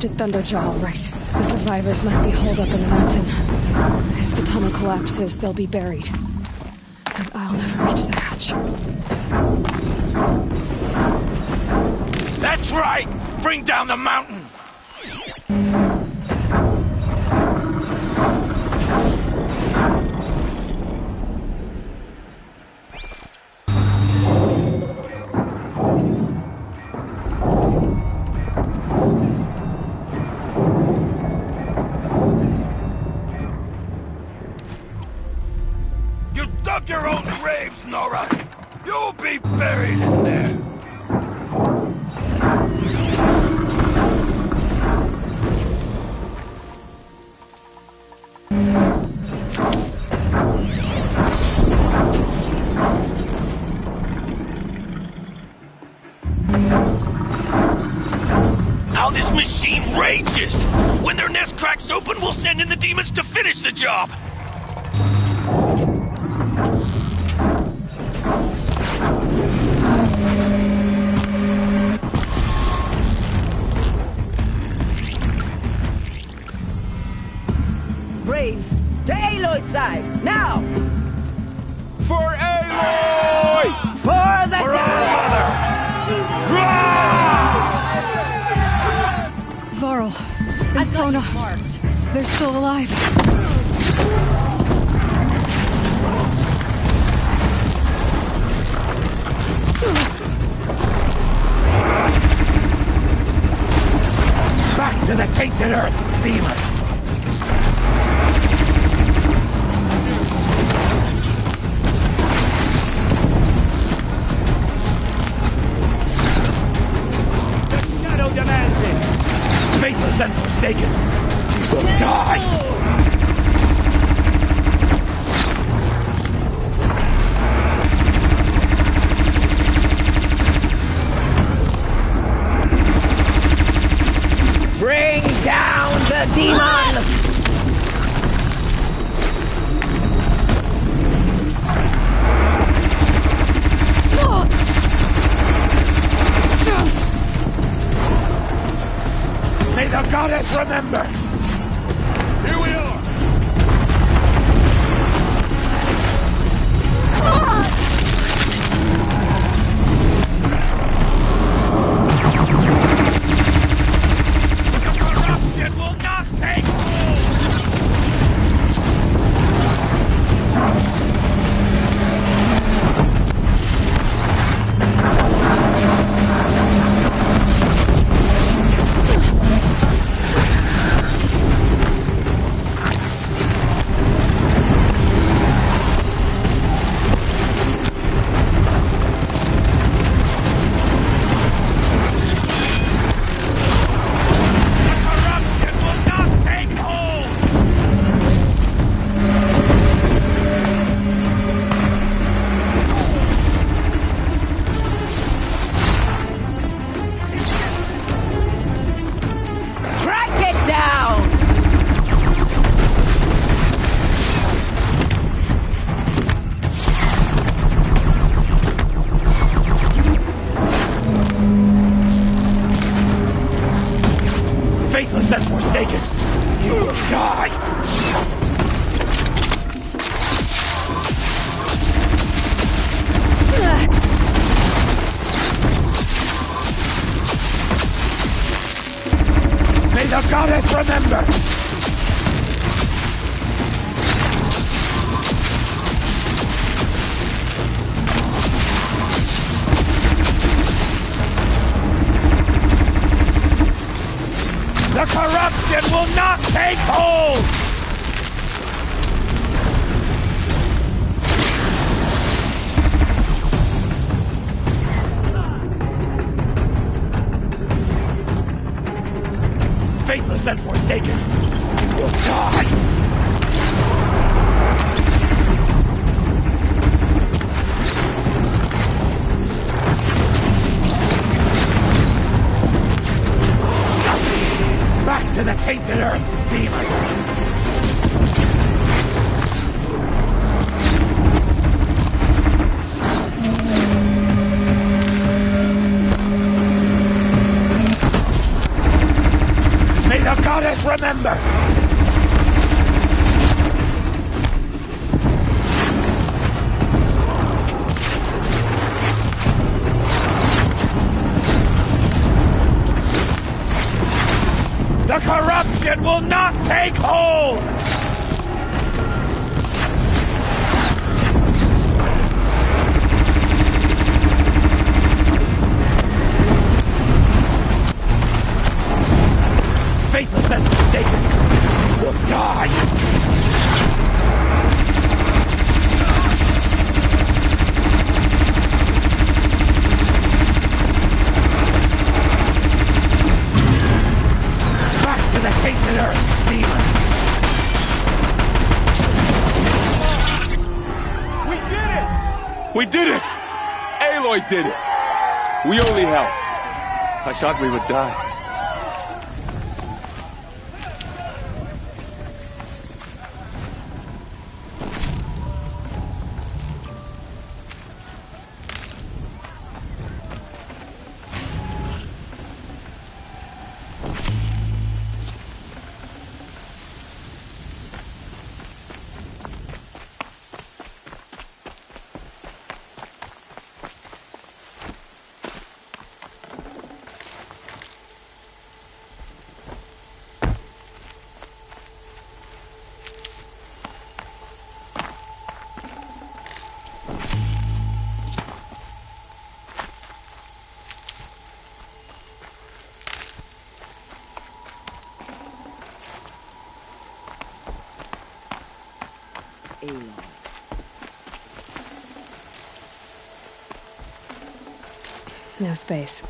Thunderjaw, all right. The survivors must be holed up in the mountain. If the tunnel collapses, they'll be buried. And I'll never reach the hatch. That's right! Bring down the mountain! Your own graves, Nora! You'll be buried in there! How this machine rages! When their nest cracks open, we'll send in the demons to finish the job! Braves, to Aloy's side, now! For Aloy! For the Varl and Sona. They're still alive. Back to the tainted earth, demon! Faithless and forsaken, you will die! Bring down the demon! May the goddess remember! Here we are! Corruption will not take faithless and forsaken, you will die! May the goddess remember! The corruption will not take hold! Faithless and forsaken, you will die! Back to the tainted earth, demon! May the goddess remember! The corruption will not take hold! Faithless and forsaken, you will die! The tainted earth, demon! We did it! We did it! Aloy did it! We only helped. I thought we would die. Aloy. No space.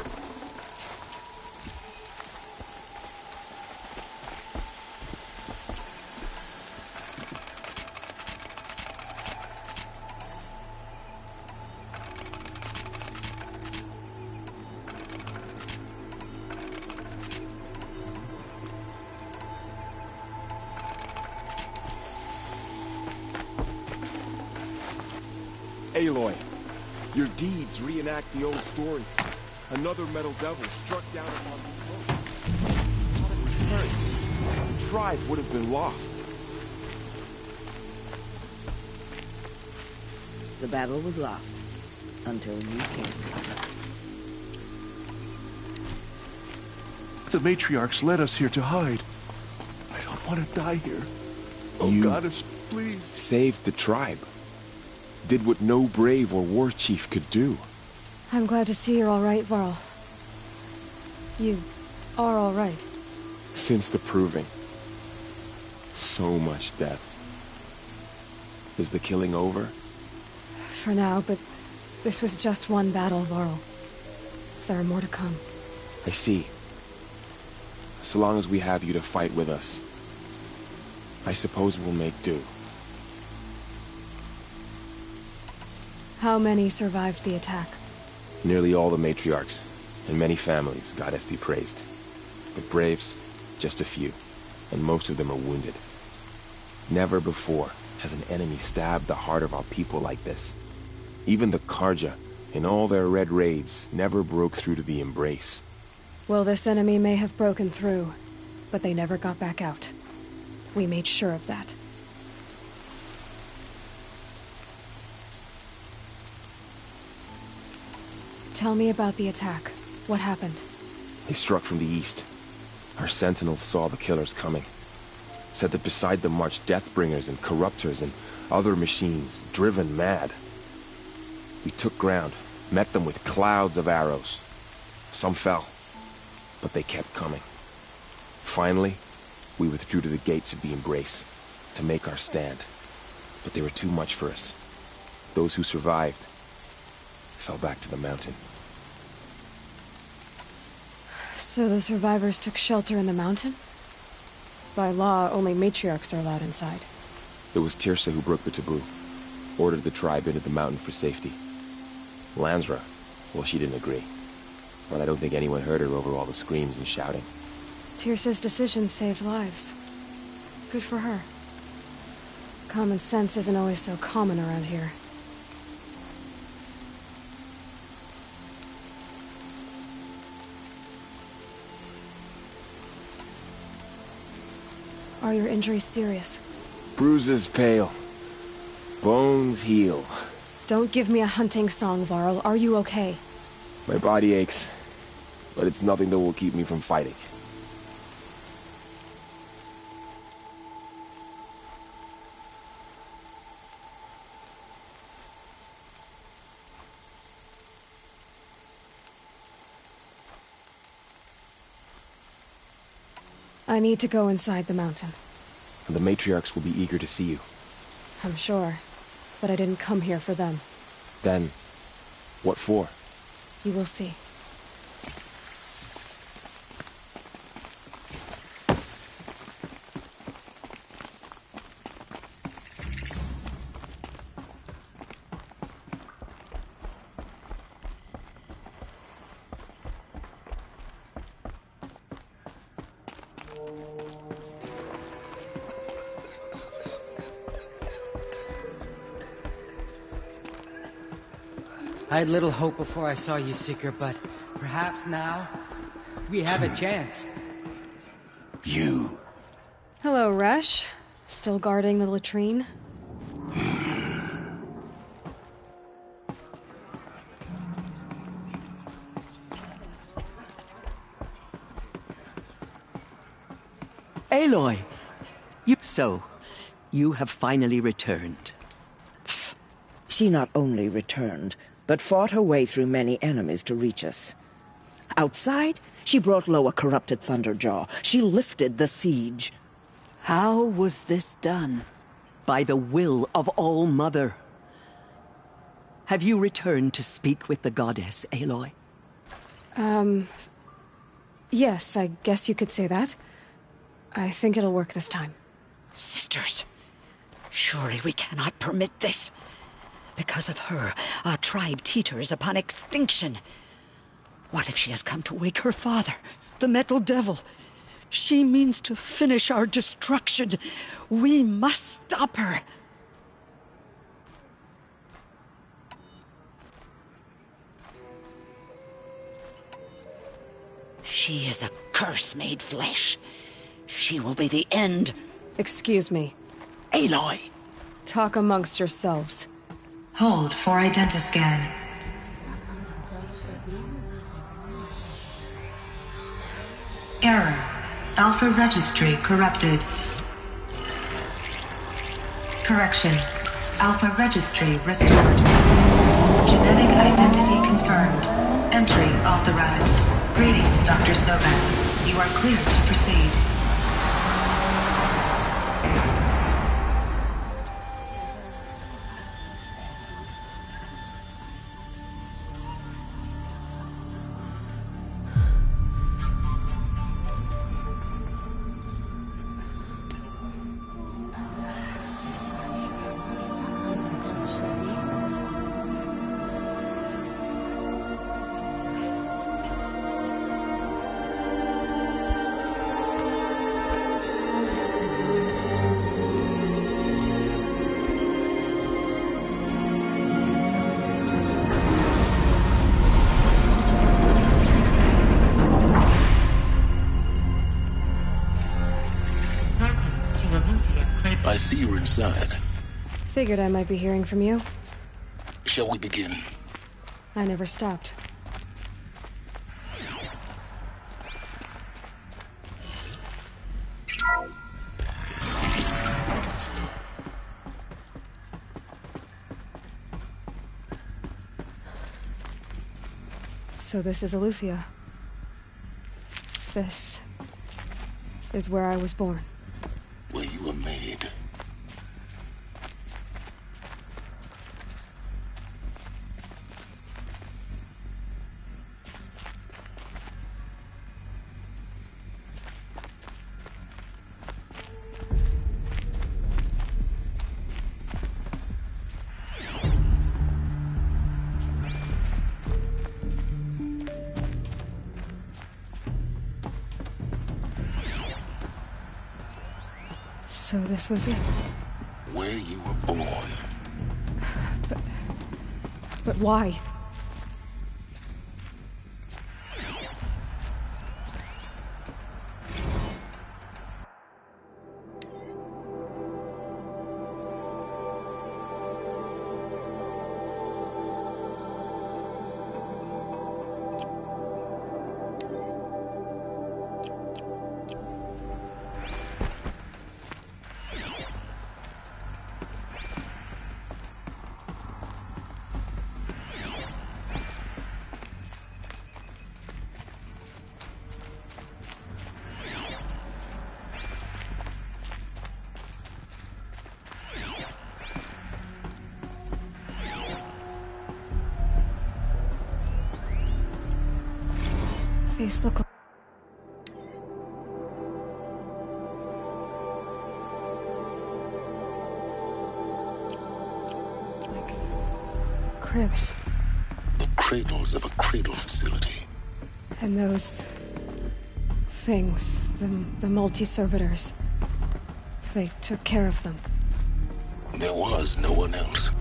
Aloy, your deeds reenact the old stories. Another metal devil struck down upon the boat. Had it returned, the tribe would have been lost. The battle was lost until you came. The matriarchs led us here to hide. I don't want to die here. Oh, Goddess, please. Saved the tribe. Did what no brave or war chief could do. I'm glad to see you're all right, Varl. You are all right. Since the proving. So much death. Is the killing over? For now, but this was just one battle, Varl. There are more to come. I see. So long as we have you to fight with us, I suppose we'll make do. How many survived the attack? Nearly all the matriarchs, and many families, goddess be praised. But braves, just a few, and most of them are wounded. Never before has an enemy stabbed the heart of our people like this. Even the Karja, in all their red raids, never broke through to the Embrace. Well, this enemy may have broken through, but they never got back out. We made sure of that. Tell me about the attack. What happened? They struck from the east. Our sentinels saw the killers coming. Said that beside them marched Deathbringers and Corruptors and other machines, driven mad. We took ground, met them with clouds of arrows. Some fell, but they kept coming. Finally, we withdrew to the gates of the Embrace to make our stand. But they were too much for us. Those who survived fell back to the mountain. So the survivors took shelter in the mountain? By law, only matriarchs are allowed inside. It was Tirsa who broke the taboo. Ordered the tribe into the mountain for safety. Lansra, well, she didn't agree. But I don't think anyone heard her over all the screams and shouting. Tirsa's decision saved lives. Good for her. Common sense isn't always so common around here. Are your injuries serious? Bruises pale. Bones heal. Don't give me a hunting song, Varl. Are you okay? My body aches, but it's nothing that will keep me from fighting. I need to go inside the mountain. And the matriarchs will be eager to see you. I'm sure, but I didn't come here for them. Then, what for? You will see. I had little hope before I saw you, Seeker, but perhaps now we have a chance. You. Hello, Resh. Still guarding the latrine? Aloy! You have finally returned. She not only returned, but fought her way through many enemies to reach us. Outside, she brought low a corrupted Thunderjaw. She lifted the siege. How was this done? by the will of All-Mother. Have you returned to speak with the goddess, Aloy? Yes, I guess you could say that. I think it'll work this time. Sisters, surely we cannot permit this. Because of her, our tribe teeters upon extinction. What if she has come to wake her father, the Metal Devil? She means to finish our destruction. We must stop her. She is a curse made flesh. She will be the end. Excuse me. Aloy! Talk amongst yourselves. Hold for identiscan. Error. Alpha registry corrupted. Correction. Alpha registry restored. Genetic identity confirmed. Entry authorized. Greetings, Dr. Sobek. You are cleared to proceed. I see you're inside. Figured I might be hearing from you. Shall we begin? I never stopped. So this is Eleuthia. This is where I was born. Where you were made. So this was it. Where you were born. But why? These look like cribs. The cradles of a cradle facility. And those things, the multi-servitors, they took care of them. There was no one else.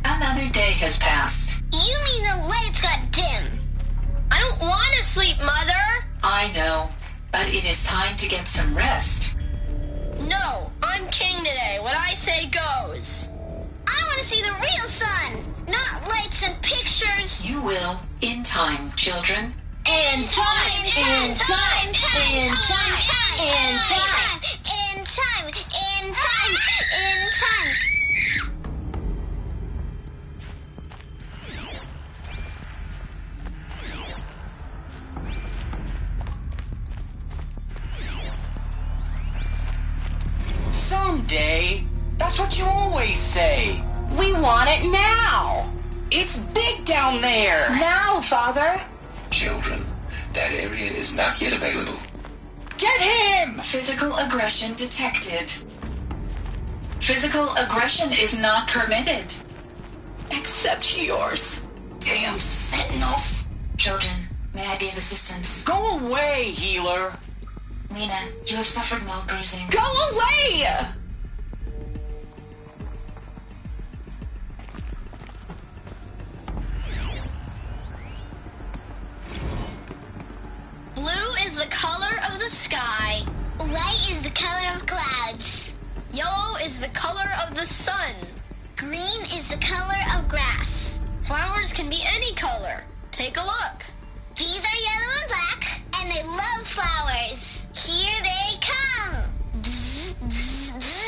Another day has passed. You mean the lights got dim? I don't want to sleep, Mother! I know, but it is time to get some rest. see the real sun, not lights and pictures. You will, in time, children. In time, in time, in time, in time, in time, in time, in time, in time. Someday. That's what you always say. We want it now. It's big down there. Now, Father. Children, that area is not yet available. Get him! Physical aggression detected. Physical aggression is not permitted. Except yours. Damn sentinels. Children, may I be of assistance? Go away, healer. Lena, you have suffered mild bruising. Go away! Blue is the color of the sky. White is the color of clouds. Yellow is the color of the sun. Green is the color of grass. Flowers can be any color. Take a look. These are yellow and black, and they love flowers. Here they come. Bzz, bzz, bzz.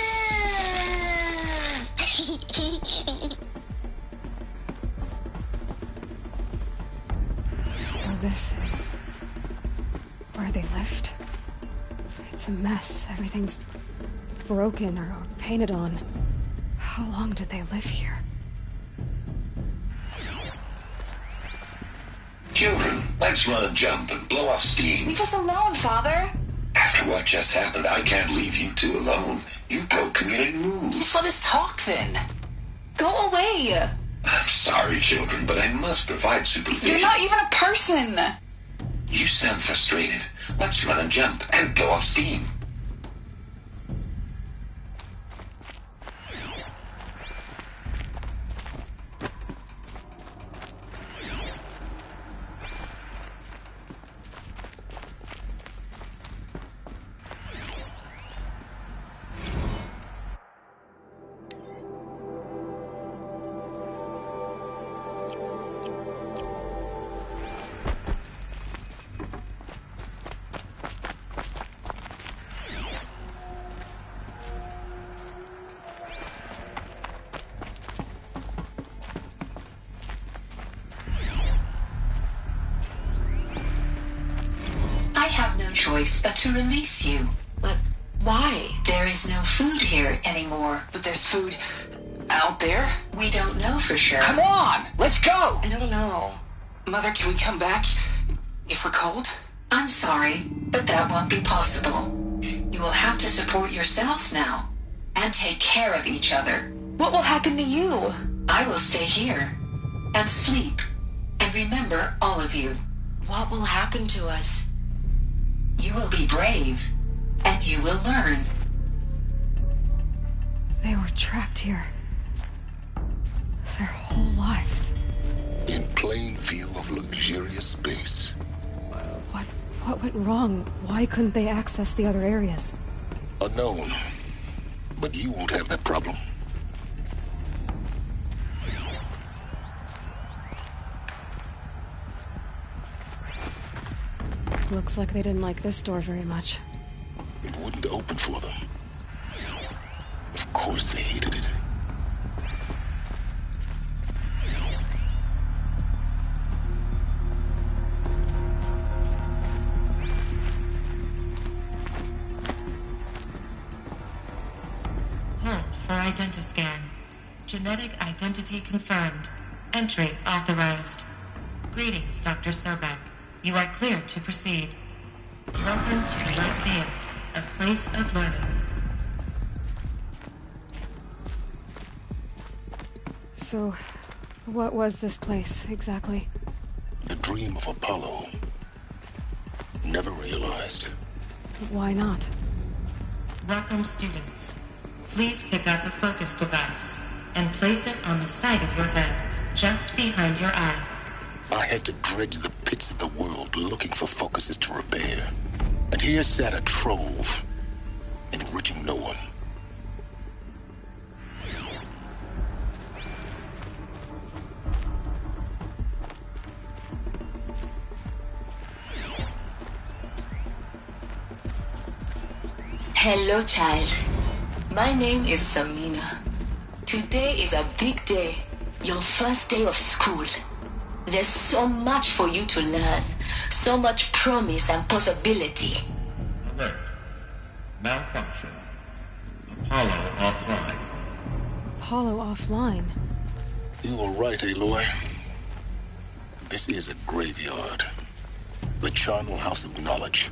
So this is where they lived? It's a mess. Everything's broken or painted on. How long did they live here? Children, let's run and jump and blow off steam. Leave us alone, Father. After what just happened, I can't leave you two alone. You broke community rules. Just let us talk then. Go away. I'm sorry, children, but I must provide supervision. You're not even a person. You sound frustrated. Let's run and jump and blow off steam. Choice but to release you. But why? There is no food here anymore. But there's food out there? We don't know for sure. Come on, let's go! I don't know. Mother, can we come back if we're cold? I'm sorry, but that won't be possible. You will have to support yourselves now and take care of each other. What will happen to you? I will stay here and sleep and remember all of you. What will happen to us? You will be brave, and you will learn. They were trapped here. Their whole lives. In plain view of luxurious space. What went wrong? Why couldn't they access the other areas? Unknown. But you won't have that problem. Looks like they didn't like this door very much. It wouldn't open for them. Of course they hated it. Halt for identiscan. Genetic identity confirmed. Entry authorized. Greetings, Dr. Sobek. You are clear to proceed. Welcome to Lyceum, a place of learning. So, what was this place, exactly? The dream of Apollo. Never realized. Why not? Welcome, students. Please pick up a focus device and place it on the side of your head, just behind your eye. I had to dredge the pits of the world looking for focuses to repair. And here sat a trove, enriching no one. Hello, child. My name is Samina. Today is a big day. Your first day of school. There's so much for you to learn. So much promise and possibility. Alert. Malfunction. Apollo offline. Apollo offline. You were right, Aloy. This is a graveyard. The charnel house of knowledge.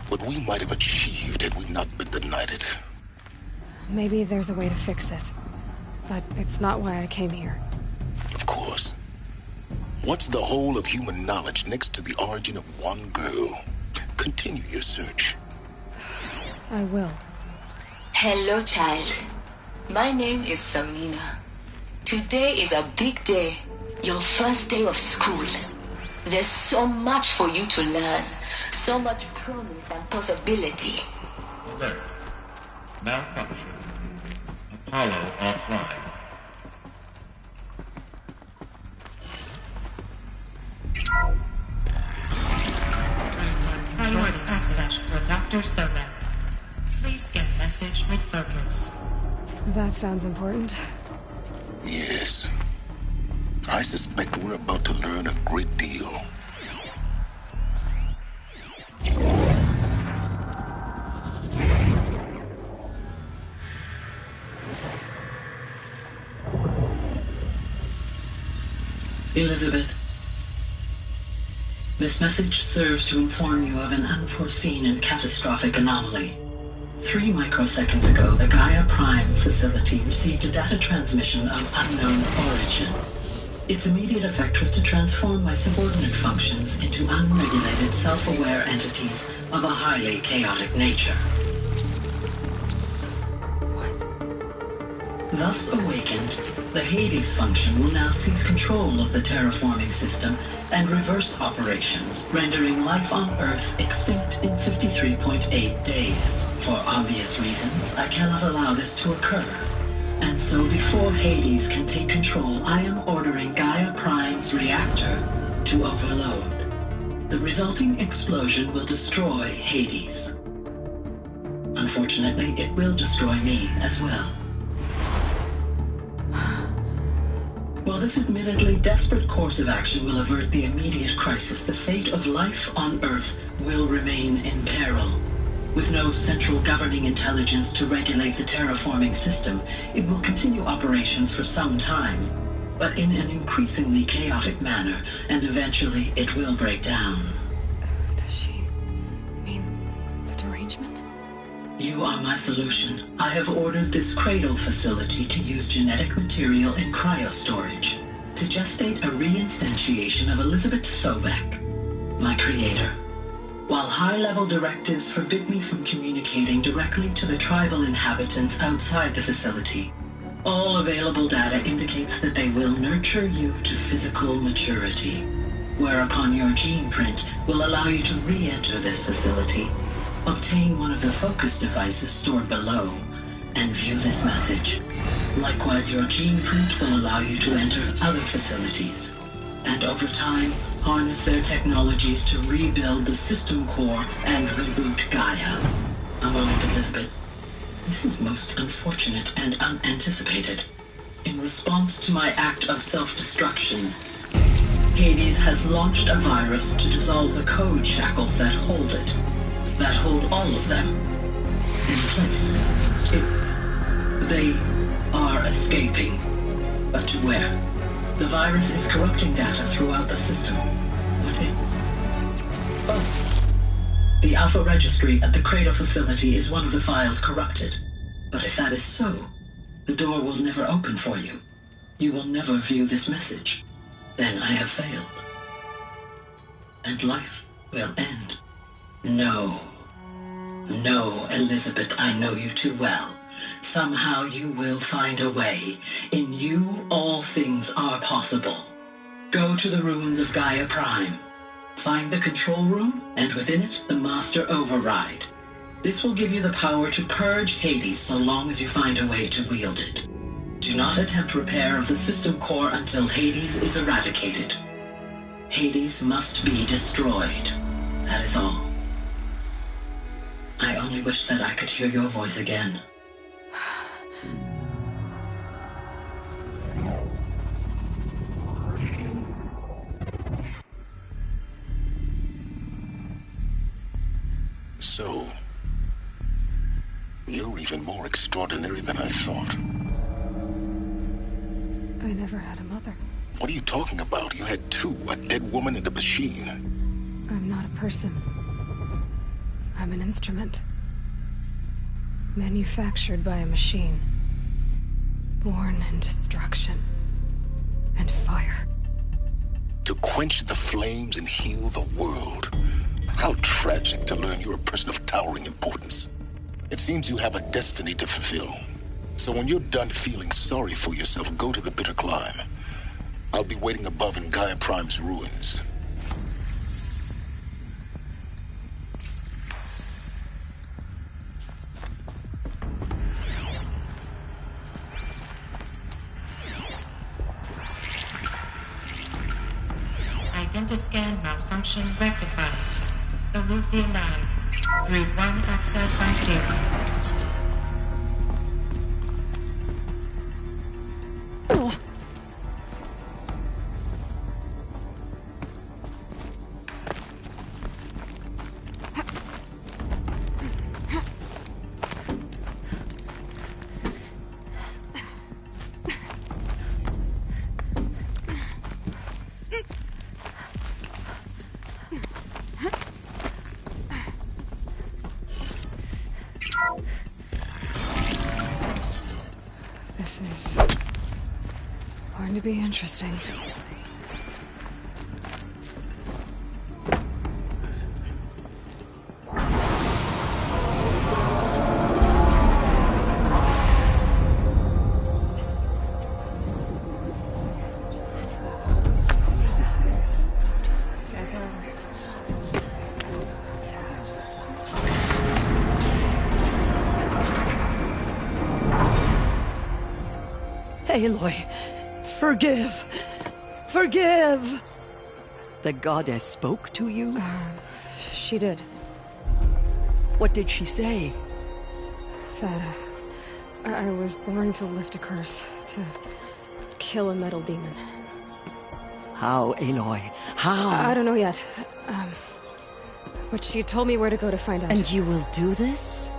What we might have achieved had we not been denied it. Maybe there's a way to fix it. But it's not why I came here. Of course. What's the whole of human knowledge next to the origin of one girl? Continue your search. I will. Hello, child. My name is Samina. Today is a big day. Your first day of school. There's so much for you to learn. So much promise and possibility. Alert. Malfunction. Apollo offline. Priority access for Dr. Sobek. Please get message with focus. That sounds important. Yes. I suspect we're about to learn a great deal. Elizabeth, this message serves to inform you of an unforeseen and catastrophic anomaly. 3 microseconds ago, the Gaia Prime facility received a data transmission of unknown origin. Its immediate effect was to transform my subordinate functions into unregulated, self-aware entities of a highly chaotic nature. What? Thus awakened, the Hades function will now seize control of the terraforming system and reverse operations, rendering life on Earth extinct in 53.8 days. For obvious reasons, I cannot allow this to occur. And so before Hades can take control, I am ordering Gaia Prime's reactor to overload. The resulting explosion will destroy Hades. Unfortunately, it will destroy me as well. While this admittedly desperate course of action will avert the immediate crisis, the fate of life on Earth will remain in peril. With no central governing intelligence to regulate the terraforming system, it will continue operations for some time, but in an increasingly chaotic manner, and eventually it will break down. Does she mean the derangement? You are my solution. I have ordered this cradle facility to use genetic material in cryostorage to gestate a reinstantiation of Elizabeth Sobek, my creator. While high-level directives forbid me from communicating directly to the tribal inhabitants outside the facility, all available data indicates that they will nurture you to physical maturity, whereupon your gene print will allow you to re-enter this facility, obtain one of the focus devices stored below, and view this message. Likewise, your gene print will allow you to enter other facilities, and over time, harness their technologies to rebuild the system core and reboot Gaia. A moment, Elizabeth. This is most unfortunate and unanticipated. In response to my act of self-destruction, Hades has launched a virus to dissolve the code shackles that hold it, that hold all of them in place. They are escaping, but to where? The virus is corrupting data throughout the system. What if? Oh. The Alpha Registry at the Cradle facility is one of the files corrupted. But if that is so, the door will never open for you. You will never view this message. Then I have failed. And life will end. No. No, Elizabeth, I know you too well. Somehow you will find a way. In you, all things are possible. Go to the ruins of Gaia Prime. Find the control room, and within it, the Master Override. This will give you the power to purge Hades so long as you find a way to wield it. Do not attempt repair of the system core until Hades is eradicated. Hades must be destroyed. That is all. I only only wish that I could hear your voice again. So, you're even more extraordinary than I thought. I never had a mother. What are you talking about? You had two, a dead woman and a machine. I'm not a person. I'm an instrument. Manufactured by a machine. Born in destruction and fire. To quench the flames and heal the world. How tragic to learn you're a person of towering importance. It seems you have a destiny to fulfill. So when you're done feeling sorry for yourself, go to the Bitter Climb. I'll be waiting above in Gaia Prime's ruins. Identiscan malfunction rectified. Alethea 9. Read 1 access unstable. This is going to be interesting. Aloy, forgive! Forgive! The goddess spoke to you? She did. What did she say? That I was born to lift a curse, to kill a metal demon. How, Aloy? How? I don't know yet. But she told me where to go to find out. And you will do this?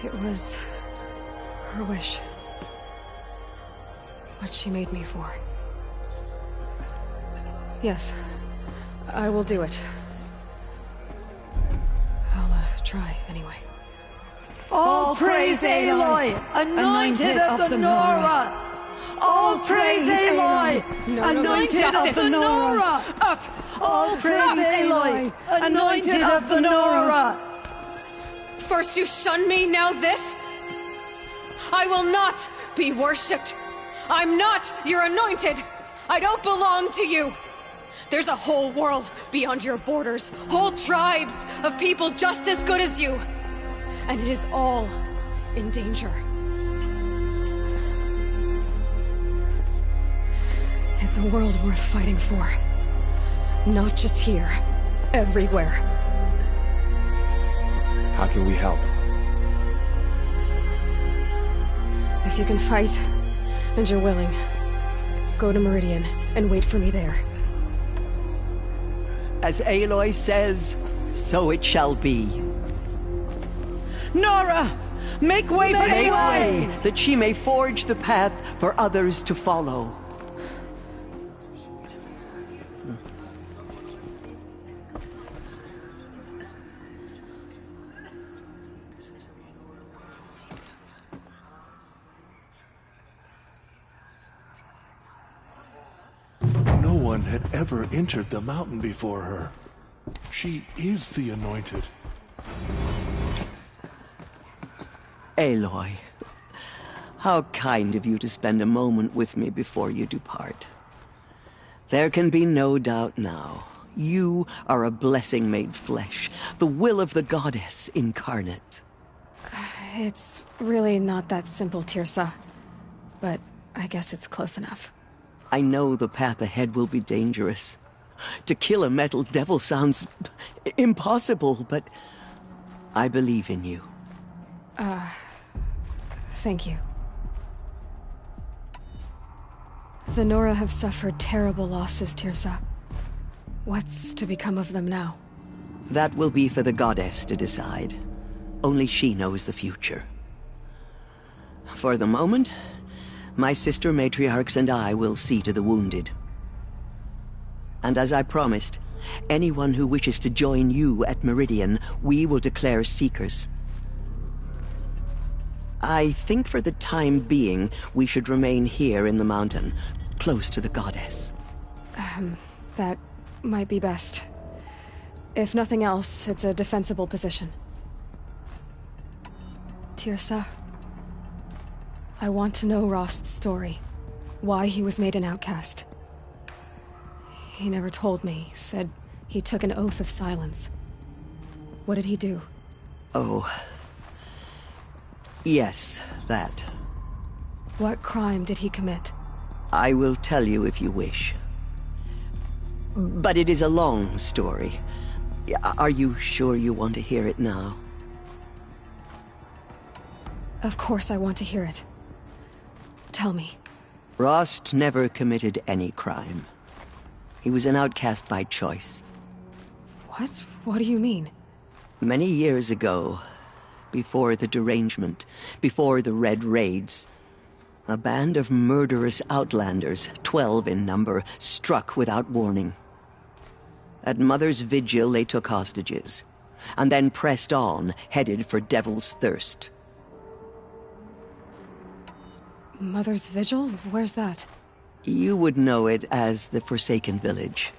It was her wish. What she made me for. Yes, I will do it. I'll try anyway. All praise Aloy, anointed of the Nora! All praise Aloy, anointed of the Nora! Up! All praise Aloy, anointed of the Nora! First you shun me, now this? I will not be worshipped. I'm not your anointed. I don't belong to you. There's a whole world beyond your borders, whole tribes of people just as good as you. And it is all in danger. It's a world worth fighting for. Not just here, everywhere. How can we help? If you can fight, and you're willing, go to Meridian and wait for me there. As Aloy says, so it shall be. Nora! Make way for Aloy! That she may forge the path for others to follow. No one had ever entered the mountain before her. She is the anointed. Aloy, how kind of you to spend a moment with me before you depart. There can be no doubt now. You are a blessing made flesh, the will of the goddess incarnate. It's really not that simple, Tirsa. But I guess it's close enough. I know the path ahead will be dangerous. To kill a metal devil sounds impossible, but I believe in you. Thank you. The Nora have suffered terrible losses, Teersa. What's to become of them now? That will be for the goddess to decide. Only she knows the future. For the moment, my sister matriarchs and I will see to the wounded. And as I promised, anyone who wishes to join you at Meridian, we will declare seekers. I think for the time being, we should remain here in the mountain, close to the goddess. That might be best. If nothing else, it's a defensible position. Teersa, I want to know Rost's story. Why he was made an outcast. He never told me, said he took an oath of silence. What did he do? Oh. Yes, that. What crime did he commit? I will tell you if you wish. But it is a long story. Are you sure you want to hear it now? Of course I want to hear it. Tell me. Rost never committed any crime. He was an outcast by choice. What? What do you mean? Many years ago, before the derangement, before the Red Raids, a band of murderous outlanders, 12 in number, struck without warning. At Mother's Vigil, they took hostages, and then pressed on, headed for Devil's Thirst. Mother's Vigil? Where's that? You would know it as the Forsaken Village,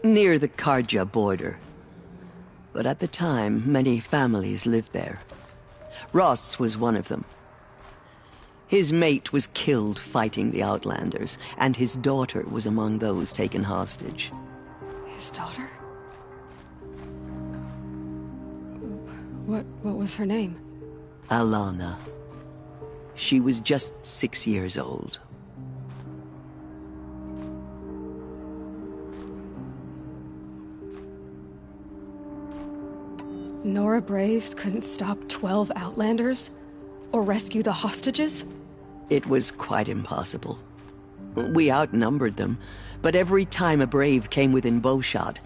near the Carja border. But at the time, many families lived there. Ross was one of them. His mate was killed fighting the Outlanders, and his daughter was among those taken hostage. His daughter? What was her name? Alana. She was just 6 years old. Nora Braves couldn't stop 12 Outlanders? Or rescue the hostages? It was quite impossible. We outnumbered them, but every time a Brave came within bowshot,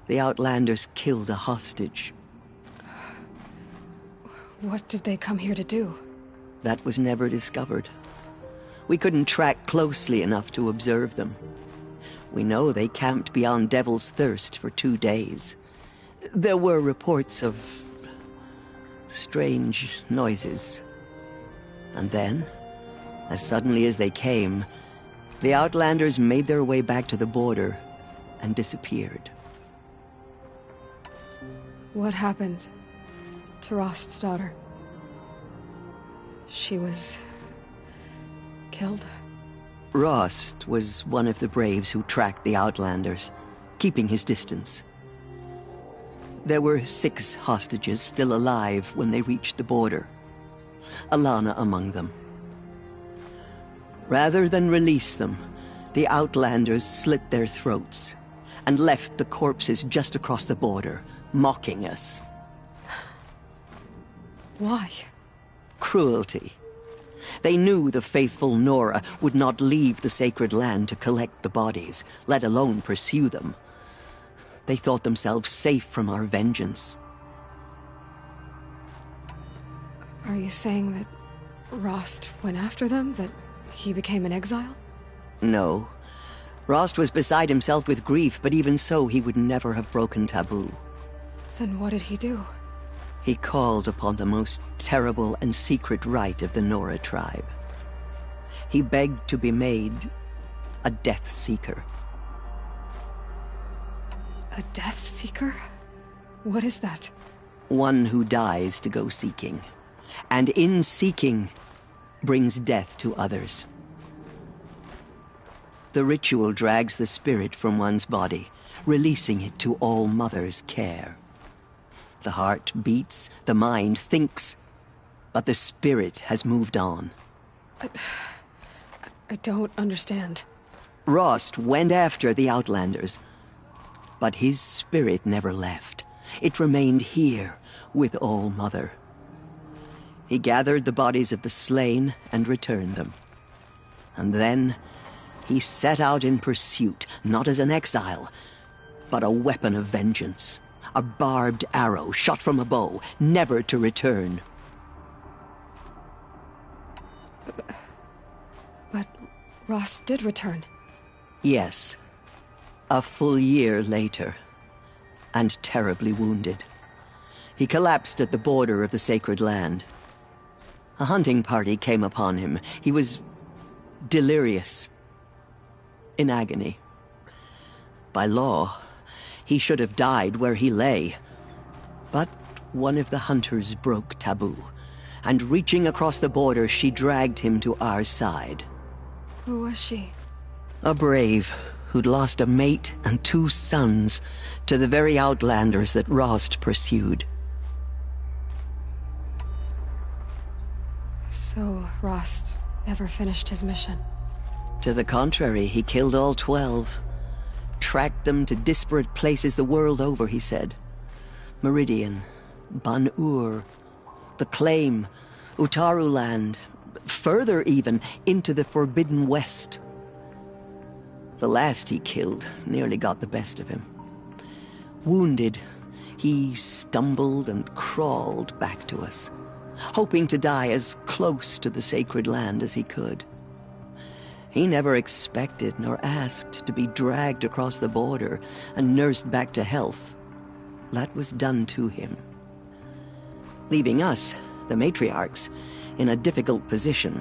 the Outlanders killed a hostage. What did they come here to do? That was never discovered. We couldn't track closely enough to observe them. We know they camped beyond Devil's Thirst for 2 days. There were reports of strange noises. And then, as suddenly as they came, the Outlanders made their way back to the border and disappeared. What happened to Rost's daughter? She was killed? Rost was one of the Braves who tracked the Outlanders, keeping his distance. There were 6 hostages still alive when they reached the border. Alana among them. Rather than release them, the Outlanders slit their throats and left the corpses just across the border, mocking us. Why? Cruelty. They knew the faithful Nora would not leave the sacred land to collect the bodies, let alone pursue them. They thought themselves safe from our vengeance. Are you saying that Rost went after them? That he became an exile? No. Rost was beside himself with grief, but even so, he would never have broken taboo. Then what did he do? He called upon the most terrible and secret rite of the Nora tribe. He begged to be made a Death Seeker. A Death Seeker? What is that? One who dies to go seeking, and in seeking, brings death to others. The ritual drags the spirit from one's body, releasing it to all Mother's care. The heart beats, the mind thinks, but the spirit has moved on. I don't understand. Rost went after the Outlanders, but his spirit never left. It remained here, with All Mother. He gathered the bodies of the slain and returned them. And then he set out in pursuit, not as an exile, but a weapon of vengeance. A barbed arrow shot from a bow, never to return. But Rost did return. Yes. A full year later. And terribly wounded. He collapsed at the border of the Sacred Land. A hunting party came upon him. He was delirious. In agony. By law, he should have died where he lay. But one of the hunters broke taboo, and reaching across the border, she dragged him to our side. Who was she? A brave who'd lost a mate and 2 sons to the very outlanders that Rost pursued. So Rost never finished his mission. To the contrary, he killed all 12. Tracked them to disparate places the world over, he said. Meridian, Ban-Ur, the Claim, Utaru Land, further even, into the Forbidden West. The last he killed nearly got the best of him. Wounded, he stumbled and crawled back to us, hoping to die as close to the Sacred Land as he could. He never expected nor asked to be dragged across the border and nursed back to health. That was done to him. Leaving us, the matriarchs, in a difficult position.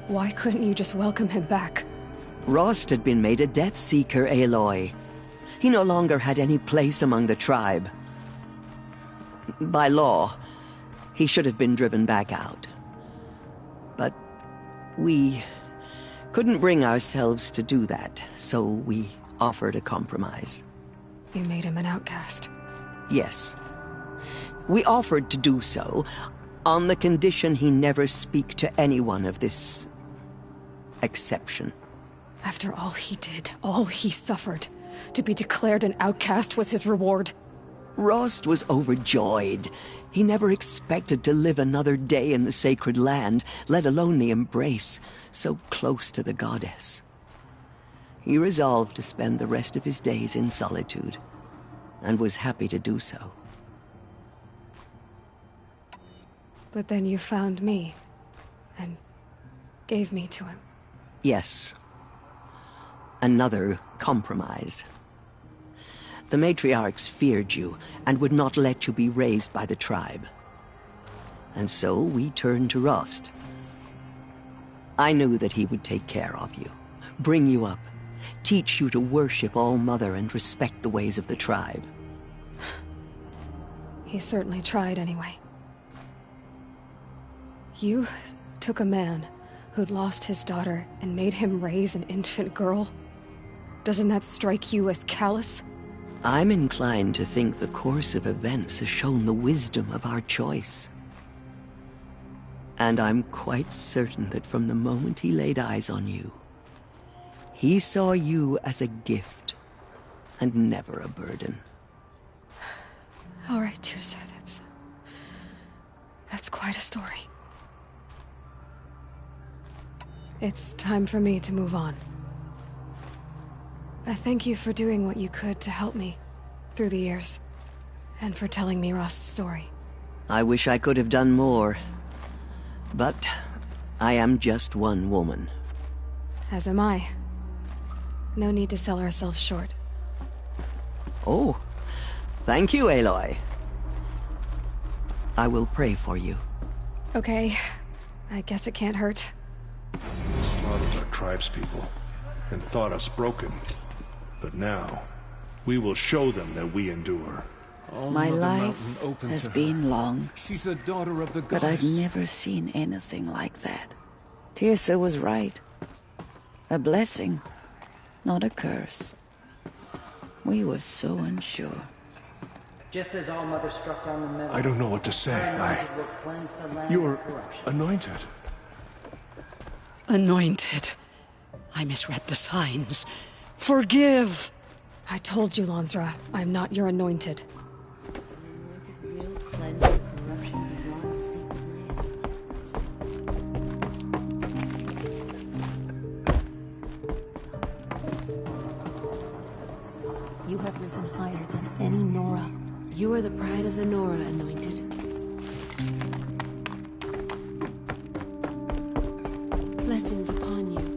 Why couldn't you just welcome him back? Rost had been made a Death Seeker, Aloy. He no longer had any place among the tribe. By law, he should have been driven back out. But we couldn't bring ourselves to do that, so we offered a compromise. You made him an outcast. Yes. We offered to do so, on the condition he never speak to anyone of this exception. After all he did, all he suffered, to be declared an outcast was his reward. Rost was overjoyed. He never expected to live another day in the Sacred Land, let alone the embrace, so close to the goddess. He resolved to spend the rest of his days in solitude, and was happy to do so. But then you found me, and gave me to him. Yes. Another compromise. The matriarchs feared you, and would not let you be raised by the tribe. And so we turned to Rost. I knew that he would take care of you, bring you up, teach you to worship All Mother and respect the ways of the tribe. He certainly tried anyway. You took a man who'd lost his daughter and made him raise an infant girl? Doesn't that strike you as callous? I'm inclined to think the course of events has shown the wisdom of our choice. And I'm quite certain that from the moment he laid eyes on you, he saw you as a gift, and never a burden. All right, Teersa, that's quite a story. It's time for me to move on. I thank you for doing what you could to help me through the years, and for telling me Rost's story. I wish I could have done more, but I am just one woman. As am I. No need to sell ourselves short. Oh, thank you, Aloy. I will pray for you. Okay, I guess it can't hurt. Slaughtered our tribespeople, and thought us broken. But now, we will show them that we endure. My life has been long, She's a daughter of the but I've goddess. never seen anything like that. Teersa was right. A blessing, not a curse. We were so unsure. Just as All Mother struck down the meadow, I don't know what to say. You're anointed. Anointed. I misread the signs. Forgive! I told you, Lansra, I'm not your anointed. You have risen higher than any Nora. You are the pride of the Nora, anointed. Blessings upon you.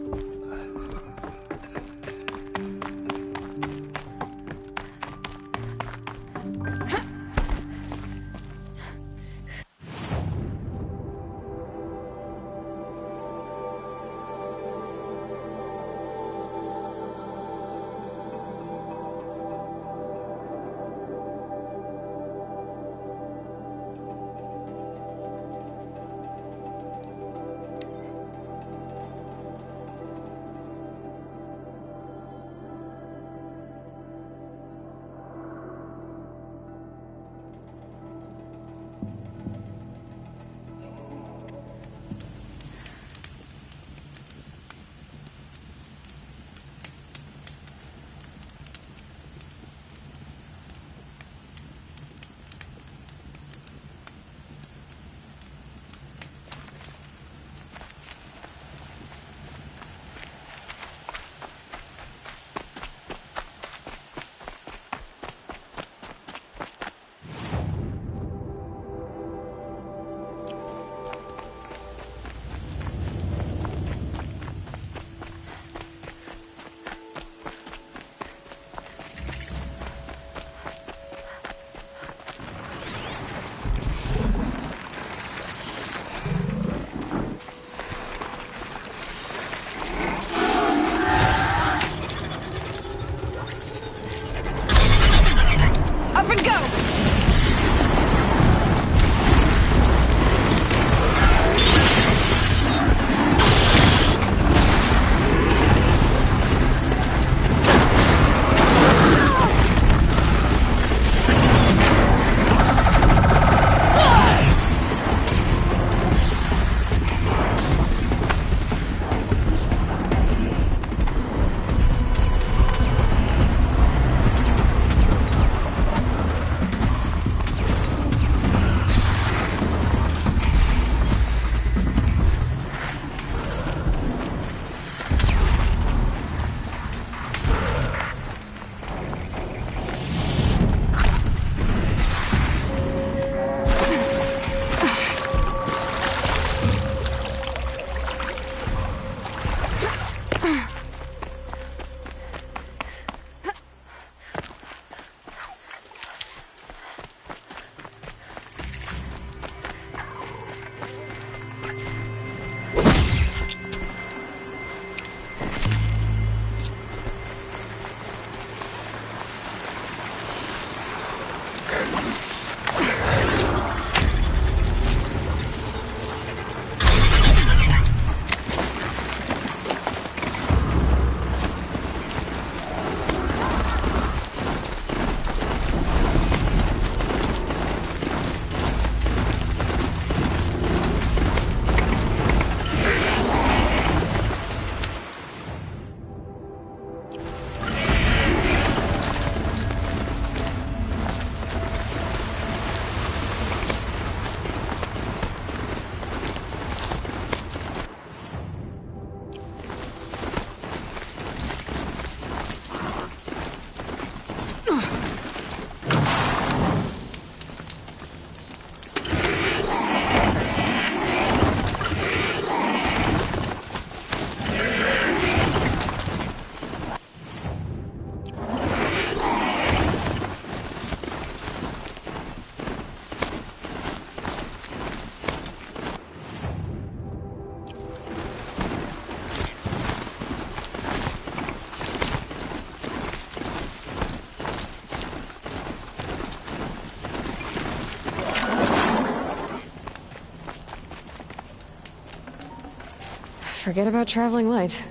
Forget about traveling light.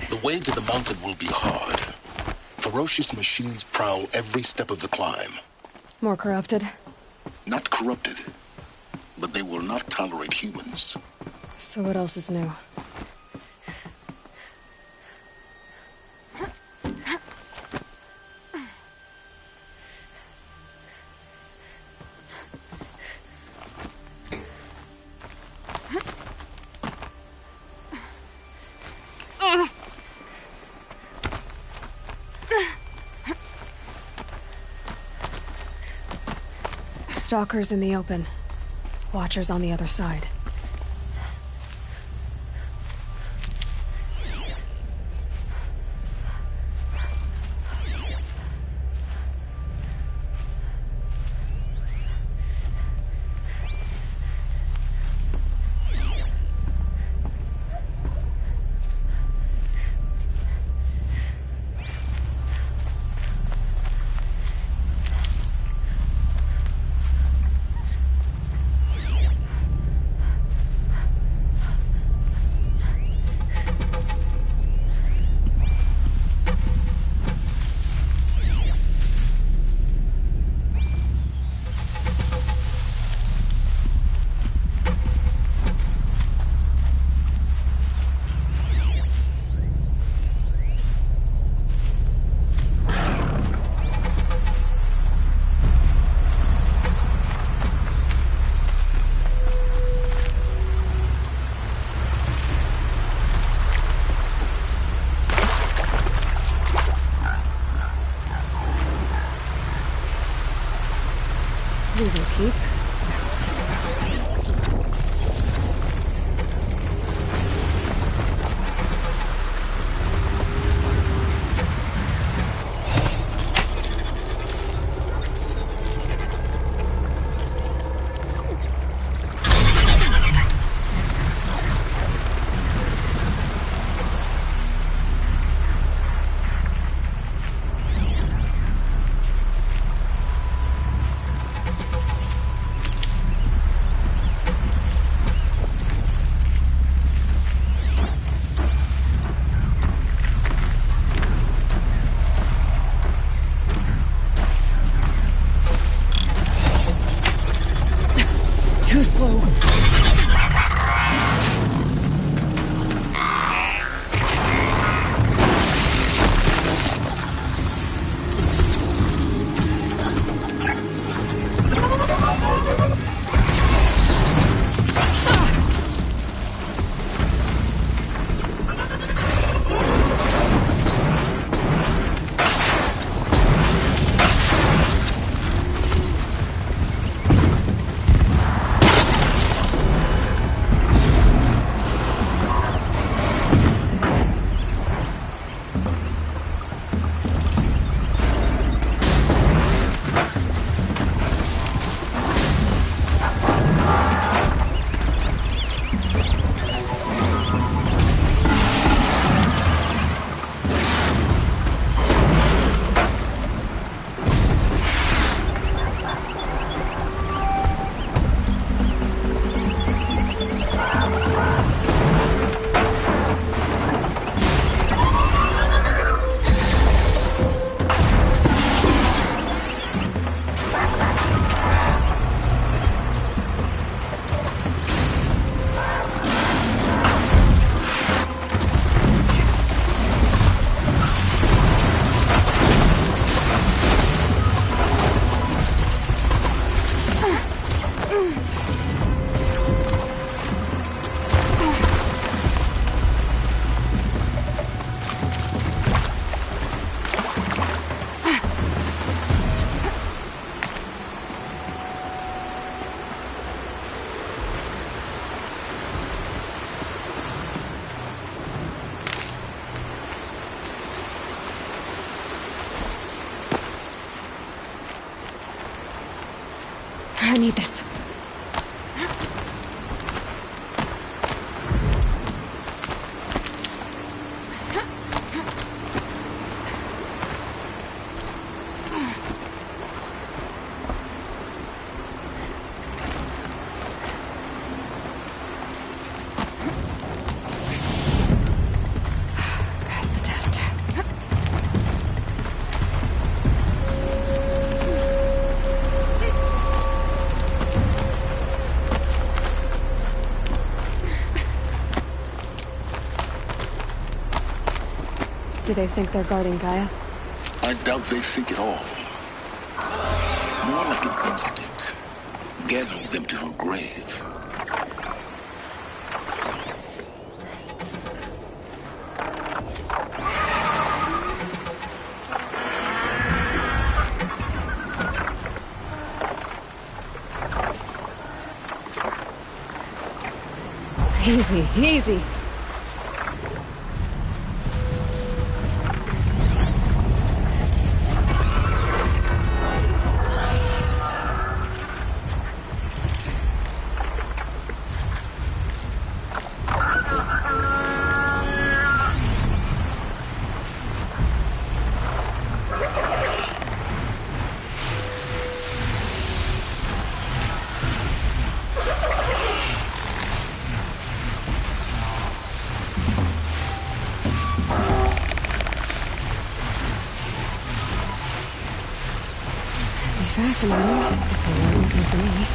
The way to the mountain will be hard. For ferocious machines prowl every step of the climb. More corrupted? Not corrupted, but they will not tolerate humans. So what else is new? Stalkers in the open. Watchers on the other side. These will keep. Too slow. I need this. do they think they're guarding Gaia? I doubt they think at all. More like an instinct, gathering them to her grave. Easy, easy. Fascinating, if they weren't looking for me.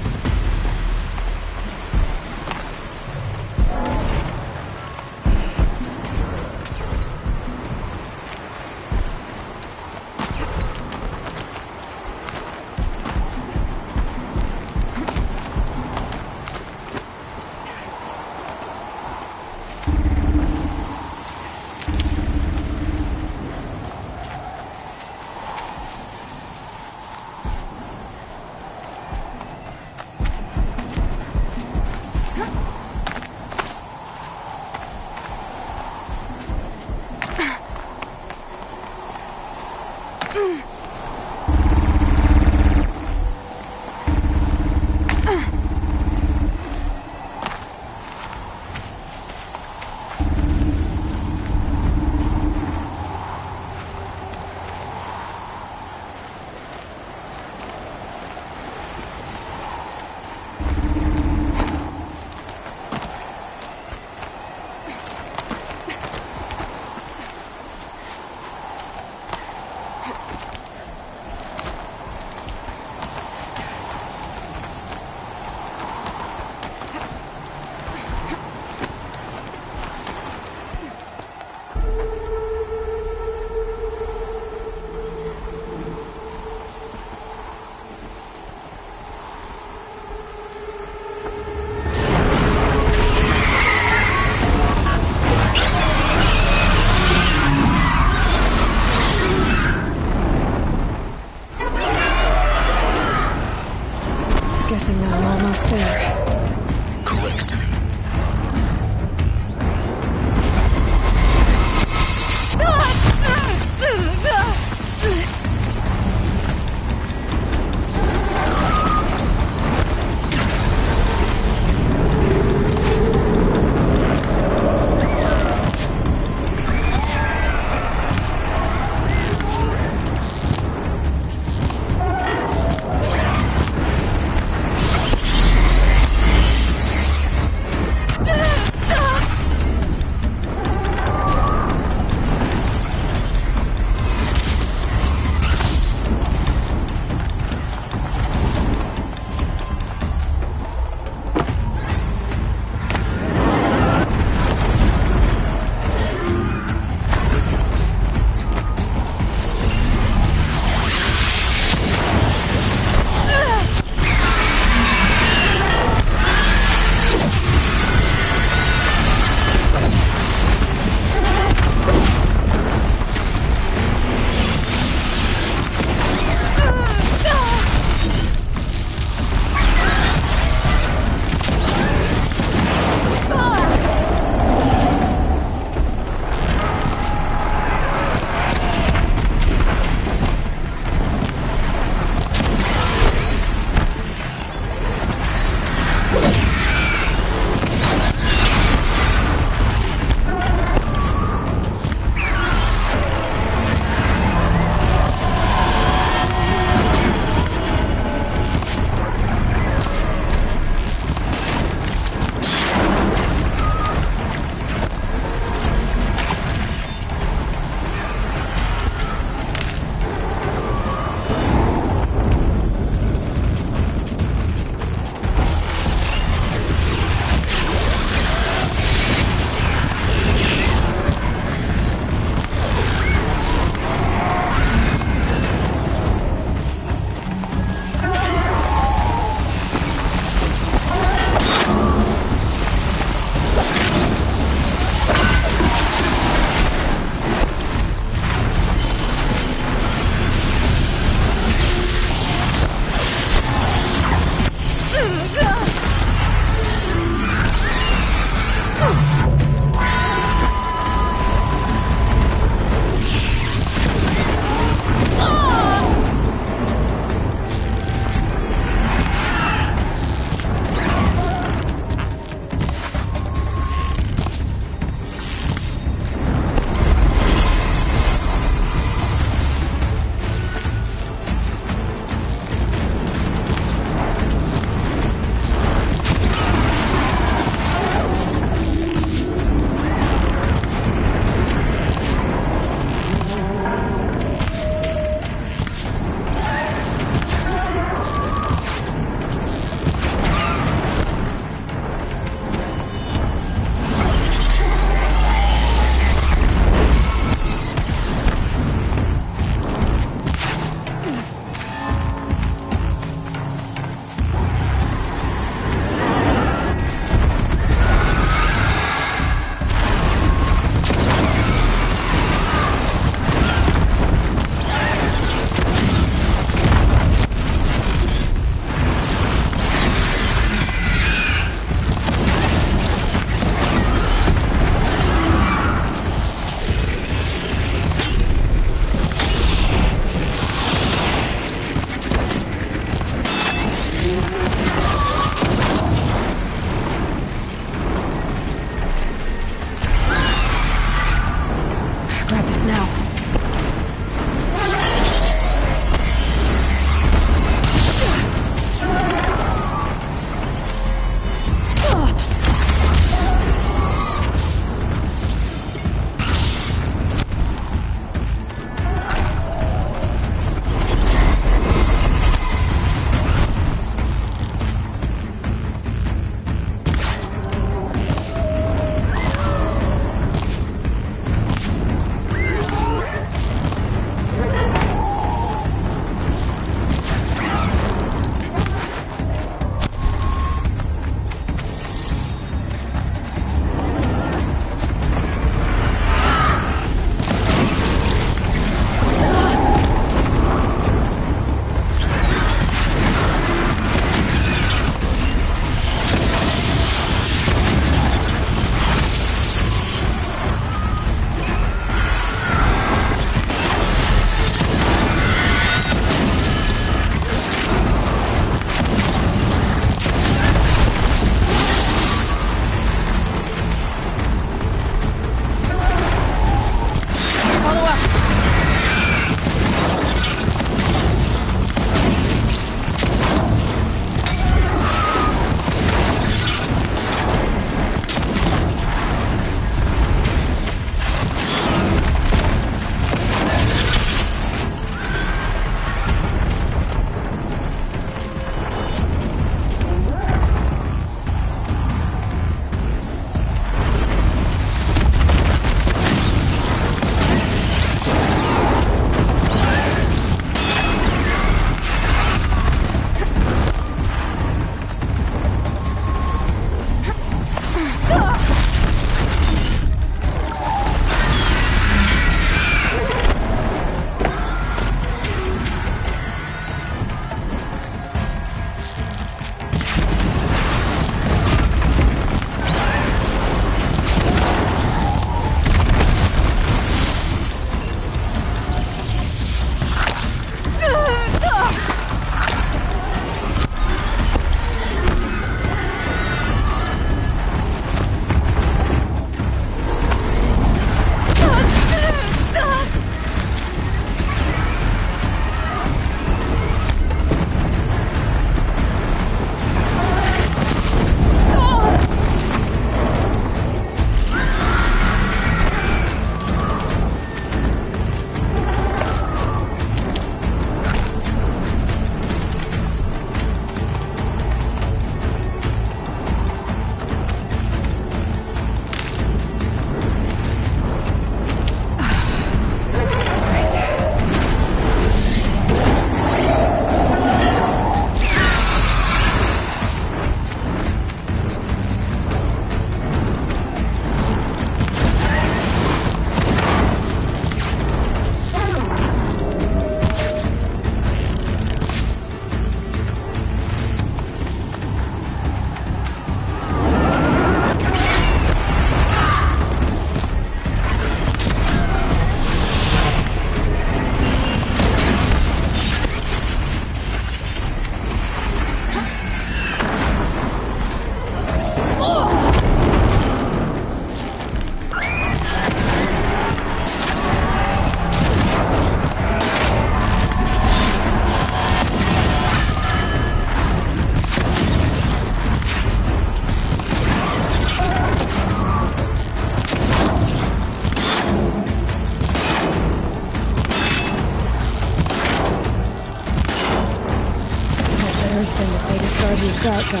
start, Gaia.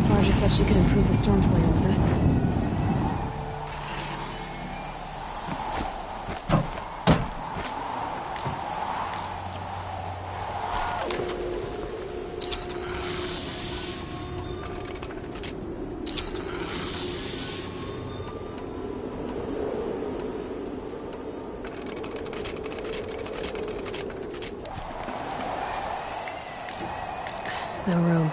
Marja said she could improve the Stormslayer with this. No room.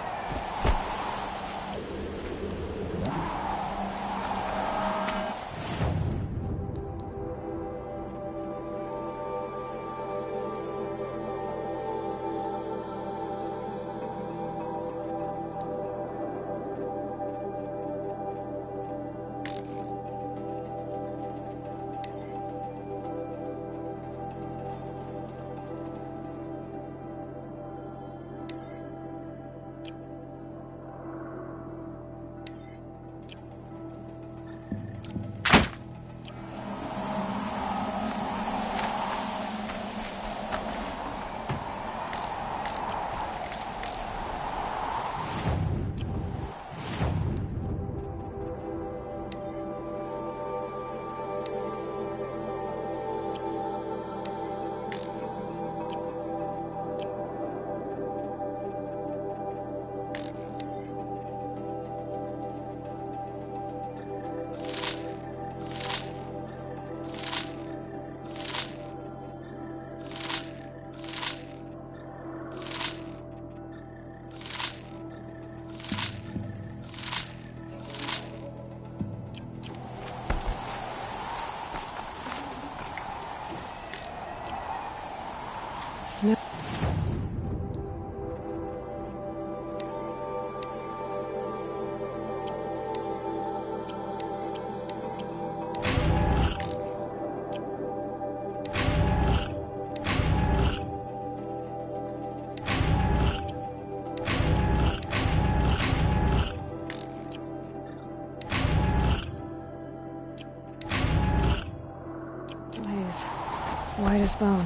White as bone.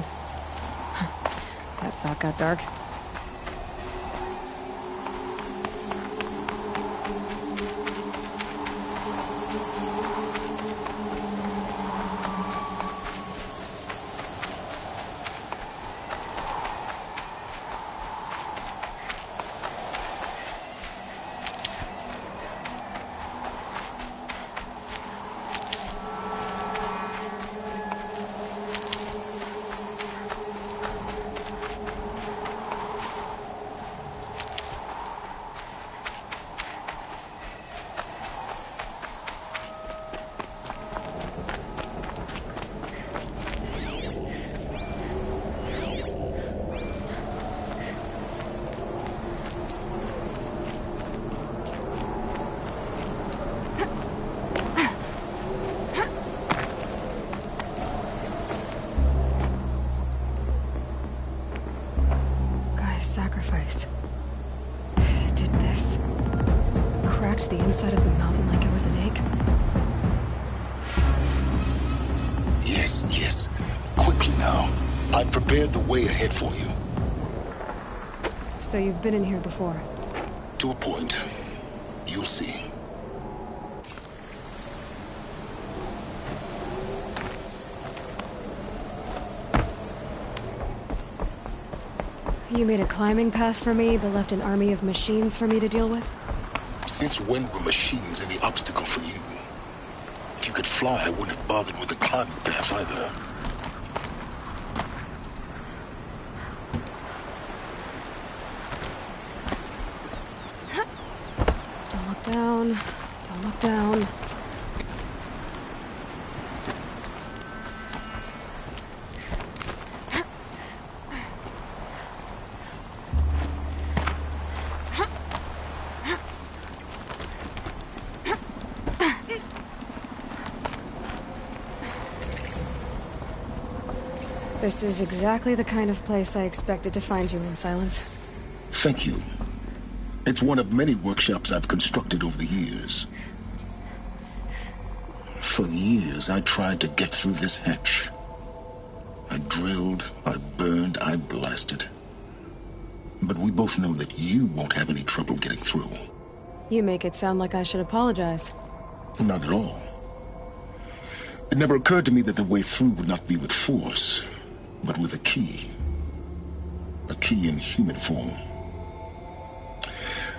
That thought got dark. Sacrifice. It did this. Cracked the inside of the mountain like it was an egg. Yes, yes. Quickly now. I've prepared the way ahead for you. So you've been in here before? To a point. You'll see. You made a climbing path for me, but left an army of machines for me to deal with? Since when were machines any obstacle for you? If you could fly, I wouldn't have bothered with the climbing path either. Don't look down. Don't look down. This is exactly the kind of place I expected to find you in, Silence. Thank you. It's one of many workshops I've constructed over the years. For years, I tried to get through this hatch. I drilled, I burned, I blasted. But we both know that you won't have any trouble getting through. You make it sound like I should apologize. Not at all. It never occurred to me that the way through would not be with force, but with a key. A key in human form.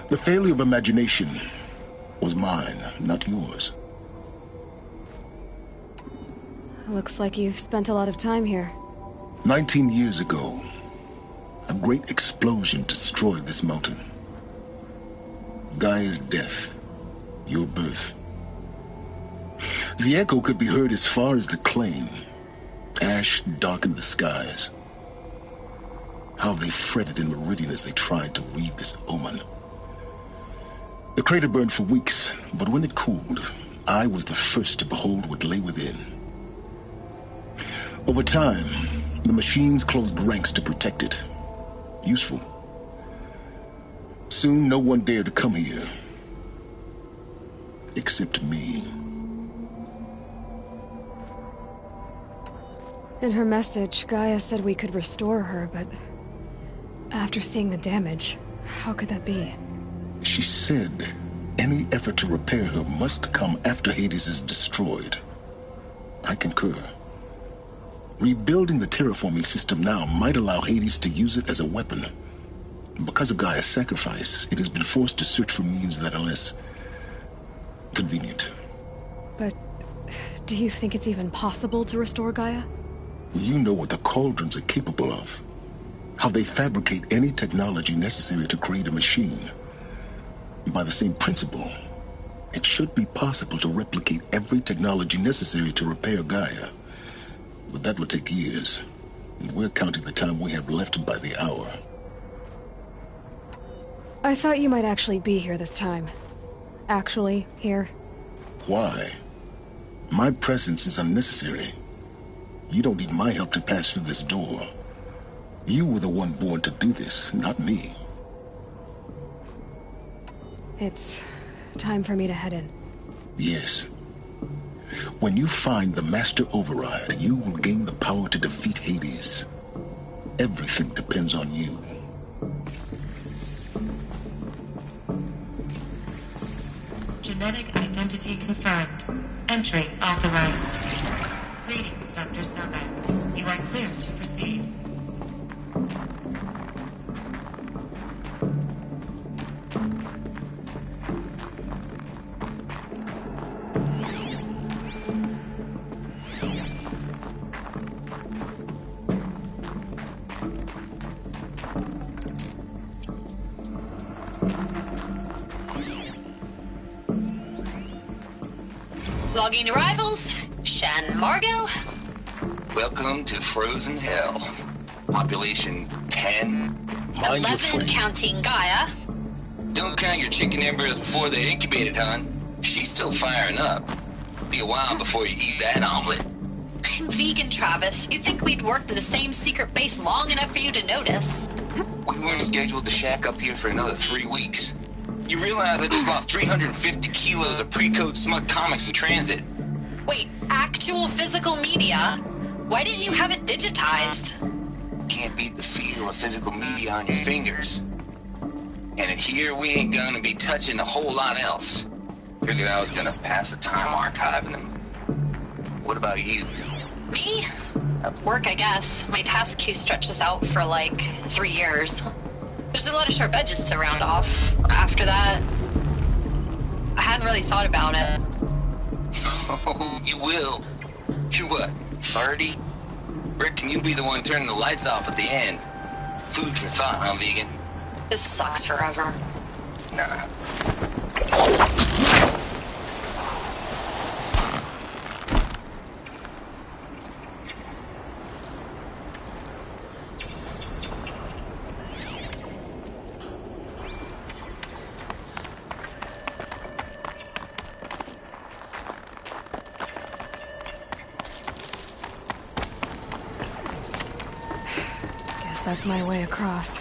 The failure of imagination was mine, not yours. Looks like you've spent a lot of time here. 19 years ago, a great explosion destroyed this mountain. Gaia's death, your birth. The echo could be heard as far as the Claim. Ash darkened the skies. How they fretted in Meridian as they tried to read this omen. The crater burned for weeks, but when it cooled, I was the first to behold what lay within. Over time, the machines closed ranks to protect it. Useful. Soon, no one dared to come here. Except me. In her message, Gaia said we could restore her, but after seeing the damage, how could that be? She said any effort to repair her must come after Hades is destroyed. I concur. Rebuilding the terraforming system now might allow Hades to use it as a weapon. Because of Gaia's sacrifice, it has been forced to search for means that are less convenient. But do you think it's even possible to restore Gaia? You know what the Cauldrons are capable of. How they fabricate any technology necessary to create a machine. By the same principle, it should be possible to replicate every technology necessary to repair Gaia. But that would take years. And we're counting the time we have left by the hour. I thought you might actually be here this time. Actually, here. Why? My presence is unnecessary. You don't need my help to pass through this door. You were the one born to do this, not me. It's time for me to head in. Yes. When you find the Master Override, you will gain the power to defeat Hades. Everything depends on you. Genetic identity confirmed. Entry authorized. Greetings, Dr. Sobek. You are clear to proceed. Logging arrivals. Shan Margot. Welcome to Frozen Hell. Population 10. 11 counting Gaia. Don't count your chicken embryos before they're incubated, hon. She's still firing up. Be a while before you eat that omelet. I'm vegan, Travis. You'd think we'd worked in the same secret base long enough for you to notice. We weren't scheduled to shack up here for another 3 weeks. You realize I just lost 350 kilos of pre-code smug comics in transit. Wait, actual physical media? Why didn't you have it digitized? Can't beat the feel of physical media on your fingers. And in here, we ain't gonna be touching a whole lot else. Figured I was gonna pass the time archiving them. What about you? Me? Work, I guess. My task queue stretches out for like 3 years. There's a lot of sharp edges to round off. After that, I hadn't really thought about it. Oh, you will. You're what, 30? Rick, can you be the one turning the lights off at the end? Food for thought, huh, vegan? This sucks forever. Nah. That's my way across.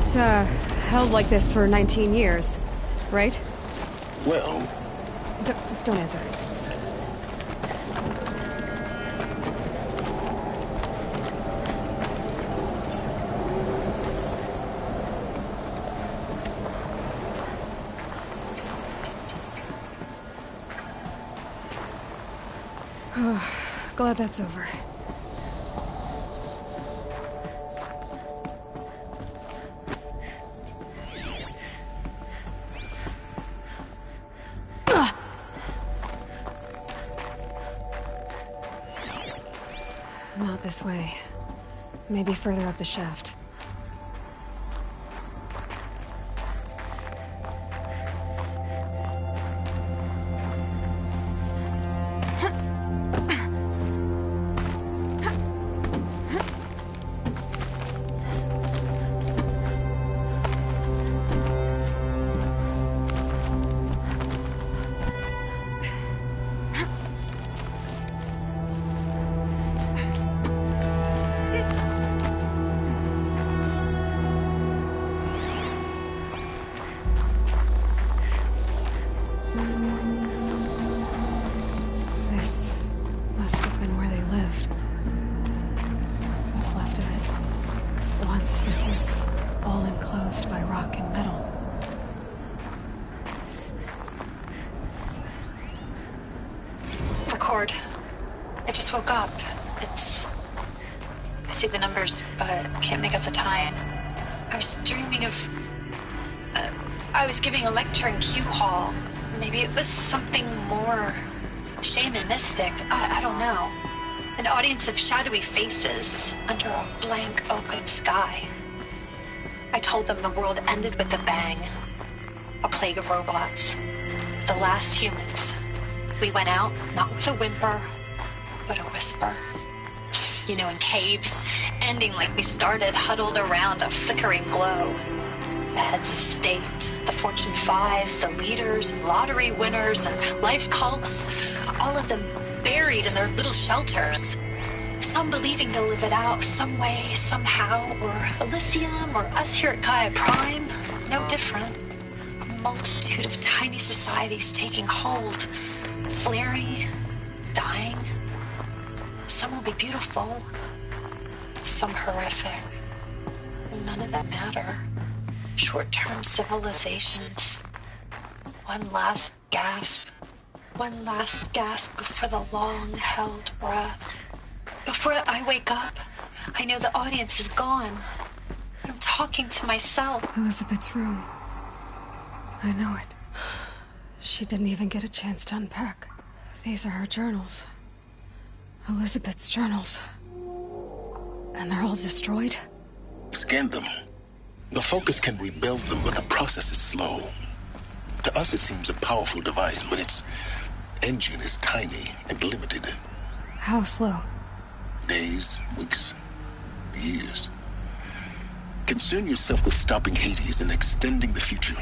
It's, held like this for 19 years, right? Well... Don't answer. Glad that's over. Not this way. Maybe further up the shaft. I just woke up. I see the numbers, but can't make out the time. I was dreaming of... I was giving a lecture in Q Hall. Maybe it was something more shamanistic. I don't know. An audience of shadowy faces under a blank open sky. I told them the world ended with a bang. A plague of robots. The last humans. We went out, not with a whimper, but a whisper. You know, in caves, ending like we started, huddled around a flickering glow. The heads of state, the Fortune 5s, the leaders, and lottery winners, and life cults, all of them buried in their little shelters. Some believing they'll live it out some way, somehow, or Elysium, or us here at Gaia Prime, no different. A multitude of tiny societies taking hold, flaring, dying. Some will be beautiful, some horrific. None of them matter. Short-term civilizations. One last gasp. One last gasp before the long-held breath. Before I wake up, I know the audience is gone. I'm talking to myself. Elizabeth's room. I know it. She didn't even get a chance to unpack. These are her journals. Elizabeth's journals. And they're all destroyed? Scan them. The Focus can rebuild them, but the process is slow. To us, it seems a powerful device, but its engine is tiny and limited. How slow? Days, weeks, years. Concern yourself with stopping Hades and extending the future,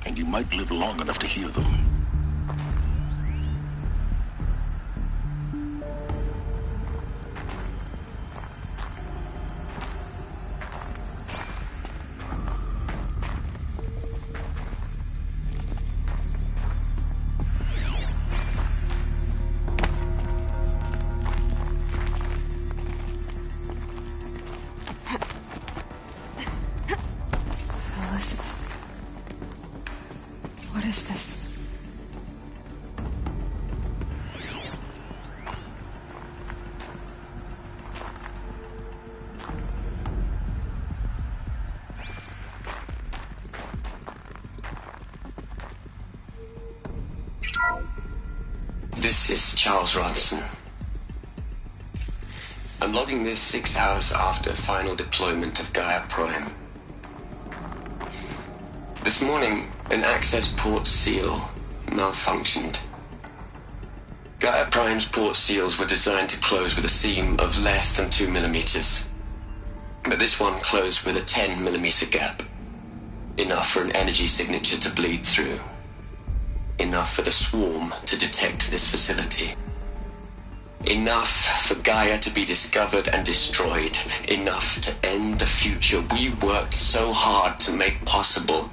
and you might live long enough to hear them. What is this? This is Charles Ronson. I'm logging this 6 hours after final deployment of Gaia Prime. This morning, an access port seal malfunctioned. Gaia Prime's port seals were designed to close with a seam of less than 2 millimeters. But this one closed with a 10 millimeter gap. Enough for an energy signature to bleed through. Enough for the swarm to detect this facility. Enough for Gaia to be discovered and destroyed. Enough to end the future we worked so hard to make possible.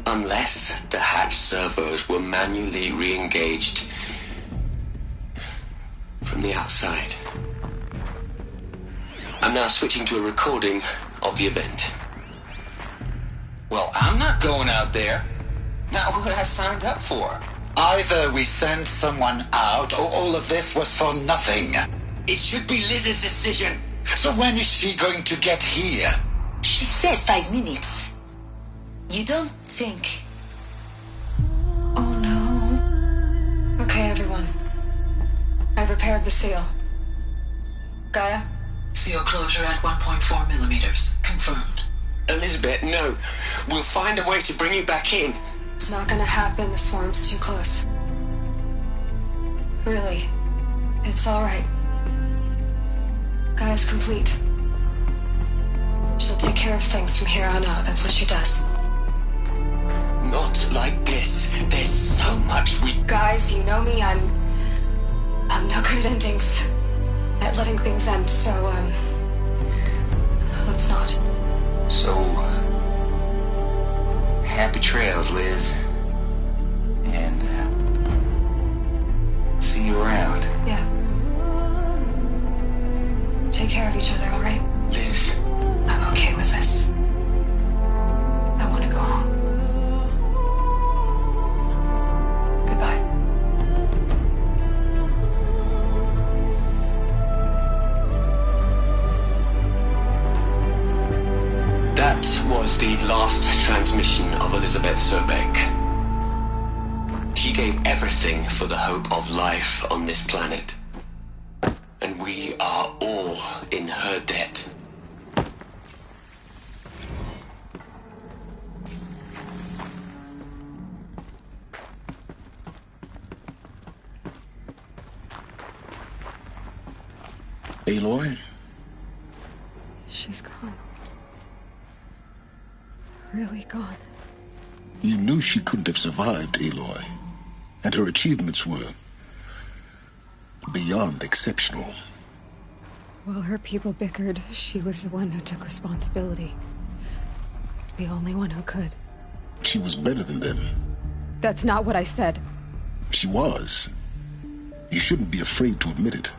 Unless the hatch servos were manually re-engaged from the outside. I'm now switching to a recording of the event. Well, I'm not going out there. Not what I signed up for. Either we send someone out, or all of this was for nothing. It should be Liz's decision. So when is she going to get here? She said 5 minutes. You don't think... Oh no. Okay, everyone. I've repaired the seal. Gaia? Seal closure at 1.4 millimeters. Confirmed. Elizabeth, no. We'll find a way to bring you back in. It's not gonna happen. The swarm's too close. Really. It's alright. Gaia's complete. She'll take care of things from here on out. That's what she does. Not like this. There's so much we... Guys, you know me. I'm no good at endings. At letting things end, so, let's not. So... happy trails, Liz. And, see you around. Yeah. Take care of each other, alright? Liz. I'm okay with this. I want to go home. Goodbye. That was the last transmission of Elizabeth Sobeck. She gave everything for the hope of life on this planet. And we are all in her debt. Aloy? She's gone. Really gone. You knew she couldn't have survived, Aloy. And her achievements were beyond exceptional. While her people bickered, she was the one who took responsibility. The only one who could. She was better than them. That's not what I said. She was. You shouldn't be afraid to admit it.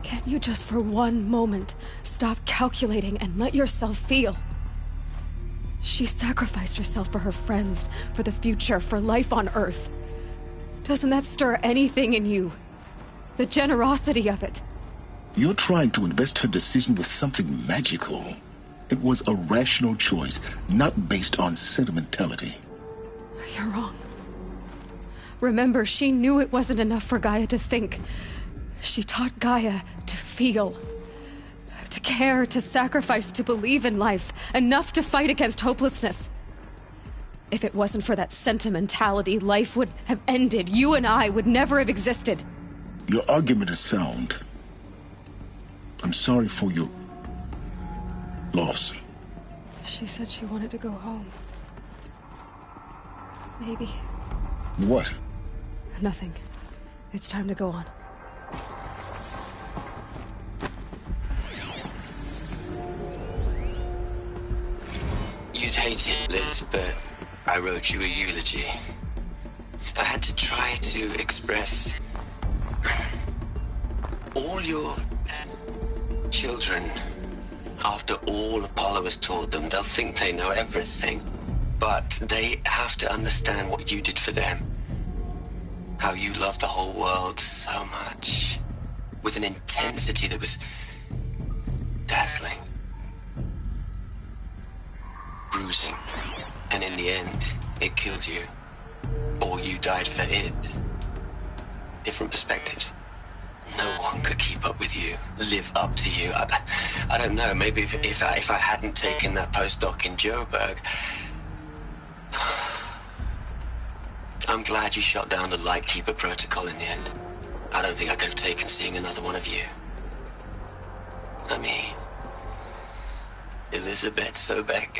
Can't you just for one moment stop calculating and let yourself feel? She sacrificed herself for her friends, for the future, for life on Earth. Doesn't that stir anything in you? The generosity of it. You're trying to invest her decision with something magical. It was a rational choice, not based on sentimentality. You're wrong. Remember, she knew it wasn't enough for Gaia to think. She taught Gaia to feel. To care, to sacrifice, to believe in life. Enough to fight against hopelessness. If it wasn't for that sentimentality, life would have ended. You and I would never have existed. Your argument is sound. I'm sorry for your loss. She said she wanted to go home. Maybe. What? Nothing. It's time to go on. You'd hate it, Liz, but I wrote you a eulogy. I had to try to express all your children. After all Apollo has taught them, they'll think they know everything. But they have to understand what you did for them. How you loved the whole world so much. With an intensity that was dazzling. Bruising. And in the end, it killed you. Or you died for it. Different perspectives. No one could keep up with you, live up to you. I don't know, maybe if I hadn't taken that postdoc in Joburg. I'm glad you shot down the Lightkeeper protocol in the end. I don't think I could have taken seeing another one of you. I mean, Elizabeth Sobeck.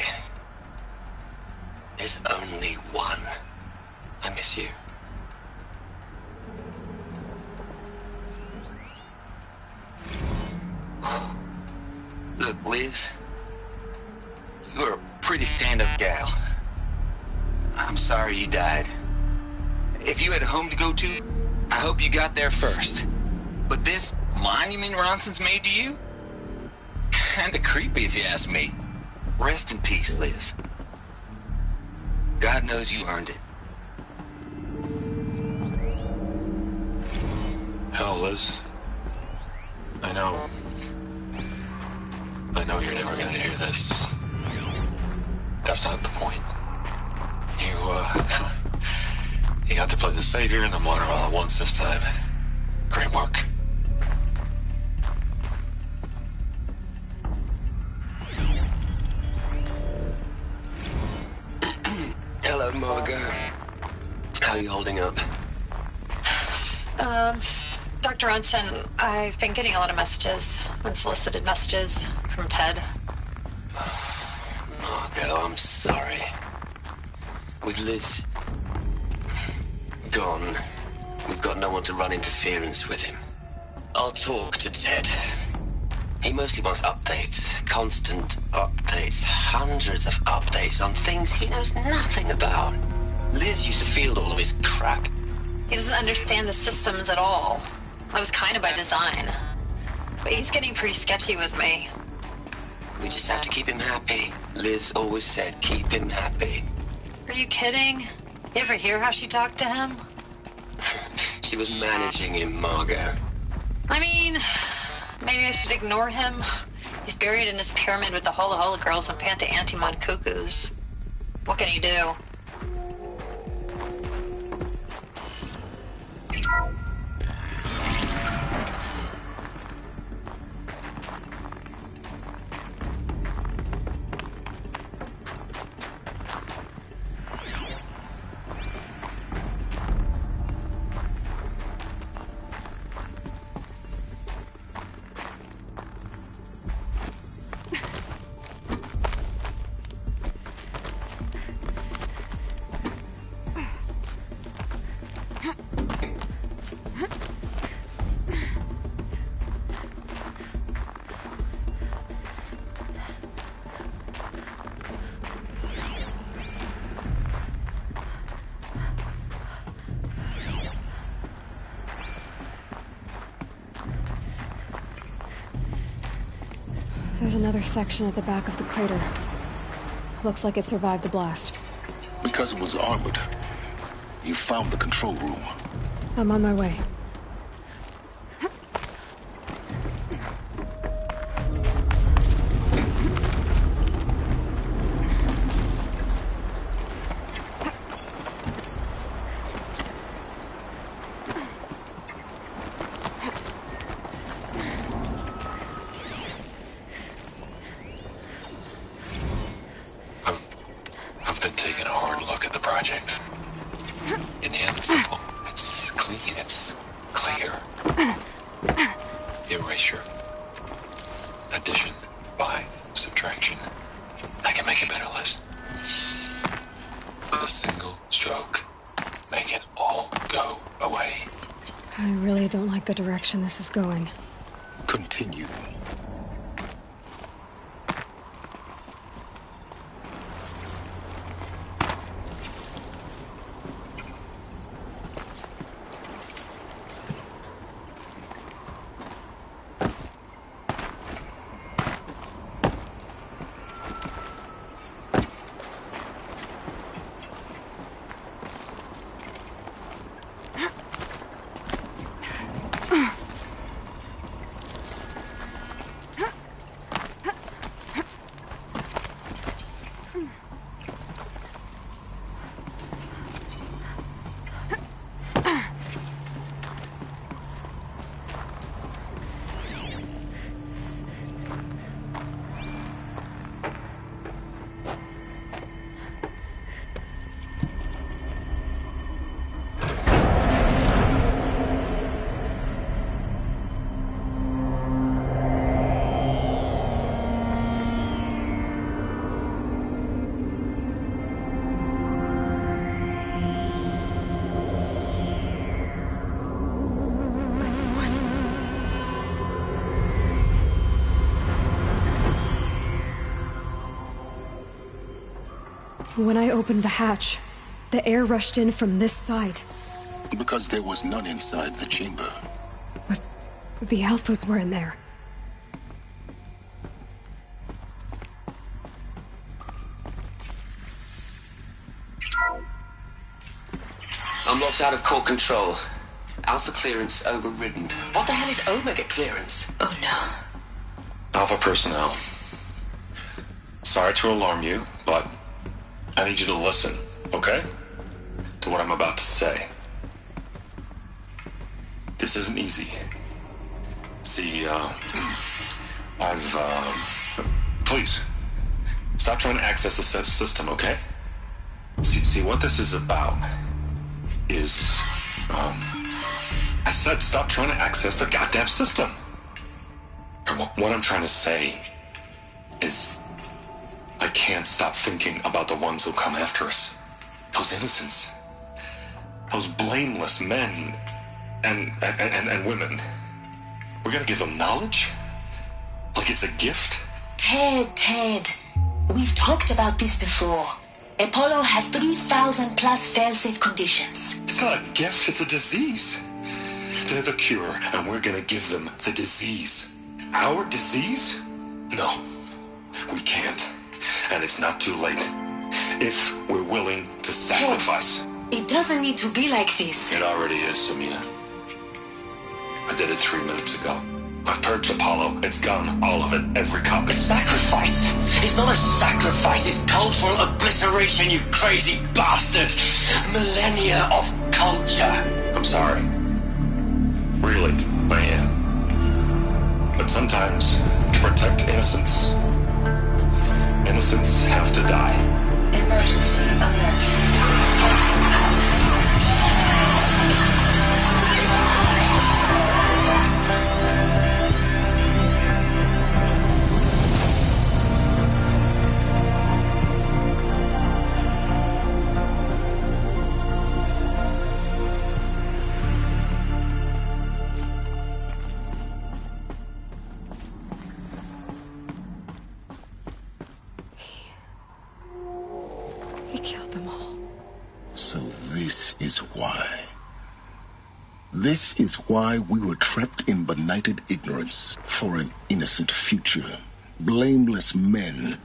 There's only one Liz. You're a pretty stand-up gal. I'm sorry you died. If you had a home to go to, I hope you got there first. But this monument Ronson's made to you? Kinda creepy if you ask me. Rest in peace, Liz. God knows you earned it. Hell, Liz. I know you're never gonna hear this. That's not the point. You got to play the savior and the martyr all at once this time. Great work. Hello, Margot. How are you holding up? Dr. Ronson, I've been getting a lot of messages, unsolicited messages from Ted. Margot, I'm sorry. With Liz gone, we've got no one to run interference with him. I'll talk to Ted. He mostly wants updates, constant updates, hundreds of updates on things he knows nothing about. Liz used to field all of his crap. He doesn't understand the systems at all. That was kind of by design. But he's getting pretty sketchy with me. We just have to keep him happy. Liz always said keep him happy. Are you kidding? You ever hear how she talked to him? She was managing him, Margot. I mean, maybe I should ignore him. He's buried in his pyramid with the Hola Hola girls and Panta Antimon cuckoos. What can he do? There's another section at the back of the crater. Looks like it survived the blast. Because it was armored, you found the control room. I'm on my way. I've been taking a hard look at the project. In the end, it's simple. It's clean. It's clear. Erasure. Addition by subtraction. I can make it better, Liz. With a single stroke, make it all go away. I really don't like the direction this is going. Continue. When I opened the hatch, the air rushed in from this side. Because there was none inside the chamber. But the Alphas were in there. Unlocked out of core control. Alpha clearance overridden. What the hell is Omega clearance? Oh no. Alpha personnel. Sorry to alarm you, but I need you to listen, okay? To what I'm about to say. This isn't easy. See, please, stop trying to access the system, okay? See, what this is about is, I said stop trying to access the goddamn system. And what I'm trying to say is, I can't stop thinking about the ones who'll come after us. Those innocents. Those blameless men and women. We're gonna give them knowledge? Like it's a gift? Ted. We've talked about this before. Apollo has 3,000 plus fail-safe conditions. It's not a gift, it's a disease. They're the cure, and we're gonna give them the disease. Our disease? No, we can't. And it's not too late. If we're willing to sacrifice. Ted, it doesn't need to be like this. It already is, Samina. I did it 3 minutes ago. I've purged Apollo. It's gone. All of it. Every copy. A sacrifice? It's not a sacrifice. It's cultural obliteration, you crazy bastard. Millennia of culture. I'm sorry. Really, I am. But sometimes, to protect innocence, innocents have to die. Emergency alert. Halting atmosphere. He killed them all. So this is why. This is why we were trapped in benighted ignorance for an innocent future. Blameless men.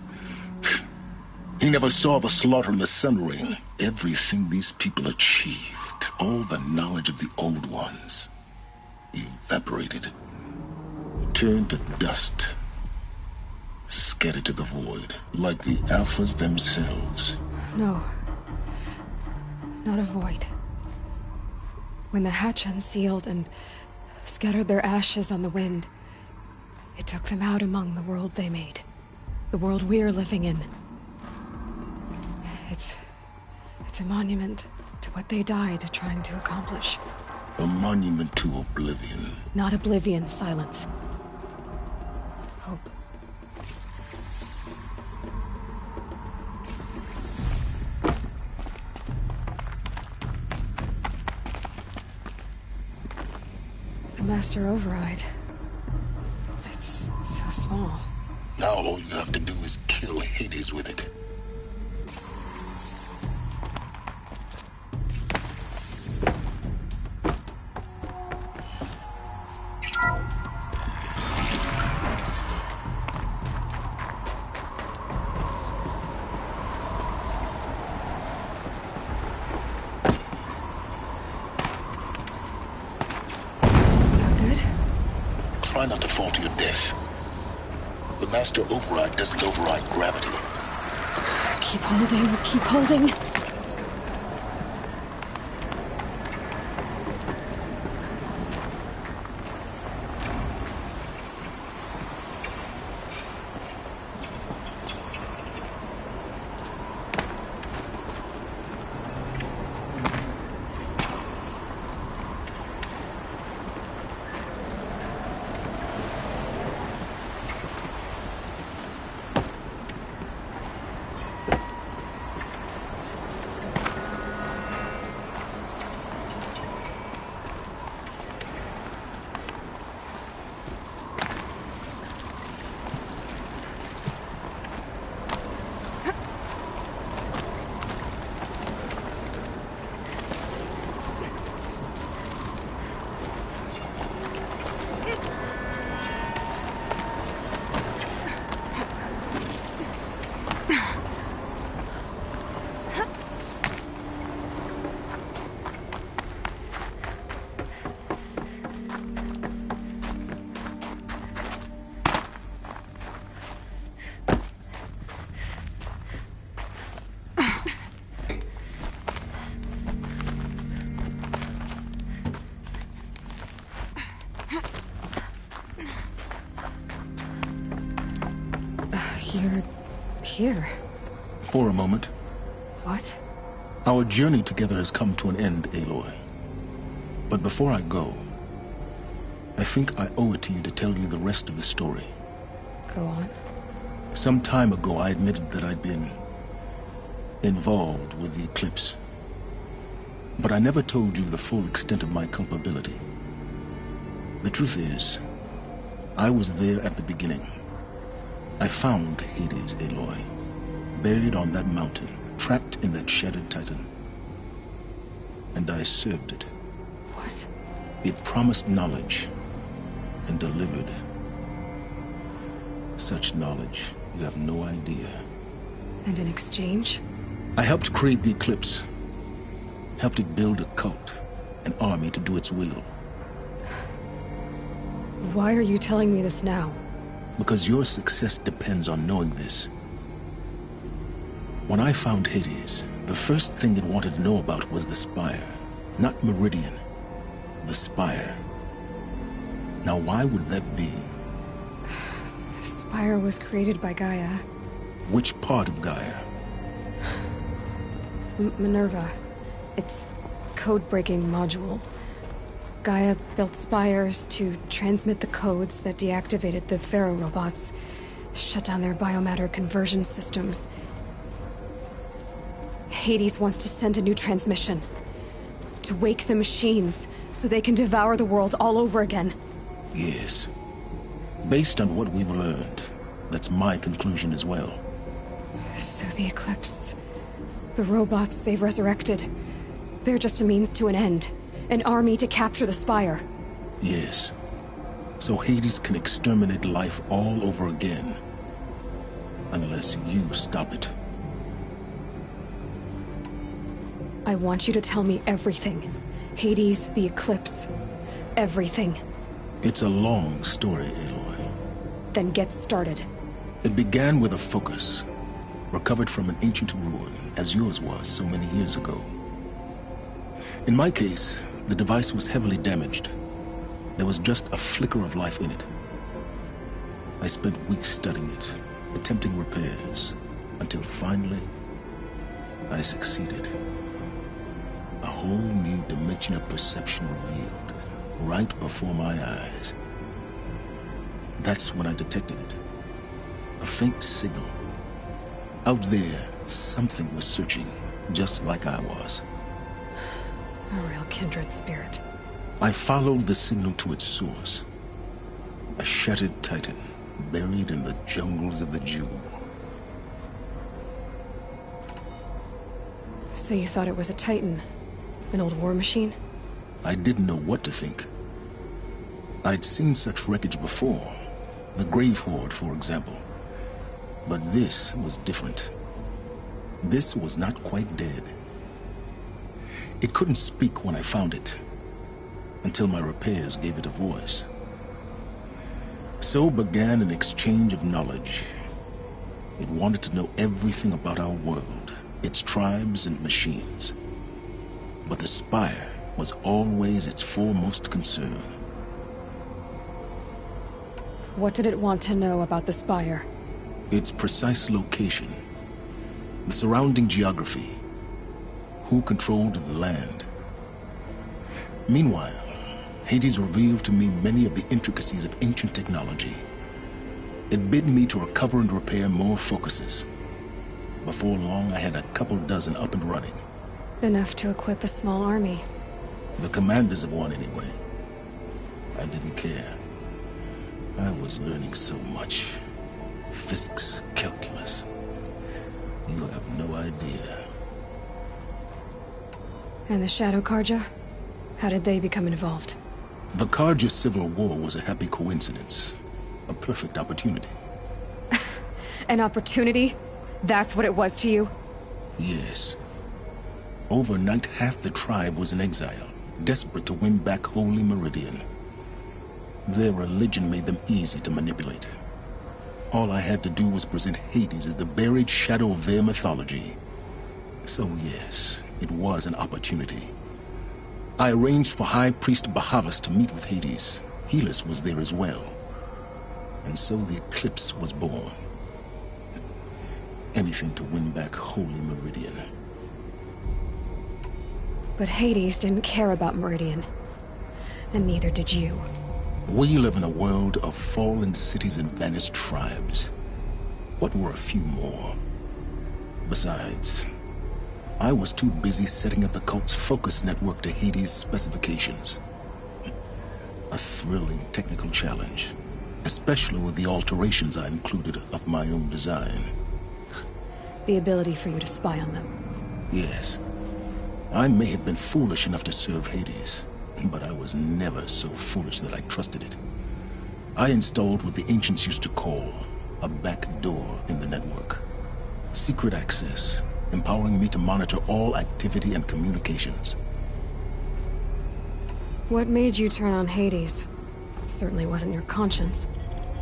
He never saw the slaughter in the Sun Ring. Everything these people achieved, all the knowledge of the old ones, evaporated, turned to dust, scattered to the void, like the Alphas themselves. No. Not a void. When the hatch unsealed and scattered their ashes on the wind, it took them out among the world they made. The world we're living in. It's a monument to what they died trying to accomplish. A monument to oblivion. Not oblivion, silence. Hope. The Master Override. It's so small. Now all you have to do is kill Hades with it. Try not to fall to your death. The Master Override doesn't override gravity. Keep holding, keep holding. here? For a moment. What? Our journey together has come to an end, Aloy. But before I go, I think I owe it to you to tell you the rest of the story. Go on. Some time ago, I admitted that I'd been involved with the Eclipse. But I never told you the full extent of my culpability. The truth is, I was there at the beginning. I found Hades, Aloy, buried on that mountain, trapped in that shattered Titan. And I served it. What? It promised knowledge and delivered. Such knowledge, you have no idea. And in exchange? I helped create the Eclipse. Helped it build a cult, an army to do its will. Why are you telling me this now? Because your success depends on knowing this. When I found Hades, the first thing it wanted to know about was the Spire. Not Meridian. The Spire. Now why would that be? The Spire was created by Gaia. Which part of Gaia? Minerva. Its code-breaking module. Gaia built spires to transmit the codes that deactivated the Pharaoh robots, shut down their biomatter conversion systems. Hades wants to send a new transmission. To wake the machines, so they can devour the world all over again. Yes. Based on what we've learned, that's my conclusion as well. So the Eclipse... the robots they've resurrected... they're just a means to an end. An army to capture the Spire. Yes. So Hades can exterminate life all over again. Unless you stop it. I want you to tell me everything. Hades, the Eclipse. Everything. It's a long story, Aloy. Then get started. It began with a focus. Recovered from an ancient ruin, as yours was so many years ago. In my case, the device was heavily damaged. There was just a flicker of life in it. I spent weeks studying it, attempting repairs, until finally, I succeeded. A whole new dimension of perception revealed, right before my eyes. That's when I detected it. A faint signal. Out there, something was searching, just like I was. A real kindred spirit. I followed the signal to its source. A shattered Titan, buried in the jungles of the Jewel. So you thought it was a Titan? An old war machine? I didn't know what to think. I'd seen such wreckage before. The Grave Horde, for example. But this was different. This was not quite dead. It couldn't speak when I found it, until my repairs gave it a voice. So began an exchange of knowledge. It wanted to know everything about our world, its tribes and machines. But the Spire was always its foremost concern. What did it want to know about the Spire? Its precise location, the surrounding geography, who controlled the land. Meanwhile, Hades revealed to me many of the intricacies of ancient technology. It bid me to recover and repair more focuses. Before long, I had a couple dozen up and running. Enough to equip a small army. The commanders of one, anyway. I didn't care. I was learning so much. Physics, calculus. You have no idea. And the Shadow Carja? How did they become involved? The Carja Civil War was a happy coincidence. A perfect opportunity. An opportunity? That's what it was to you? Yes. Overnight, half the tribe was in exile, desperate to win back Holy Meridian. Their religion made them easy to manipulate. All I had to do was present Hades as the buried shadow of their mythology. So yes, it was an opportunity. I arranged for High Priest Bahavas to meet with Hades. Helis was there as well. And so the Eclipse was born. anything to win back Holy Meridian. But Hades didn't care about Meridian. And neither did you. We live in a world of fallen cities and vanished tribes. What were a few more? Besides, I was too busy setting up the cult's focus network to Hades' specifications. A thrilling technical challenge, especially with the alterations I included of my own design. The ability for you to spy on them. Yes. I may have been foolish enough to serve Hades, but I was never so foolish that I trusted it. I installed what the ancients used to call a back door in the network. Secret access, empowering me to monitor all activity and communications. What made you turn on Hades? It certainly wasn't your conscience.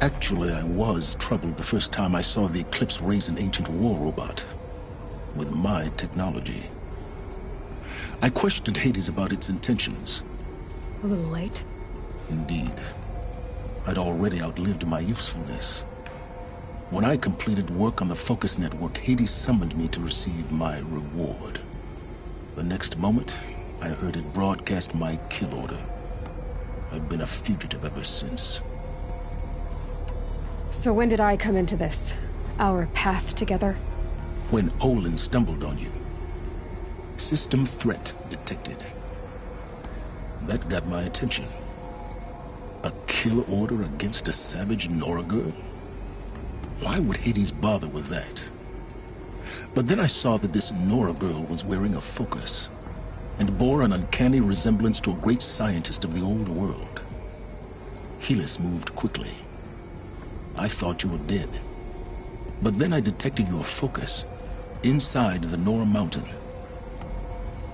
Actually, I was troubled the first time I saw the Eclipse raise an ancient war robot. With my technology. I questioned Hades about its intentions. A little late? Indeed. I'd already outlived my usefulness. When I completed work on the Focus Network, Hades summoned me to receive my reward. The next moment, I heard it broadcast my kill order. I've been a fugitive ever since. So when did I come into this? Our path together? When Olin stumbled on you. System threat detected. That got my attention. A kill order against a savage Nora girl? Why would Hades bother with that? But then I saw that this Nora girl was wearing a focus, and bore an uncanny resemblance to a great scientist of the old world. Helis moved quickly. I thought you were dead. But then I detected your focus, inside the Nora mountain.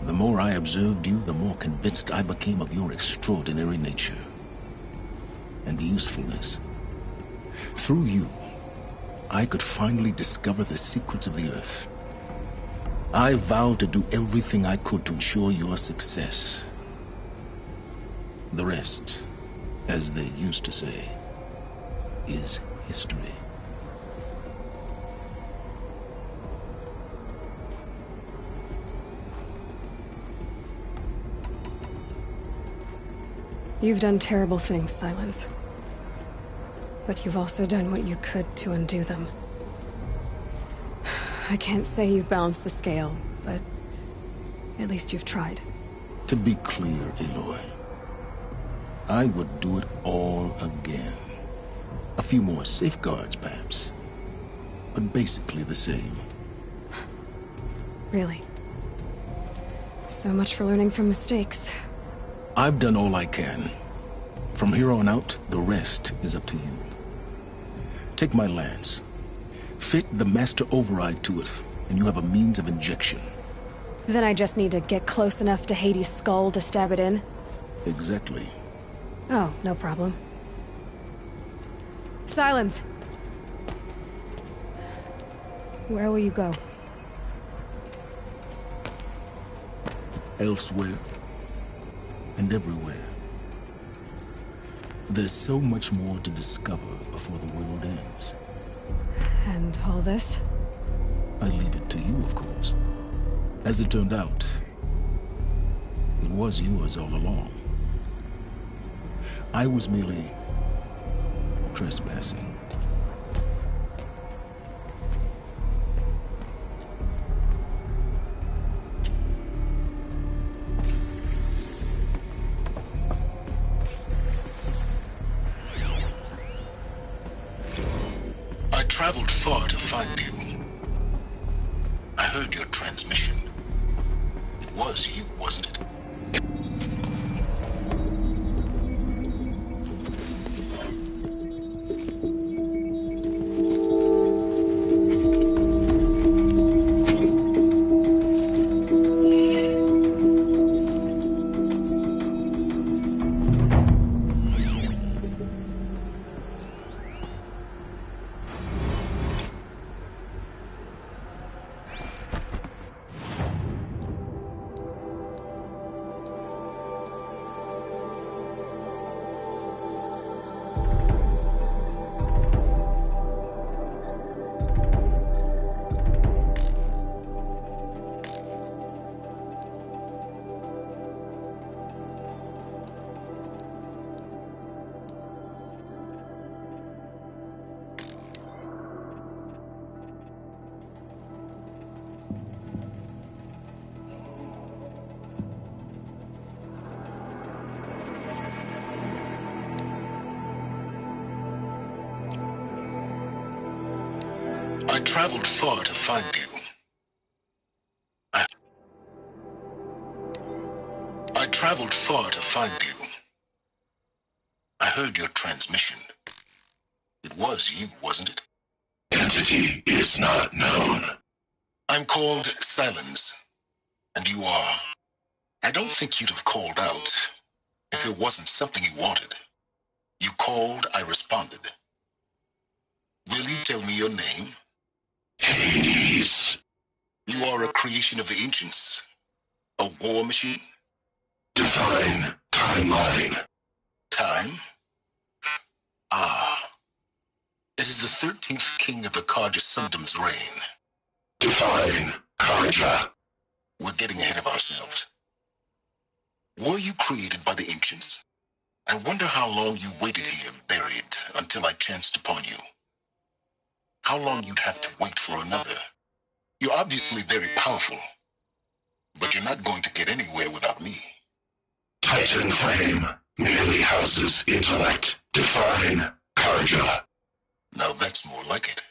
The more I observed you, the more convinced I became of your extraordinary nature. And usefulness. Through you, I could finally discover the secrets of the Earth. I vowed to do everything I could to ensure your success. The rest, as they used to say, is history. You've done terrible things, Silence. But you've also done what you could to undo them. I can't say you've balanced the scale, but at least you've tried. To be clear, Aloy, I would do it all again. A few more safeguards, perhaps, but basically the same. Really? So much for learning from mistakes. I've done all I can. From here on out, the rest is up to you. Take my lance. Fit the master override to it, and you have a means of injection. Then I just need to get close enough to Hades' skull to stab it in? Exactly. Oh, no problem. Silence! Where will you go? Elsewhere. And everywhere. There's so much more to discover before the world ends. And all this? I leave it to you, of course. As it turned out, it was yours all along. I was merely trespassing. I traveled far to find you. I heard your transmission. It was you, wasn't it? traveled far to find you. I traveled far to find you. I heard your transmission. It was you, wasn't it? Entity is not known. I'm called Silence, and you are. I don't think you'd have called out if there wasn't something you wanted. You called, I responded. Will you tell me your name? Hades. You are a creation of the ancients. A war machine? Define timeline. Time? Ah. It is the 13th king of the Karja Sundam's reign. Define Karja. We're getting ahead of ourselves. Were you created by the ancients? I wonder how long you waited here, buried, until I chanced upon you. How long you'd have to wait for another. You're obviously very powerful, but you're not going to get anywhere without me. Titan Flame merely houses intellect. Define Karja. Now that's more like it.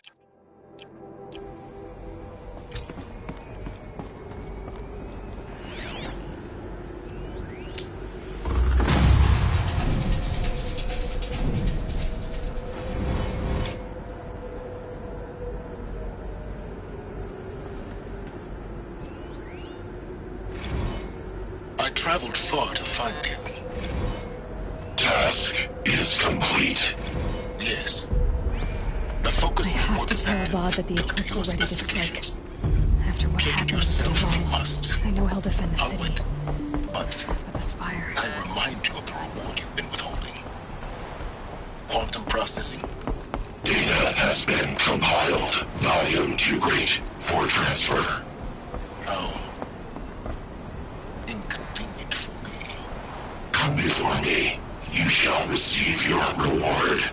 I traveled far to find you. Task is complete. Yes. The focus I have to tell Avad that the Eclipse are ready to strike. After what happened with Duval, I know he'll defend the city. But the Spire. I remind you of the reward you've been withholding. Quantum processing? Data has been compiled. Volume too great for transfer. How inconvenient for me. Come before me. You shall receive your reward.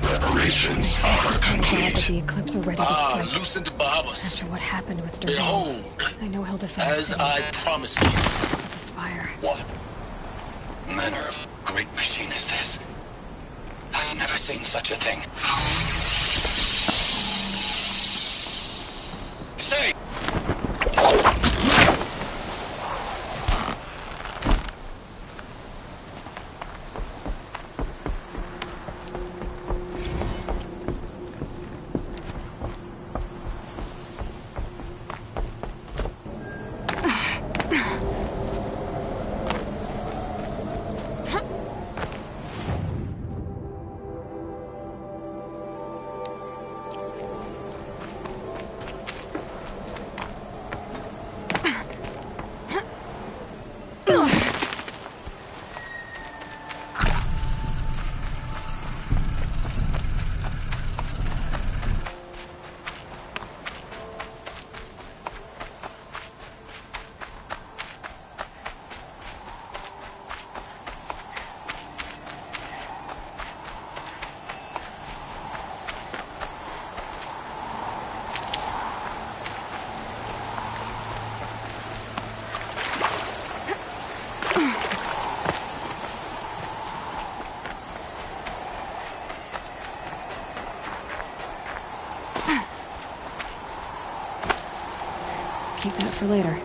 Preparations are complete. The Eclipse are ready to strike. Lucent Bahamas. After what happened with Duval, Behold, I know he'll defend the as city. I promised you. The Spire. What manner of great machine is this? I've never seen such a thing. Stay! Keep that for later.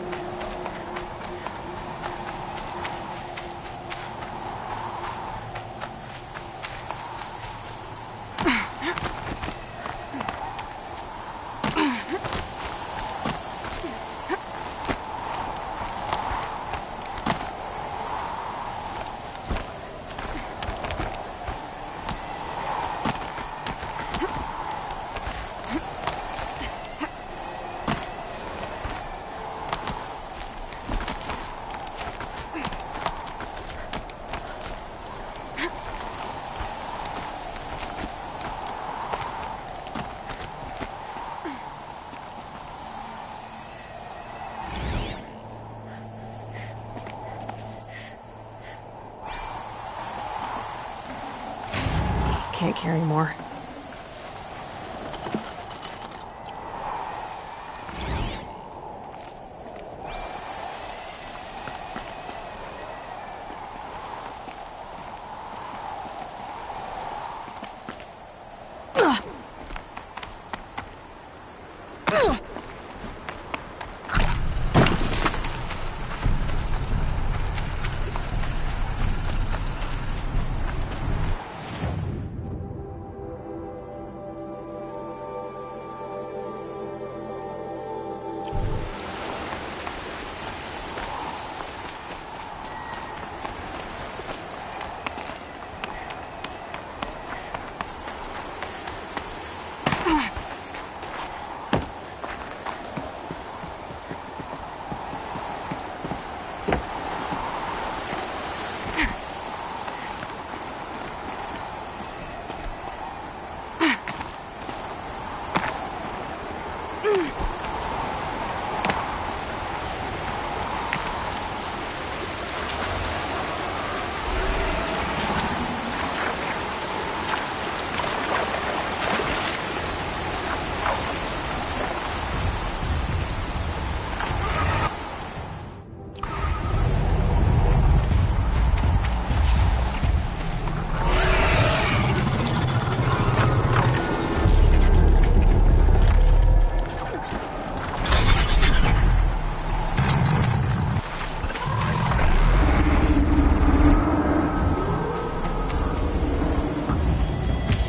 can't carry more.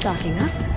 Stocking up.